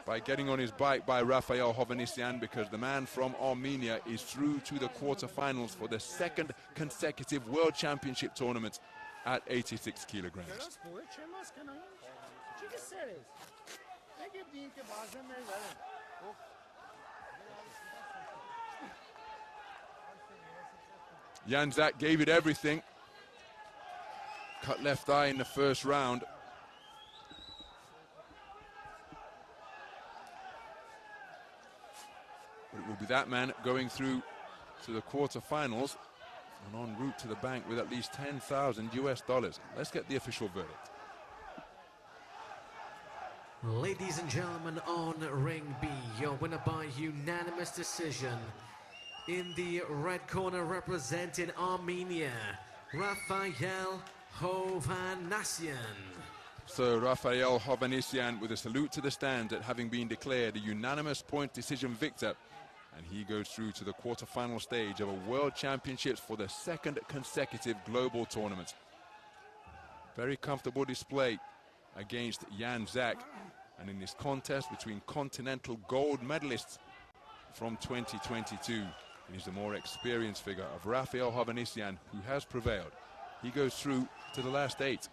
by getting on his bike by Rafayel Hovhannisyan, because the man from Armenia is through to the quarterfinals for the 2nd consecutive World Championship tournament at 86 kilograms. Janzak gave it everything. Cut left eye in the first round. But it will be that man going through to the quarterfinals and en route to the bank with at least $10,000 US. Let's get the official verdict. Ladies and gentlemen, on ring B, your winner by unanimous decision. In the red corner, representing Armenia, Rafayel Hovhannisyan. So Rafayel Hovhannisyan with a salute to the stand at having been declared a unanimous point decision victor. And he goes through to the quarterfinal stage of a World Championships for the 2nd consecutive global tournament. Very comfortable display against Janzak. And in this contest between continental gold medalists from 2022, it is the more experienced figure of Rafayel Hovhannisyan who has prevailed. He goes through to the last 8.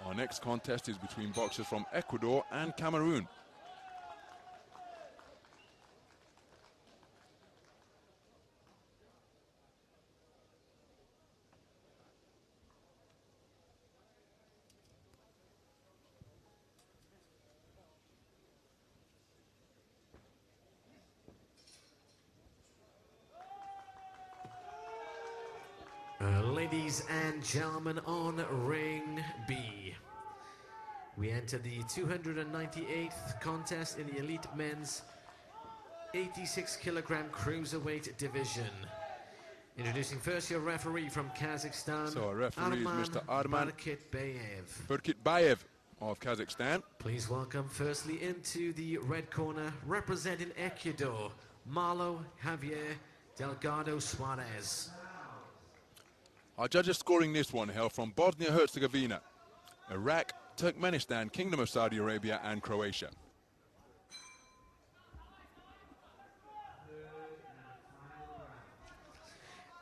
Our next contest is between boxers from Ecuador and Cameroon. Ladies and gentlemen, on ring B, we enter the 298th contest in the elite men's 86 kilogram cruiserweight division. Introducing first your referee from Kazakhstan. So our referee is Mr. Arman Burkitbayev of Kazakhstan. Please welcome firstly into the red corner, representing Ecuador, Marlo Javier Delgado Suarez. Our judges scoring this one hail from Bosnia-Herzegovina, Iraq, Turkmenistan, Kingdom of Saudi Arabia and Croatia.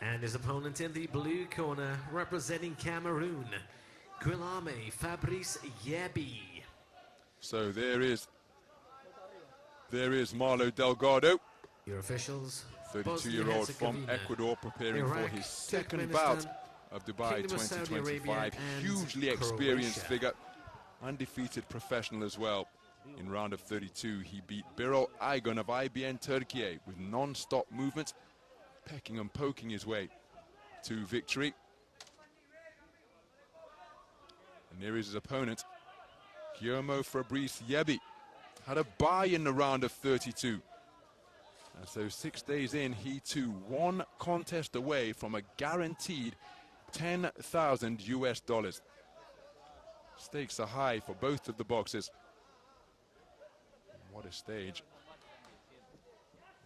And his opponent in the blue corner, representing Cameroon, Guillaume Fabrice Yebi. So there is Marlo Delgado, Your officials, 32-year-old from Ecuador, preparing Iraq, for his second bout of Dubai Kingdom of Saudi 2025. Arabia and Hugely experienced Croatia. figure, undefeated professional as well. In round of 32, he beat Birol Aygun of IBN Turkey with non-stop movement, pecking and poking his way to victory. And there is his opponent, Guillaume Fabrice Yebi. Had a bye in the round of 32. And so 6 days in, he too one contest away from a guaranteed $10,000 US. Stakes are high for both of the boxers. What a stage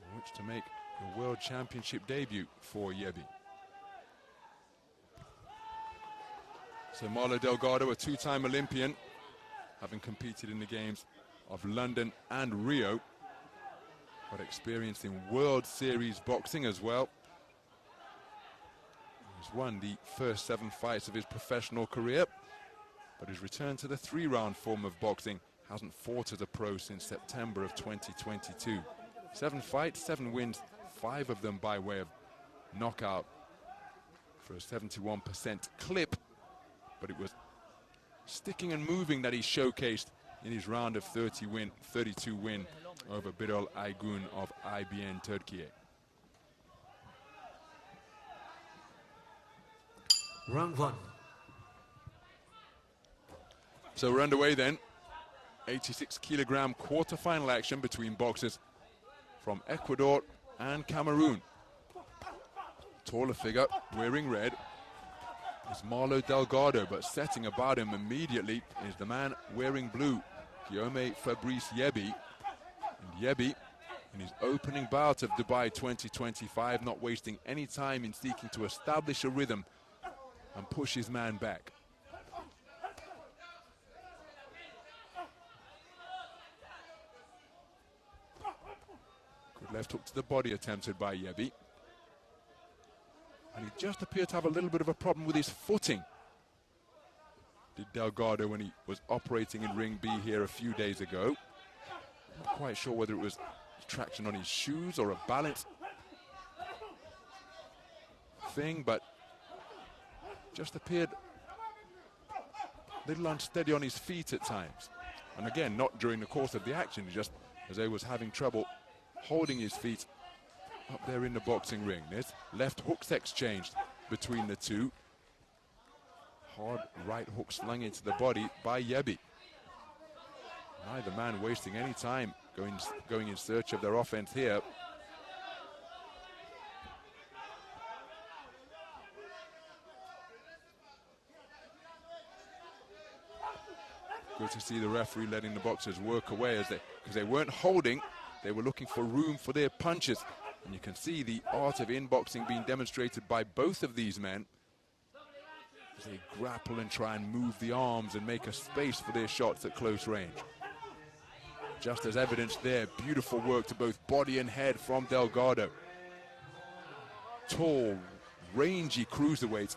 in which to make the World Championship debut for Yebi. So Marlo Delgado, a two-time Olympian, having competed in the games of London and Rio, but experienced in World Series boxing as well. He's won the first 7 fights of his professional career, but his return to the 3-round form of boxing hasn't fought as a pro since September of 2022. 7 fights, 7 wins, 5 of them by way of knockout for a 71% clip, but it was sticking and moving that he showcased in his round of 32 win over Birol Aygun of IBN Turkey. Round 1. So we're underway then. 86 kilogram quarter-final action between boxers from Ecuador and Cameroon. Taller figure, wearing red, is Marlo Delgado, but setting about him immediately is the man wearing blue, Guillaume Fabrice Yebi. And Yebi, in his opening bout of Dubai 2025, not wasting any time in seeking to establish a rhythm and push his man back. Good left hook to the body attempted by Yebi. And he just appeared to have a little bit of a problem with his footing, did Delgado, when he was operating in Ring B here a few days ago. Not quite sure whether it was traction on his shoes or a balance thing, but just appeared a little unsteady on his feet at times. And again, not during the course of the action, just as he was having trouble holding his feet up there in the boxing ring. There's left hooks exchanged between the two. Hard right hook slung into the body by Yebi. Neither man wasting any time going in search of their offense here. Good to see the referee letting the boxers work away because they weren't holding, they were looking for room for their punches. And you can see the art of in-boxing being demonstrated by both of these men as they grapple and try and move the arms and make a space for their shots at close range. Just as evidenced there, beautiful work to both body and head from Delgado. Tall, rangy cruiserweight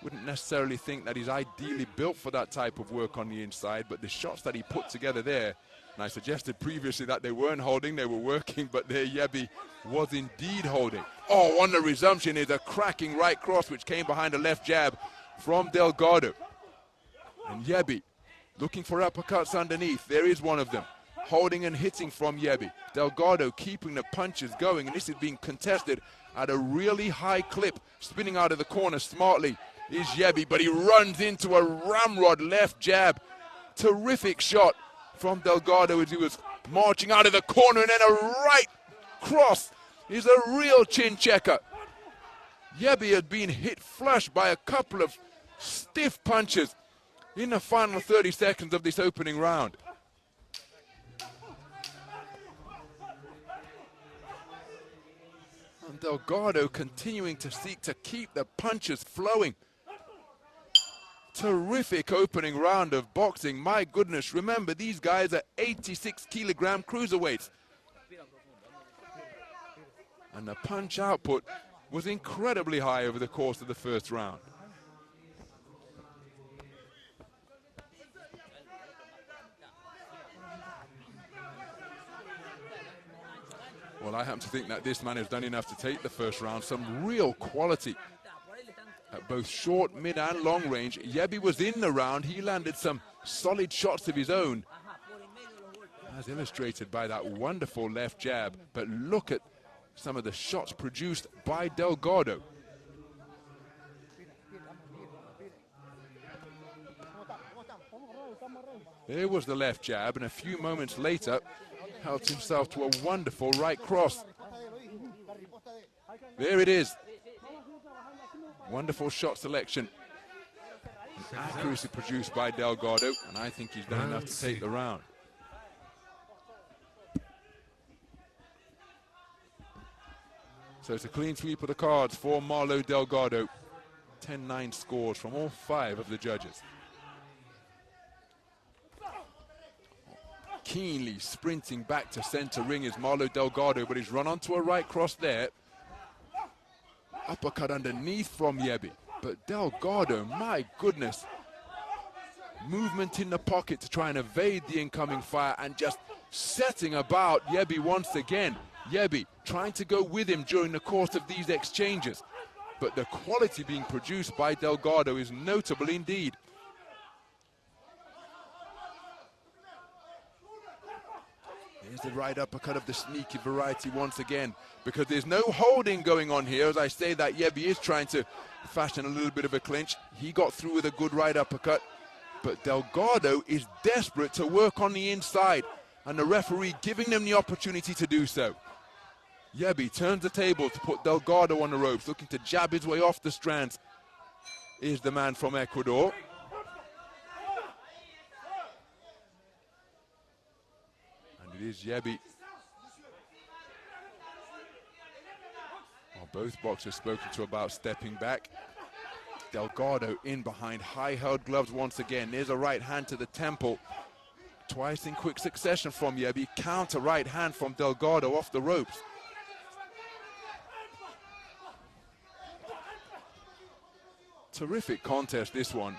Wouldn't necessarily think that he's ideally built for that type of work on the inside, but the shots that he put together there, and I suggested previously that they weren't holding, they were working, but there Yebi was indeed holding. Oh, on the resumption is a cracking right cross which came behind a left jab from Delgado. And Yebi looking for uppercuts underneath. There is one of them. Holding and hitting from Yebi. Delgado keeping the punches going, and this is being contested at a really high clip. Spinning out of the corner smartly is Yebi, but he runs into a ramrod left jab. Terrific shot from Delgado as he was marching out of the corner, and then a right cross is a real chin checker. Yebi had been hit flush by a couple of stiff punches in the final 30 seconds of this opening round. And Delgado continuing to seek to keep the punches flowing. Terrific opening round of boxing. My goodness, remember these guys are 86 kilogram cruiserweights. And the punch output was incredibly high over the course of the first round. Well, I happen to think that this man has done enough to take the first round. Some real quality at both short, mid and long range. Yebi was in the round. He landed some solid shots of his own, as illustrated by that wonderful left jab. But look at some of the shots produced by Delgado. There was the left jab, and a few moments later helped himself to a wonderful right cross. There it is. Wonderful shot selection. Accuracy produced by Delgado, and I think he's done enough to take the round. So it's a clean sweep of the cards for Marlo Delgado. 10-9 scores from all 5 of the judges. Keenly sprinting back to center ring is Marlo Delgado, but he's run onto a right cross there. Uppercut underneath from Yebi. But Delgado, my goodness. Movement in the pocket to try and evade the incoming fire and just setting about Yebi once again. Yebi trying to go with him during the course of these exchanges. But the quality being produced by Delgado is notable indeed. Here's the right uppercut of the sneaky variety once again, because there's no holding going on here. As I say that, Yebi is trying to fashion a little bit of a clinch. He got through with a good right uppercut, but Delgado is desperate to work on the inside, and the referee giving them the opportunity to do so. Yebi turns the table to put Delgado on the ropes, looking to jab his way off the strands. Is the man from Ecuador. It is Yebi. Well, both boxers spoken to about stepping back. Delgado in behind, high-held gloves once again. There's a right hand to the temple. Twice in quick succession from Yebi. Counter right hand from Delgado off the ropes. Terrific contest, this one.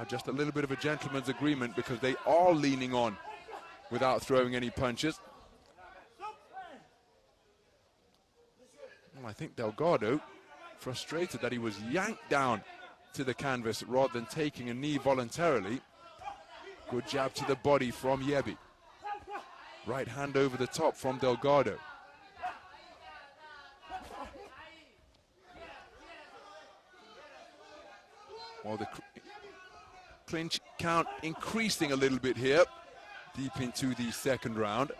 Just a little bit of a gentleman's agreement because they are leaning on without throwing any punches. Well, I think Delgado, frustrated that he was yanked down to the canvas rather than taking a knee voluntarily. Good jab to the body from Yebi. Right hand over the top from Delgado. Well, the clinch count increasing a little bit here. Deep into the second round.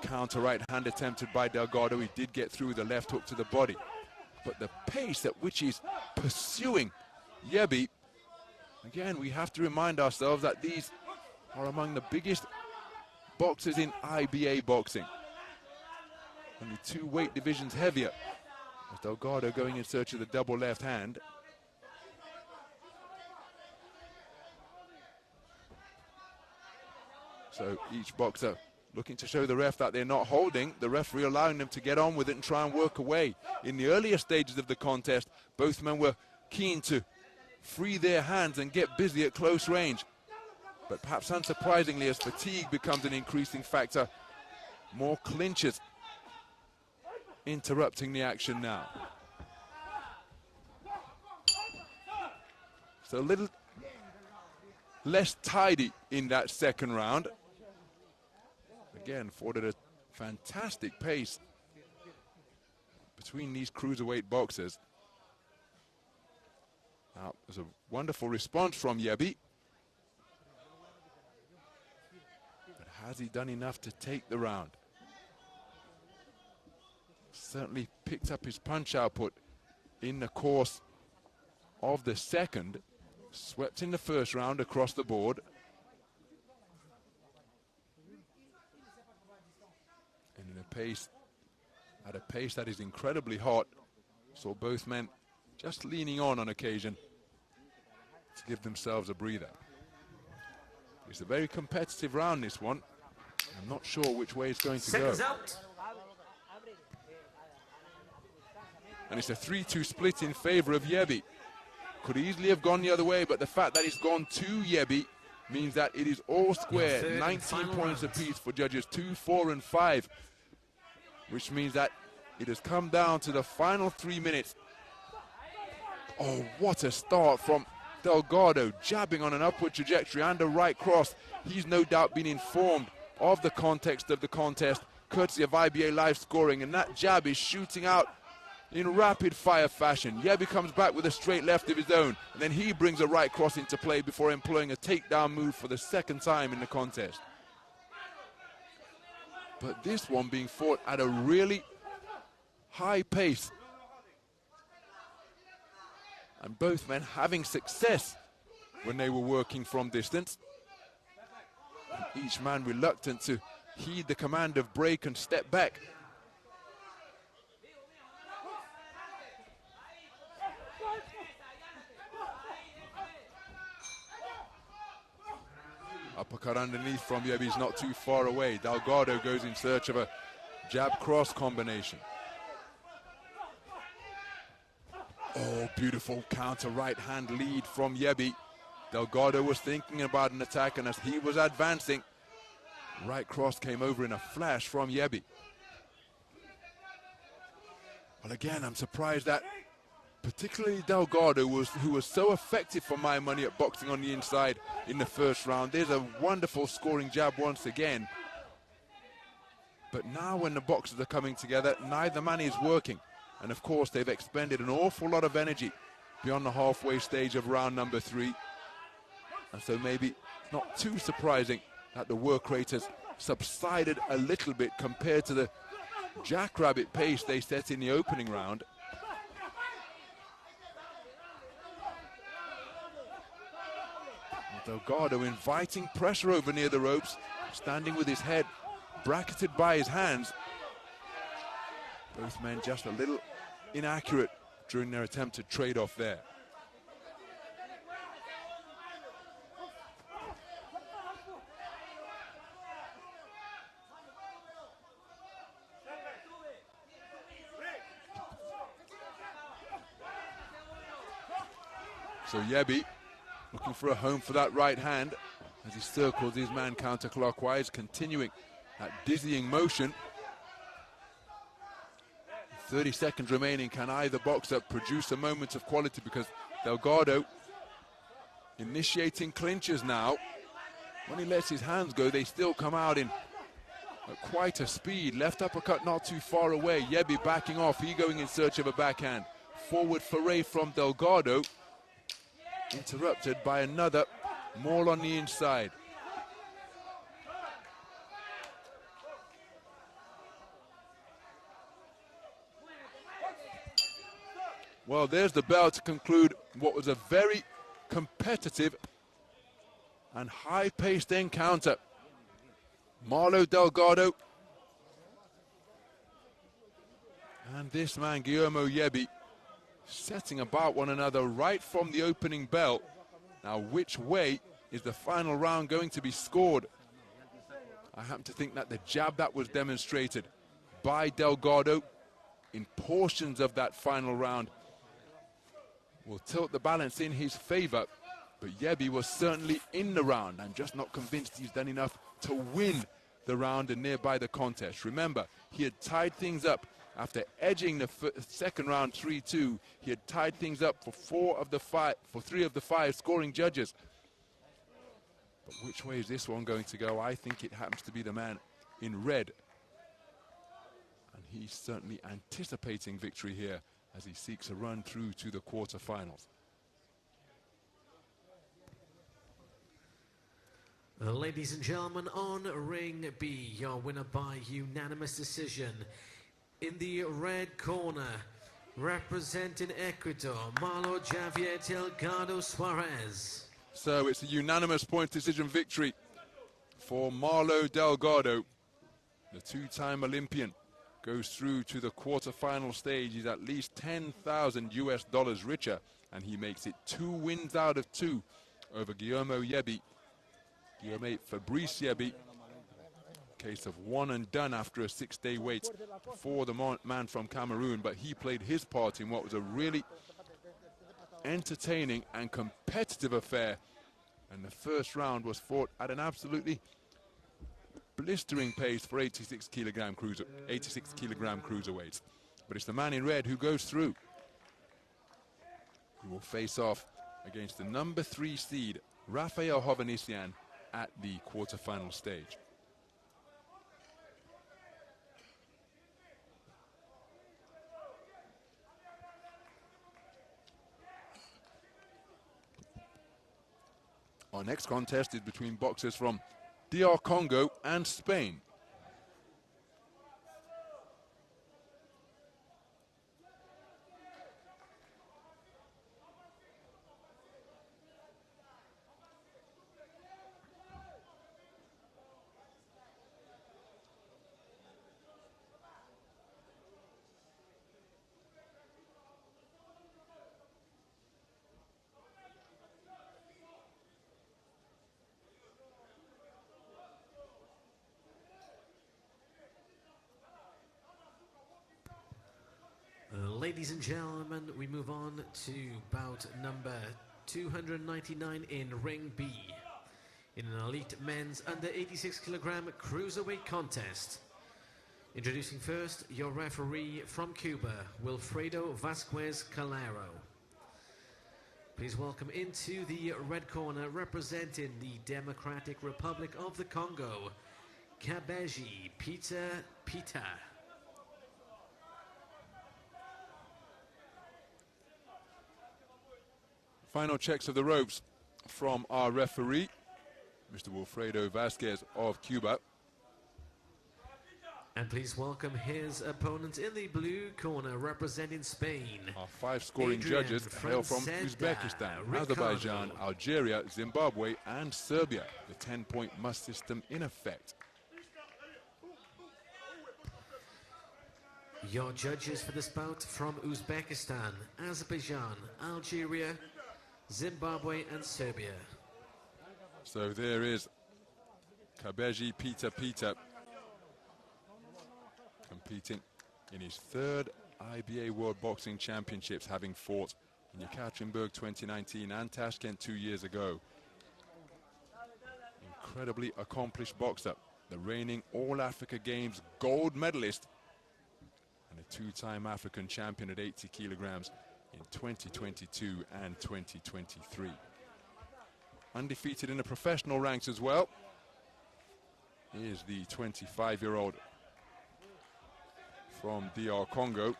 Counter right hand attempted by Delgado. He did get through the left hook to the body. But the pace at which he's pursuing Yebi, again, we have to remind ourselves that these are among the biggest boxers in IBA boxing. Only 2 weight divisions heavier. As Delgado going in search of the double left hand. So each boxer looking to show the ref that they're not holding, the referee allowing them to get on with it and try and work away. In the earlier stages of the contest, both men were keen to free their hands and get busy at close range. But perhaps unsurprisingly, as fatigue becomes an increasing factor, more clinches interrupting the action now. So a little less tidy in that second round. Again, afforded a fantastic pace between these cruiserweight boxers. Now, there's a wonderful response from Yebi. But has he done enough to take the round? Certainly picked up his punch output in the course of the second. Swept in the first round across the board. And in a pace, at a pace that is incredibly hot. Saw both men just leaning on occasion to give themselves a breather. It's a very competitive round, this one. I'm not sure which way it's going to go. Out. And it's a 3-2 split in favor of Yebi. Could easily have gone the other way, but the fact that it's gone to Yebi means that it is all square. 19 points apiece for judges 2, 4, and 5. Which means that it has come down to the final 3 minutes. Oh, what a start from Delgado, jabbing on an upward trajectory and a right cross. He's no doubt been informed of the context of the contest, courtesy of IBA live scoring, and that jab is shooting out in rapid fire fashion. Yebi comes back with a straight left of his own, and then he brings a right cross into play before employing a takedown move for the second time in the contest. But this one being fought at a really high pace. And both men having success when they were working from distance. Each man reluctant to heed the command of break and step back. Uppercut underneath from Yebi's not too far away. Delgado goes in search of a jab-cross combination. Oh, beautiful counter right-hand lead from Yebi. Delgado was thinking about an attack, and as he was advancing, right cross came over in a flash from Yebi. Well, again, I'm surprised that particularly Delgado, who was so effective for my money at boxing on the inside in the first round. There's a wonderful scoring jab once again. But now when the boxers are coming together, neither man is working. And of course, they've expended an awful lot of energy beyond the halfway stage of round number 3. And so maybe not too surprising that the work rate has subsided a little bit compared to the jackrabbit pace they set in the opening round. Delgado inviting pressure over near the ropes, standing with his head bracketed by his hands. Both men just a little inaccurate during their attempt to trade off there. So Yebi looking for a home for that right hand as he circles his man counterclockwise, continuing that dizzying motion. 30 seconds remaining. Can either boxer produce a moment of quality? Because Delgado initiating clinches now. When he lets his hands go, they still come out in quite a speed. Left uppercut not too far away. Yebi backing off. He going in search of a backhand. Forward foray from Delgado. Interrupted by another maul on the inside. Well, there's the bell to conclude what was a very competitive and high-paced encounter. Marlo Delgado and this man, Guillermo Yebi, setting about one another right from the opening bell. Now, which way is the final round going to be scored? I happen to think that the jab that was demonstrated by Delgado in portions of that final round will tilt the balance in his favor. But Yebi was certainly in the round. I'm just not convinced he's done enough to win the round and nearby the contest. Remember, he had tied things up after edging the second round 3-2. He had tied things up for three of the five scoring judges. But which way is this one going to go? I think it happens to be the man in red. And he's certainly anticipating victory here as he seeks a run through to the quarterfinals. Ladies and gentlemen, on ring B, your winner by unanimous decision. In the red corner, representing Ecuador, Marlo Javier Delgado Suarez. So it's a unanimous point decision victory for Marlo Delgado. The two-time Olympian goes through to the quarterfinal stage. He's at least $10,000 richer, and he makes it 2 wins out of 2 over Guillermo Yebi. Guillermo Fabrice Yebi, case of one and done after a 6-day wait for the man from Cameroon, but he played his part in what was a really entertaining and competitive affair, and the first round was fought at an absolutely blistering pace for 86 kilogram cruiserweights. But it's the man in red who goes through, who will face off against the number 3 seed Rafayel Hovhannisyan at the quarterfinal stage. Our next contest is between boxers from DR Congo and Spain. Ladies and gentlemen, we move on to bout number 299 in ring B, in an elite men's under 86 kilogram cruiserweight contest. Introducing first your referee from Cuba, Wilfredo Vasquez Calero. Please welcome into the red corner, representing the Democratic Republic of the Congo, Kabeji Peter Pita. Final checks of the ropes from our referee, Mr. Wilfredo Vasquez of Cuba. And please welcome his opponent in the blue corner, representing Spain. Our 5 scoring judges hail from Uzbekistan, Azerbaijan, Algeria, Zimbabwe, and Serbia. The 10-point must system in effect. Your judges for this bout from Uzbekistan, Azerbaijan, Algeria, Zimbabwe and Serbia. So there is Kabeji Peter Pita competing in his 3rd IBA World Boxing Championships, having fought in Yekaterinburg 2019 and Tashkent 2 years ago. Incredibly accomplished boxer, the reigning All-Africa Games gold medalist and a 2-time African champion at 80 kilograms in 2022 and 2023. Undefeated in the professional ranks as well. Here's the 25-year-old from DR Congo.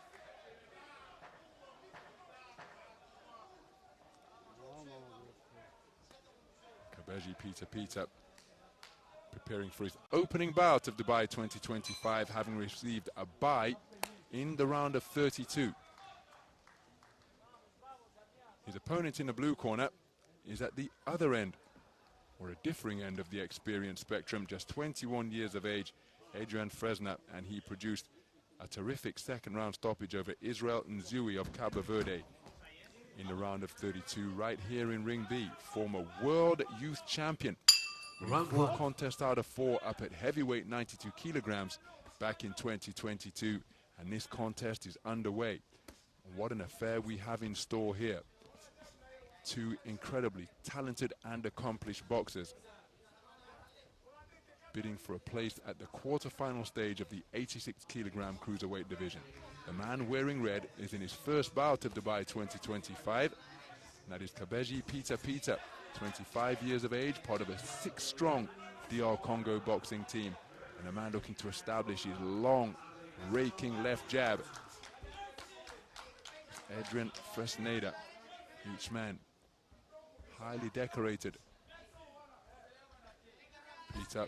Kabeji Peter Pita preparing for his opening bout of Dubai 2025, having received a bye in the round of 32. His opponent in the blue corner is at the other end, or a differing end of the experience spectrum, just 21 years of age, Adrian Fresna, and he produced a terrific second-round stoppage over Israel Nzui of Cabo Verde in the round of 32, right here in Ring B. Former world youth champion. Round 4 1. contests out of 4 up at heavyweight 92 kilograms back in 2022, and this contest is underway. What an affair we have in store here. Two incredibly talented and accomplished boxers bidding for a place at the quarter-final stage of the 86-kilogram cruiserweight division. The man wearing red is in his first bout of Dubai 2025. That is Kabeji Pita, 25 years of age, part of a 6-strong DR Congo boxing team, and a man looking to establish his long, raking left jab. Adrian Fresneda, each man highly decorated. Pita,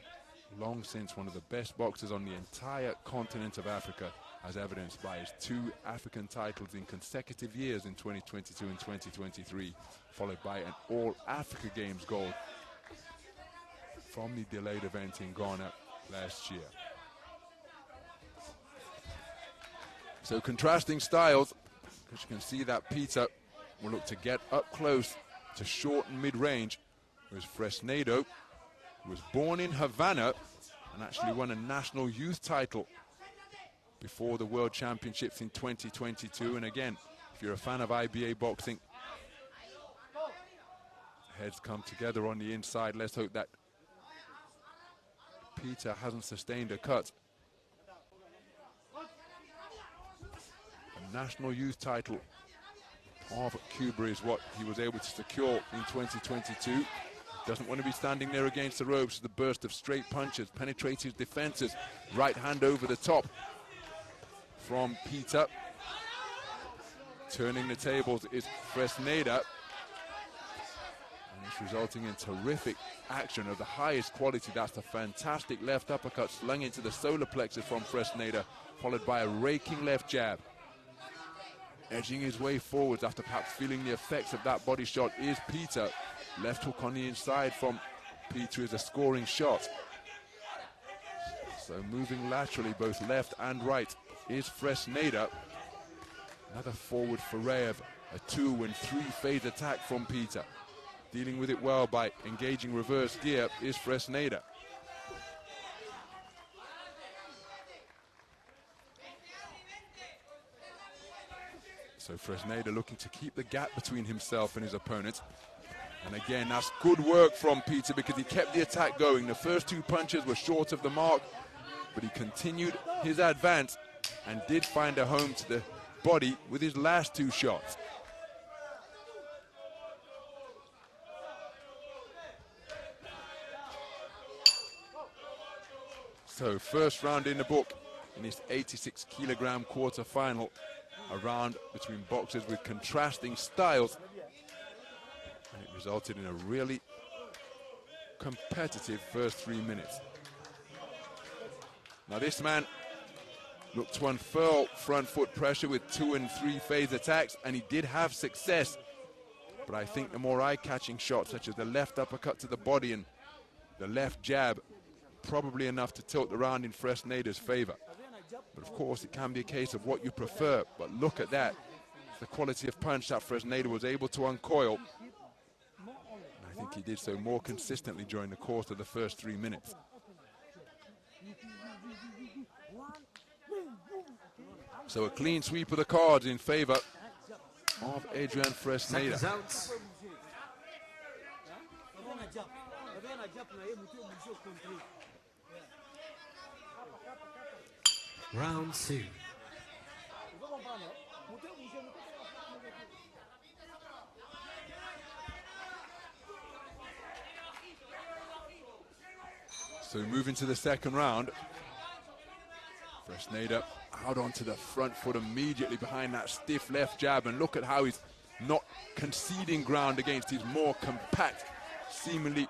long since one of the best boxers on the entire continent of Africa, as evidenced by his 2 African titles in consecutive years in 2022 and 2023, followed by an All-Africa Games gold from the delayed event in Ghana last year. So contrasting styles, because you can see that Pita will look to get up close to short and mid-range, whereas Fresneda, who was born in Havana and actually won a national youth title before the World Championships in 2022. And again, if you're a fan of IBA boxing, heads come together on the inside. Let's hope that Pita hasn't sustained a cut. A national youth title of Cuba is what he was able to secure in 2022. Doesn't want to be standing there against the ropes. The burst of straight punches penetrates his defenses. Right hand over the top from Pita. Turning the tables is Fresneda. And it's resulting in terrific action of the highest quality. That's the fantastic left uppercut slung into the solar plexus from Fresneda, followed by a raking left jab. Edging his way forwards after perhaps feeling the effects of that body shot is Pita. Left hook on the inside from Pita is a scoring shot. So moving laterally, both left and right, is Fresneda. Another forward foray of a 2- and 3-phase attack from Pita. Dealing with it well by engaging reverse gear is Fresneda. So Fresneda looking to keep the gap between himself and his opponent. And again, that's good work from Pita because he kept the attack going. The first 2 punches were short of the mark, but he continued his advance and did find a home to the body with his last 2 shots. So first round in the book in this 86-kilogram quarter-final. A round between boxers with contrasting styles, and it resulted in a really competitive first 3 minutes. Now this man looked to unfurl front foot pressure with 2- and 3-phase attacks, and he did have success, but I think the more eye-catching shots, such as the left uppercut to the body and the left jab, probably enough to tilt the round in Fresneda's favor. But of course, it can be a case of what you prefer. But look at that. The quality of punch that Fresneda was able to uncoil. And I think he did so more consistently during the course of the first 3 minutes. So a clean sweep of the cards in favor of Adrian Fresneda. Round 2. So moving to the second round. Fresneda out onto the front foot immediately behind that stiff left jab, and look at how he's not conceding ground against his more compact, seemingly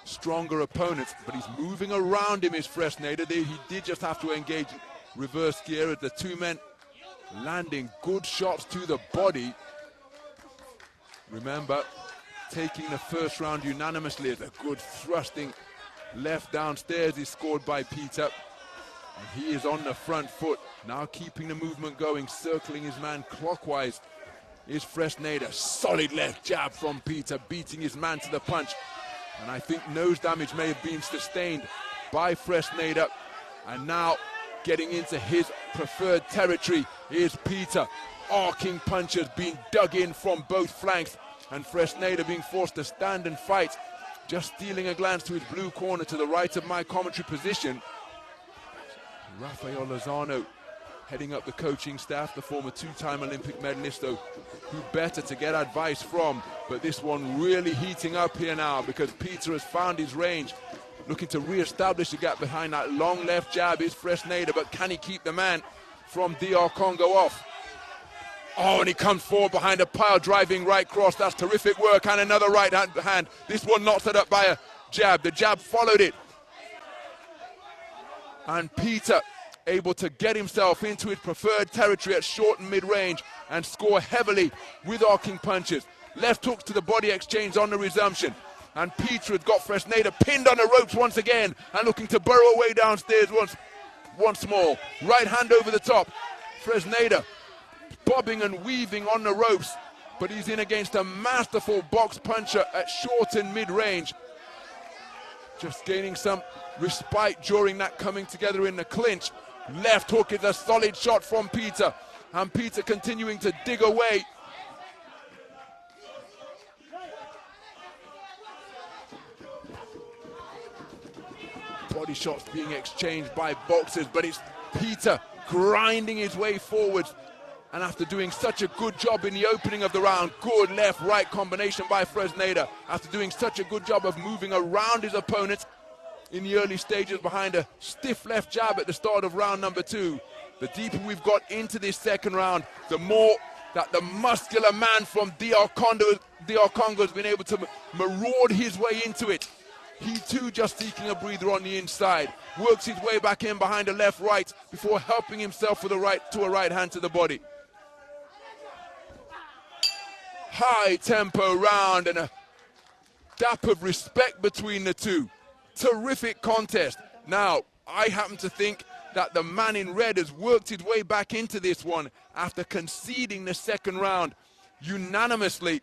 stronger opponents, but he's moving around him, is Fresneda. He did just have to engage reverse gear as the 2 men landing good shots to the body. Remember, taking the first round unanimously is a good thrusting left downstairs is scored by Pita. And he is on the front foot, now keeping the movement going, circling his man clockwise is Fresneda. Solid left jab from Pita, beating his man to the punch. And I think nose damage may have been sustained by Fresneda. And now getting into his preferred territory is Pita. Arcing punches being dug in from both flanks. and Fresneda being forced to stand and fight. Just stealing a glance to his blue corner to the right of my commentary position. Rafael Lozano heading up the coaching staff, the former two-time Olympic medalist, though who better to get advice from. But this one really heating up here now because Peter has found his range. Looking to re-establish the gap behind that long left jab is Fresneda, but can he keep the man from DR Congo off? Oh, and he comes forward behind a pile, driving right cross. That's terrific work, and another right hand. This one not set up by a jab. The jab followed it. And Peter able to get himself into his preferred territory at short and mid-range and score heavily with arcing punches. Left hooks to the body exchange on the resumption. And Peter had got Fresneda pinned on the ropes once again and looking to burrow away downstairs once more. Right hand over the top. Fresneda bobbing and weaving on the ropes, but he's in against a masterful box puncher at short and mid-range. Just gaining some respite during that coming together in the clinch. Left hook is a solid shot from Peter, and Peter continuing to dig away. Body shots being exchanged by boxers, but it's Peter grinding his way forwards. And after doing such a good job in the opening of the round, good left-right combination by Fresneda. After doing such a good job of moving around his opponent in the early stages behind a stiff left jab at the start of round number 2. The deeper we've got into this second round, the more that the muscular man from DR Congo has been able to maraud his way into it. He too just seeking a breather on the inside. Works his way back in behind a left-right before helping himself with a right hand to the body. High tempo round and a dap of respect between the two. Terrific contest. Now, I happen to think that the man in red has worked his way back into this one after conceding the second round unanimously.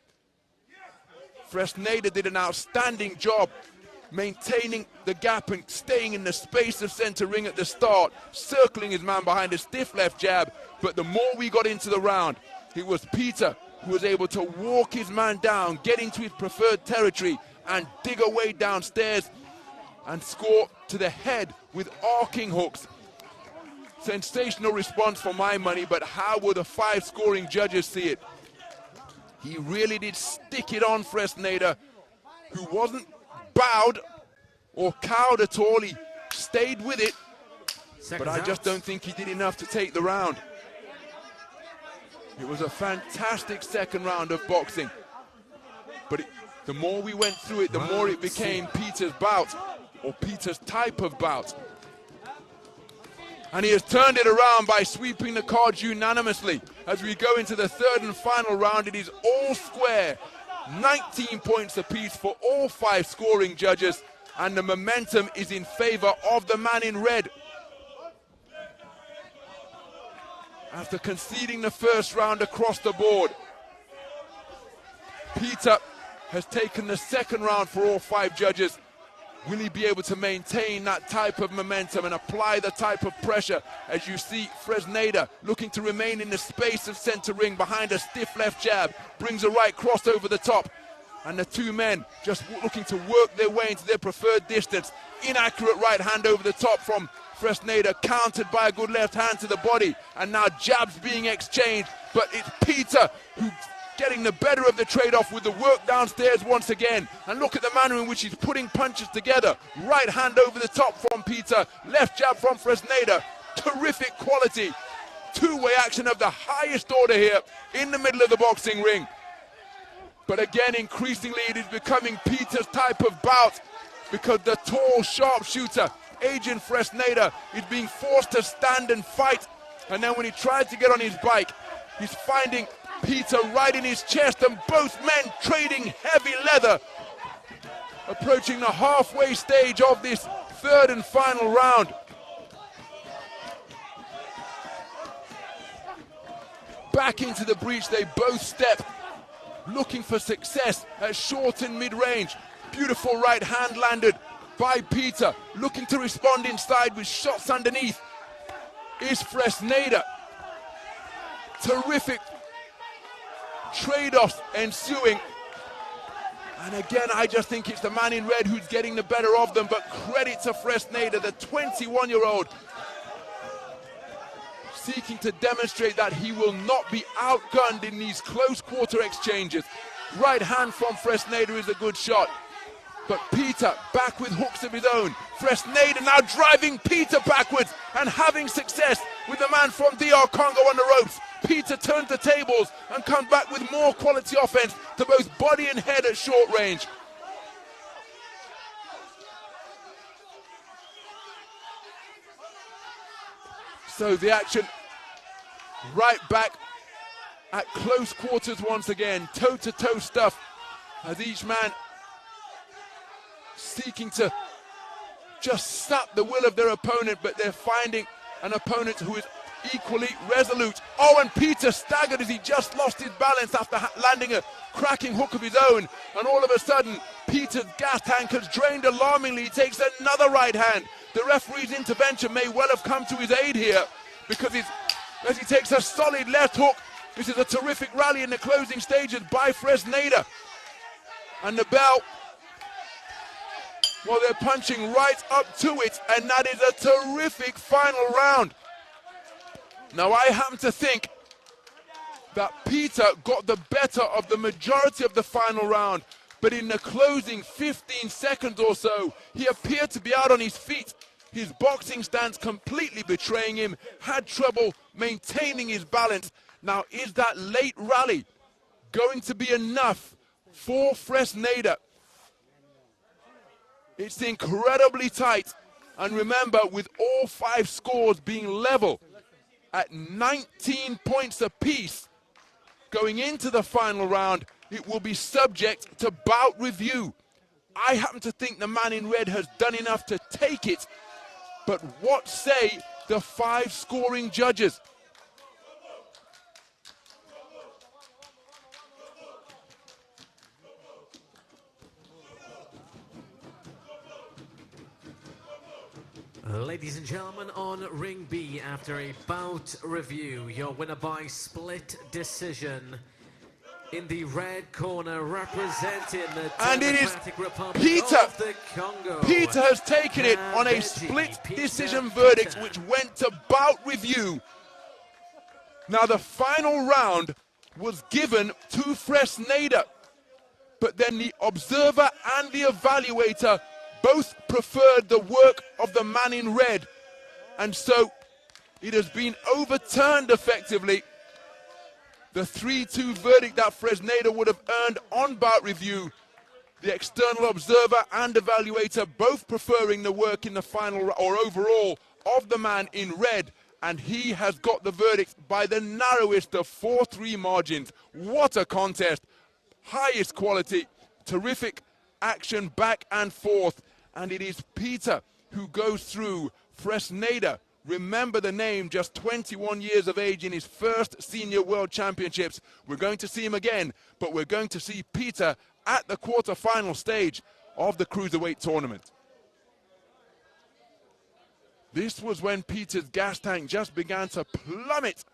Fresneda did an outstanding job maintaining the gap and staying in the space of center ring at the start, circling his man behind a stiff left jab. But the more we got into the round, it was Peter who was able to walk his man down, get into his preferred territory and dig away downstairs and score to the head with arcing hooks. Sensational response for my money, but how will the 5 scoring judges see it? He really did stick it on Fresneda, who wasn't bowed or cowed at all. He stayed with it, but I just don't think he did enough to take the round. It was a fantastic second round of boxing, but the more we went through it, the more it became Peter's bout, or Peter's type of bout. And he has turned it around by sweeping the cards unanimously. As we go into the third and final round, it is all square. 19 points apiece for all 5 scoring judges, and the momentum is in favor of the man in red. After conceding the first round across the board, Peter has taken the second round for all 5 judges. Will he be able to maintain that type of momentum and apply the type of pressure? As you see, Fresneda looking to remain in the space of center ring behind a stiff left jab, brings a right cross over the top, and the two men just looking to work their way into their preferred distance. Inaccurate right hand over the top from Fresneda, countered by a good left hand to the body, and now jabs being exchanged, but it's Peter who's getting the better of the trade-off with the work downstairs once again. And look at the manner in which he's putting punches together. Right hand over the top from Peter, left jab from Fresneda. Terrific quality. Two-way action of the highest order here in the middle of the boxing ring. But again, increasingly it is becoming Peter's type of bout, because the tall sharpshooter, Agent Fresneda, is being forced to stand and fight. And then when he tried to get on his bike, he's finding Peter right in his chest, and both men trading heavy leather. Approaching the halfway stage of this third and final round. Back into the breach they both step, looking for success at short and mid-range. Beautiful right hand landed by Peter, looking to respond inside with shots underneath is Fresneda. Terrific trade-offs ensuing, And again, I just think it's the man in red who's getting the better of them, but credit to Fresneda, the 21-year-old, seeking to demonstrate that he will not be outgunned in these close quarter exchanges. Right hand from Fresneda is a good shot, but Peter back with hooks of his own. Fresneda now driving Peter backwards and having success with the man from DR Congo on the ropes. Peter turns the tables and comes back with more quality offense to both body and head at short range. So the action right back at close quarters once again, toe-to-toe stuff, as each man seeking to just sap the will of their opponent, but they're finding an opponent who is equally resolute. Oh, and Peter staggered as he just lost his balance after landing a cracking hook of his own, and all of a sudden Peter's gas tank has drained alarmingly. He takes another right hand. The referee's intervention may well have come to his aid here, because as he takes a solid left hook. This is a terrific rally in the closing stages by Fresneda, and the bell, well, they're punching right up to it, and that is a terrific final round. Now, I happen to think that Peter got the better of the majority of the final round, but in the closing 15 seconds or so, he appeared to be out on his feet. His boxing stance completely betraying him, had trouble maintaining his balance. Now, is that late rally going to be enough for Fresneda? It's incredibly tight, and remember, with all 5 scores being level at 19 points apiece going into the final round, it will be subject to bout review. I happen to think the man in red has done enough to take it, but what say the 5 scoring judges? Ladies and gentlemen, on Ring B, after a bout review, your winner by split decision in the red corner, representing the Democratic Republic of the Congo. Peter has taken it on a split decision verdict, which went to bout review. Now, the final round was given to Fresneda, but then the observer and the evaluator both preferred the work of the man in red, and so it has been overturned effectively. The 3-2 verdict that Fresneda would have earned on bout review, the external observer and evaluator both preferring the work in the final or overall of the man in red, and he has got the verdict by the narrowest of 4-3 margins. What a contest, highest quality, terrific action back and forth, and it is Peter who goes through. Fresneda, remember the name, just 21 years of age in his first senior world championships. We're going to see him again, but we're going to see Peter at the quarter-final stage of the cruiserweight tournament. This was when Peter's gas tank just began to plummet,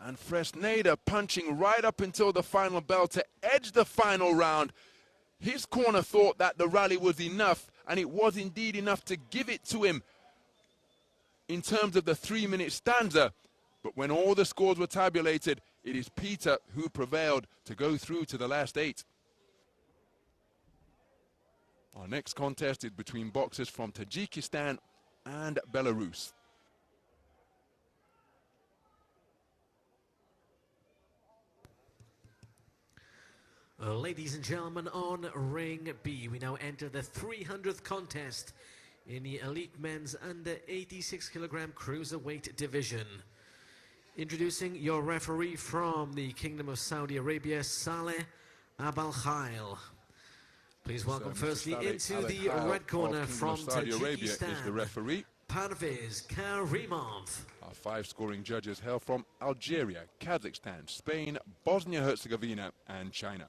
and Fresneda punching right up until the final bell to edge the final round. His corner thought that the rally was enough, and it was indeed enough to give it to him in terms of the 3-minute stanza. But when all the scores were tabulated, it is Peter who prevailed to go through to the last 8. Our next contest is between boxers from Tajikistan and Belarus. Ladies and gentlemen, on Ring B, we now enter the 300th contest in the elite men's under 86 kilogram cruiserweight division. Introducing your referee from the Kingdom of Saudi Arabia, Saleh Abalkhail. Please welcome firstly into the red corner from Saudi Arabia is the Tajikistan, referee. Parviz Karimov. Our 5 scoring judges hail from Algeria, Kazakhstan, Spain, Bosnia-Herzegovina, and China.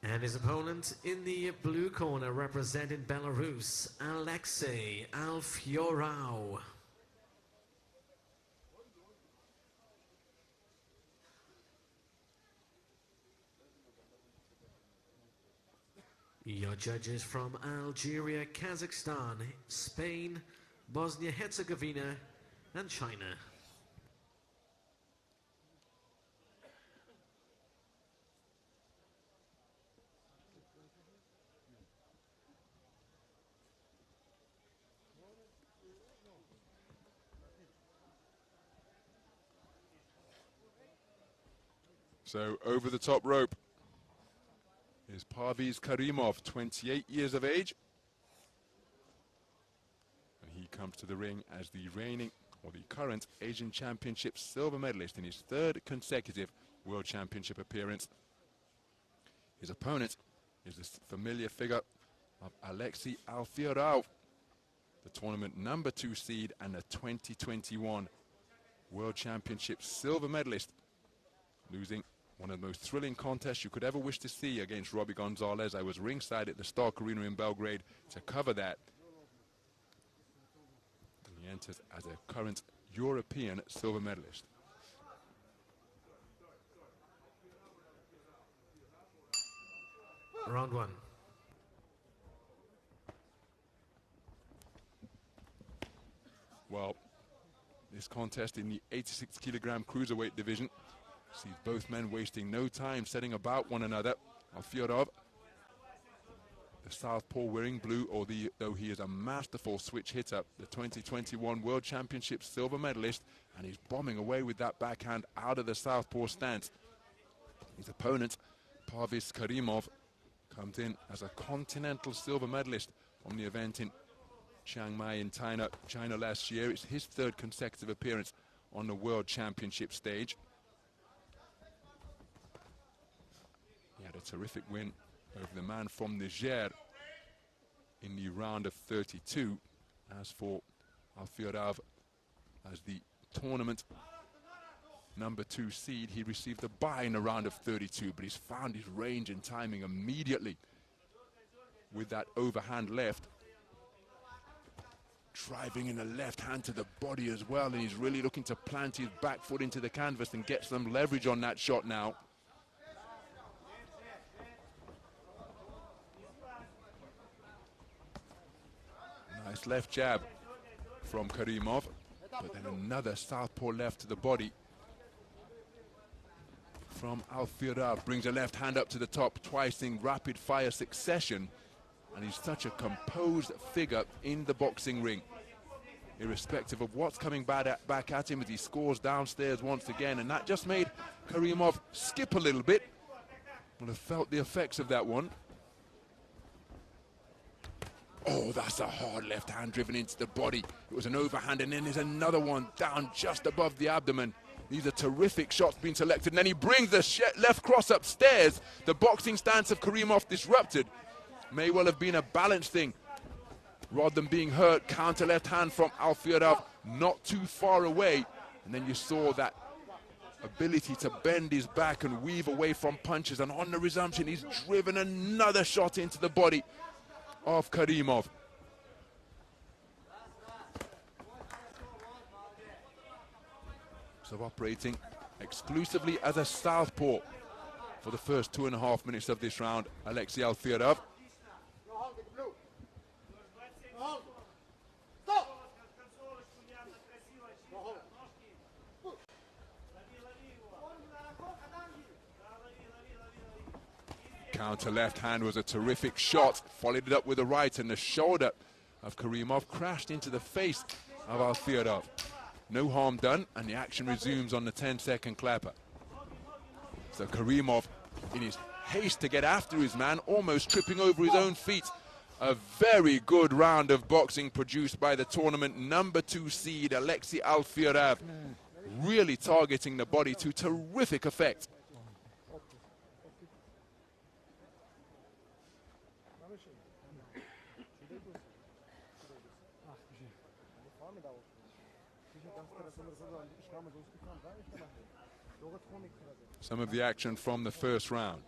And his opponent in the blue corner, representing Belarus, Alexei Alfiorau. Your judges from Algeria, Kazakhstan, Spain, Bosnia-Herzegovina, and China. So over the top rope is Parviz Karimov, 28 years of age. And he comes to the ring as the reigning, or the current, Asian Championship silver medalist in his third consecutive World Championship appearance. His opponent is the familiar figure of Alexei Alfiorau, the tournament number 2 seed and the 2021 World Championship silver medalist, losing one of the most thrilling contests you could ever wish to see against Robbie Gonzalez. I was ringside at the Stark Arena in Belgrade to cover that. And he enters as a current European silver medalist. Round 1. Well, this contest in the 86 kilogram cruiserweight division sees both men wasting no time setting about one another. Alfiorau, the southpaw wearing blue, though he is a masterful switch hitter, the 2021 World Championship silver medalist, and he's bombing away with that backhand out of the southpaw stance. His opponent, Parviz Karimov, comes in as a continental silver medalist from the event in Chiang Mai in China last year. It's his third consecutive appearance on the World Championship stage. He had a terrific win over the man from Niger in the round of 32. As for Alfiorau, as the tournament number 2 seed, he received a bye in the round of 32, but he's found his range and timing immediately with that overhand left. Driving in the left hand to the body as well, and he's really looking to plant his back foot into the canvas and get some leverage on that shot now. Nice left jab from Karimov, but then another southpaw left to the body from Alfiorau. Brings a left hand up to the top twice in rapid fire succession, and he's such a composed figure in the boxing ring, irrespective of what's coming back at him, as he scores downstairs once again, and that just made Karimov skip a little bit. Will have felt the effects of that one. Oh, that's a hard left hand driven into the body. It was an overhand, and then there's another one down just above the abdomen. These are terrific shots being selected, and then he brings the left cross upstairs. The boxing stance of Karimov disrupted. May well have been a balance thing rather than being hurt. Counter left hand from Alfiorau, not too far away, and then you saw that ability to bend his back and weave away from punches, and on the resumption he's driven another shot into the body of Karimov. So operating exclusively as a southpaw for the first 2.5 minutes of this round, Alexei Alfiorau. Counter left hand was a terrific shot, followed it up with a right, and the shoulder of Karimov crashed into the face of Alfiorau. No harm done, and the action resumes on the 10-second clapper. So Karimov, in his haste to get after his man, almost tripping over his own feet. A very good round of boxing produced by the tournament number 2 seed, Alexei Alfiorau, really targeting the body to terrific effect. Some of the action from the first round.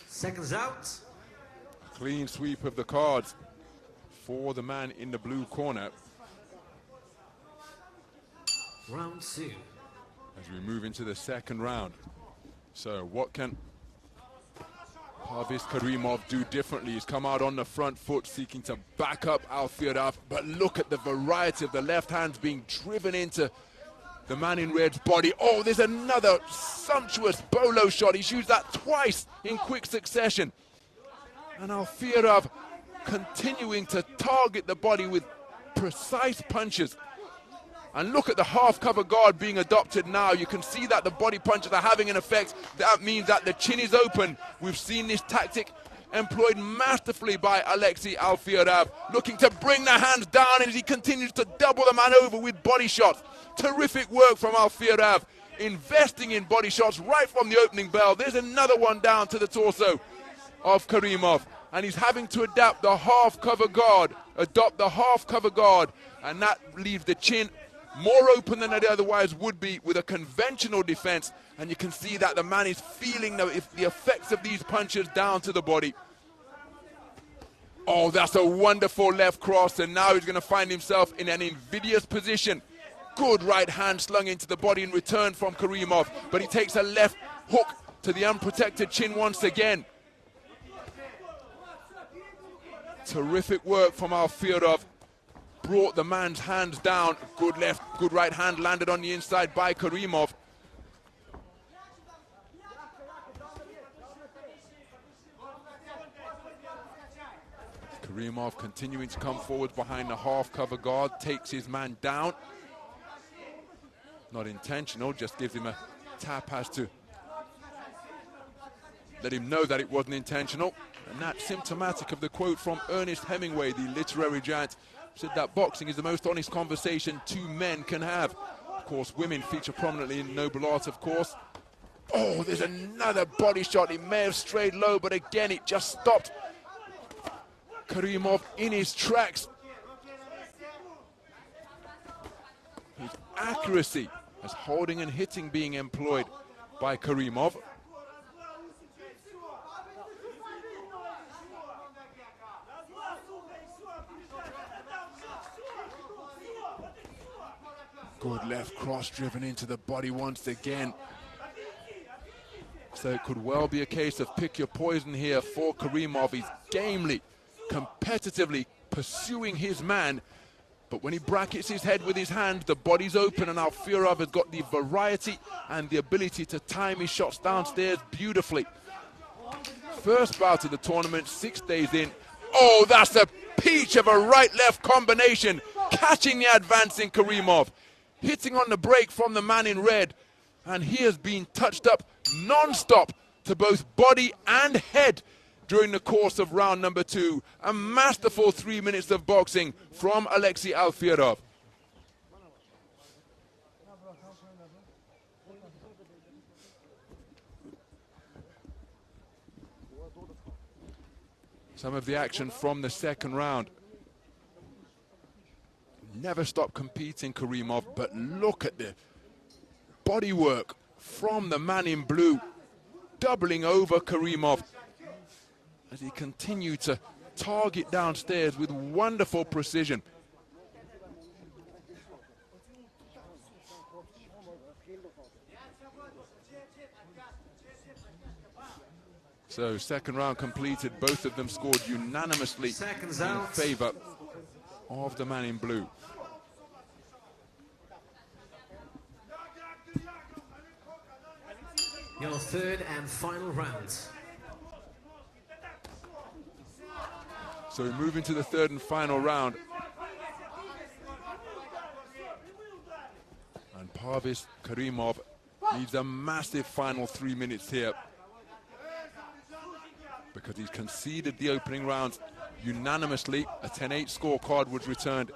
Seconds out. Clean sweep of the cards for the man in the blue corner. Round 2. As we move into the second round. So what can Parviz Karimov do differently? He's come out on the front foot seeking to back up Alhuwayj, but look at the variety of the left hands being driven into the man in red's body. Oh, there's another sumptuous bolo shot. He's used that twice in quick succession. And Alhuwayj continuing to target the body with precise punches. And look at the half-cover guard being adopted now. You can see that the body punches are having an effect. That means that the chin is open. We've seen this tactic employed masterfully by Alexei Alhuwayj, looking to bring the hands down as he continues to double the man over with body shots. Terrific work from Alhuwayj, investing in body shots right from the opening bell. There's another one down to the torso of Karimov, and he's having to adopt the half-cover guard, and that leaves the chin more open than it otherwise would be with a conventional defense. And you can see that the man is feeling the effects of these punches down to the body. Oh, that's a wonderful left cross, and now he's going to find himself in an invidious position. Good right hand slung into the body in return from Karimov, but he takes a left hook to the unprotected chin once again. Terrific work from Alhuwayj. Brought the man's hands down. Good left, good right hand landed on the inside by Karimov. Karimov continuing to come forward behind the half-cover guard, takes his man down. Not intentional, just gives him a tap as to let him know that it wasn't intentional. And that's symptomatic of the quote from Ernest Hemingway, the literary giant, said that boxing is the most honest conversation two men can have. Of course, women feature prominently in noble art, of course. Oh, there's another body shot. It may have strayed low, but again, it just stopped Karimov in his tracks. His accuracy as holding and hitting being employed by Karimov. Good left cross driven into the body once again. So it could well be a case of pick your poison here for Karimov. He's gamely, competitively pursuing his man. But when he brackets his head with his hand, the body's open, and Alhuwayj has got the variety and the ability to time his shots downstairs beautifully. First bout of the tournament, 6 days in. Oh, that's a peach of a right-left combination, catching the advancing Karimov. Hitting on the break from the man in red, and he has been touched up non-stop to both body and head during the course of round number 2. A masterful 3 minutes of boxing from Alexei Alhuwayj. Some of the action from the second round. Never stop competing, Karimov, but look at the body work from the man in blue, doubling over Karimov as he continued to target downstairs with wonderful precision. So second round completed, both of them scored unanimously in favor of the man in blue. Your third and final round. So we move into the third and final round. And Parviz Karimov needs a massive final 3 minutes here, because he's conceded the opening rounds unanimously. A 10-8 scorecard was returned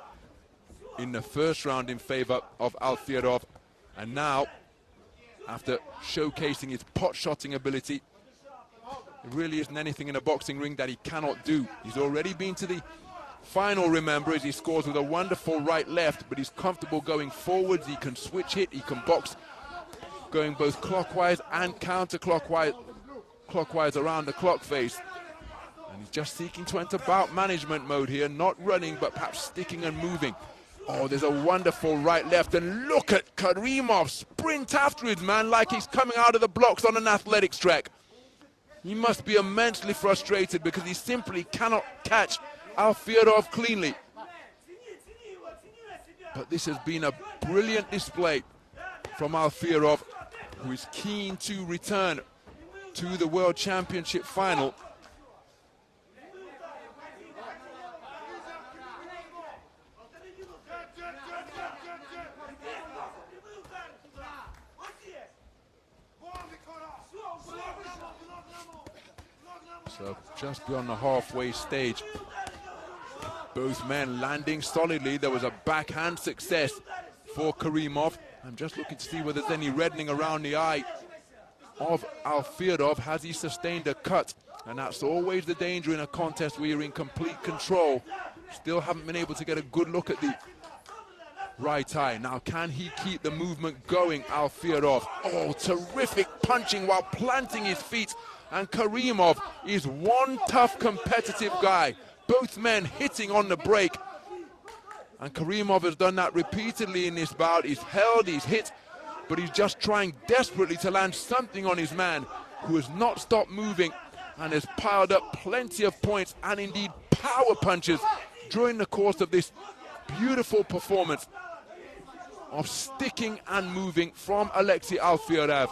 in the first round in favor of Alfierov. And now, after showcasing his pot-shotting ability, there really isn't anything in a boxing ring that he cannot do. He's already been to the final, remember, as he scores with a wonderful right-left, but he's comfortable going forwards. He can switch hit, he can box going both clockwise and counterclockwise around the clock face. And he's just seeking to enter bout management mode here, not running, but perhaps sticking and moving. Oh, there's a wonderful right-left, and look at Karimov sprint after his man like he's coming out of the blocks on an athletics track. He must be immensely frustrated because he simply cannot catch Alfierov cleanly. But this has been a brilliant display from Alfierov, who is keen to return to the World Championship final. So just beyond the halfway stage, both men landing solidly. There was a backhand success for Karimov. I'm just looking to see whether there's any reddening around the eye of Alfierov. Has he sustained a cut? And that's always the danger in a contest where you're in complete control. Still haven't been able to get a good look at the right eye. Now, can he keep the movement going, Alfierov? Oh, terrific punching while planting his feet. And Karimov is one tough, competitive guy. Both men hitting on the break. And Karimov has done that repeatedly in this bout. He's held, he's hit, but he's just trying desperately to land something on his man, who has not stopped moving and has piled up plenty of points and indeed power punches during the course of this beautiful performance of sticking and moving from Alexei Alfierov.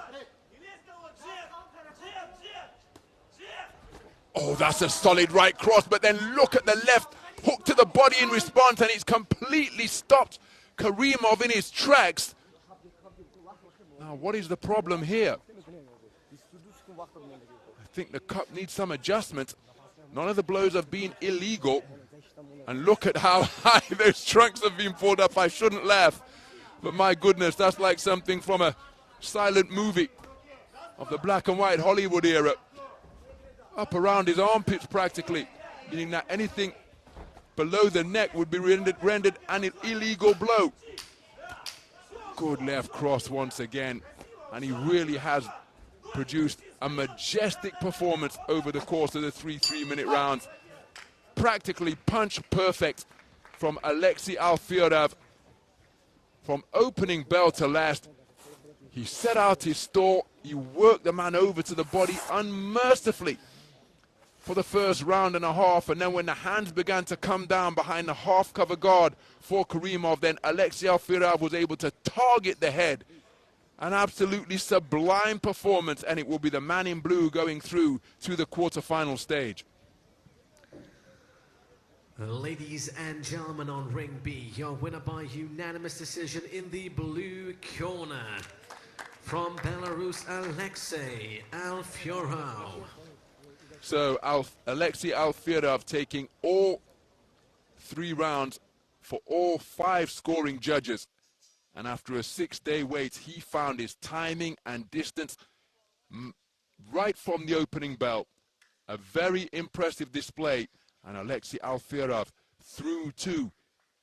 Oh, that's a solid right cross, but then look at the left hook to the body in response, and it's completely stopped Karimov in his tracks. Now, what is the problem here? I think the cup needs some adjustment. None of the blows have been illegal. And look at how high those trunks have been pulled up. I shouldn't laugh, but my goodness, that's like something from a silent movie of the black and white Hollywood era. Up around his armpits practically, meaning that anything below the neck would be rendered an illegal blow. Good left cross once again, and he really has produced a majestic performance over the course of the 3 3-minute rounds. Practically punch perfect from Alexei Alfierov. From opening bell to last, he set out his stall, he worked the man over to the body unmercifully for the first round and a half, and then when the hands began to come down behind the half-cover guard for Karimov, then Alexei Alfierov was able to target the head. An absolutely sublime performance, and it will be the man in blue going through to the quarterfinal stage. Ladies and gentlemen, on ring B, your winner by unanimous decision in the blue corner, from Belarus, Alexei Alfierov. So Alexei Alfierov taking all 3 rounds for all 5 scoring judges. And after a 6-day wait, he found his timing and distance right from the opening bell. A very impressive display. And Alexei Alfierov through to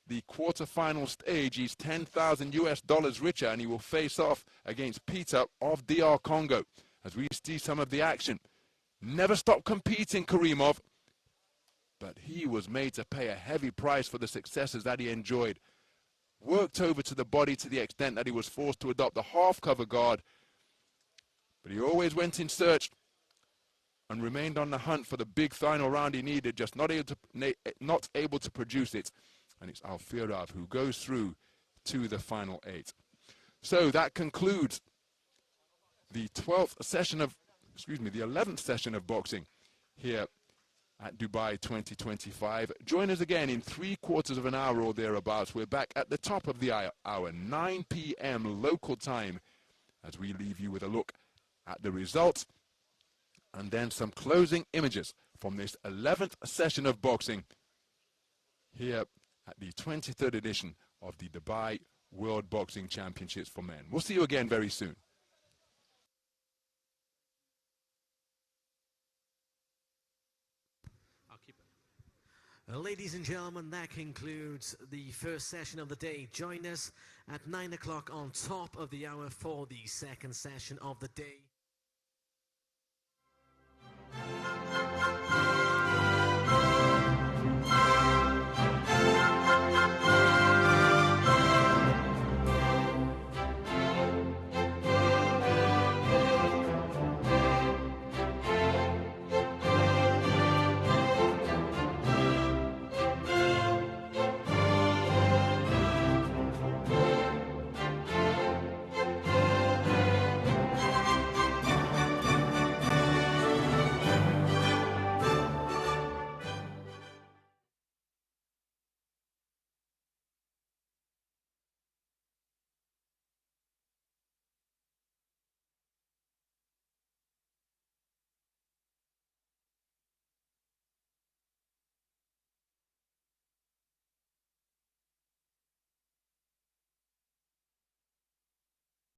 the quarterfinal stage. He's $10,000 richer, and he will face off against Peter of DR Congo as we see some of the action. Never stopped competing, Karimov, but he was made to pay a heavy price for the successes that he enjoyed. Worked over to the body to the extent that he was forced to adopt the half-cover guard, but he always went in search and remained on the hunt for the big final round he needed, just not able to produce it. And it's Alfierov who goes through to the final 8. So that concludes the 11th session of boxing here at Dubai 2025. Join us again in 3/4 of an hour or thereabouts. We're back at the top of the hour, 9 p.m. local time, as we leave you with a look at the results and then some closing images from this 11th session of boxing here at the 23rd edition of the Dubai World Boxing Championships for men. We'll see you again very soon. I'll keep it. Ladies and gentlemen, that concludes the first session of the day. Join us at 9 o'clock on top of the hour for the second session of the day.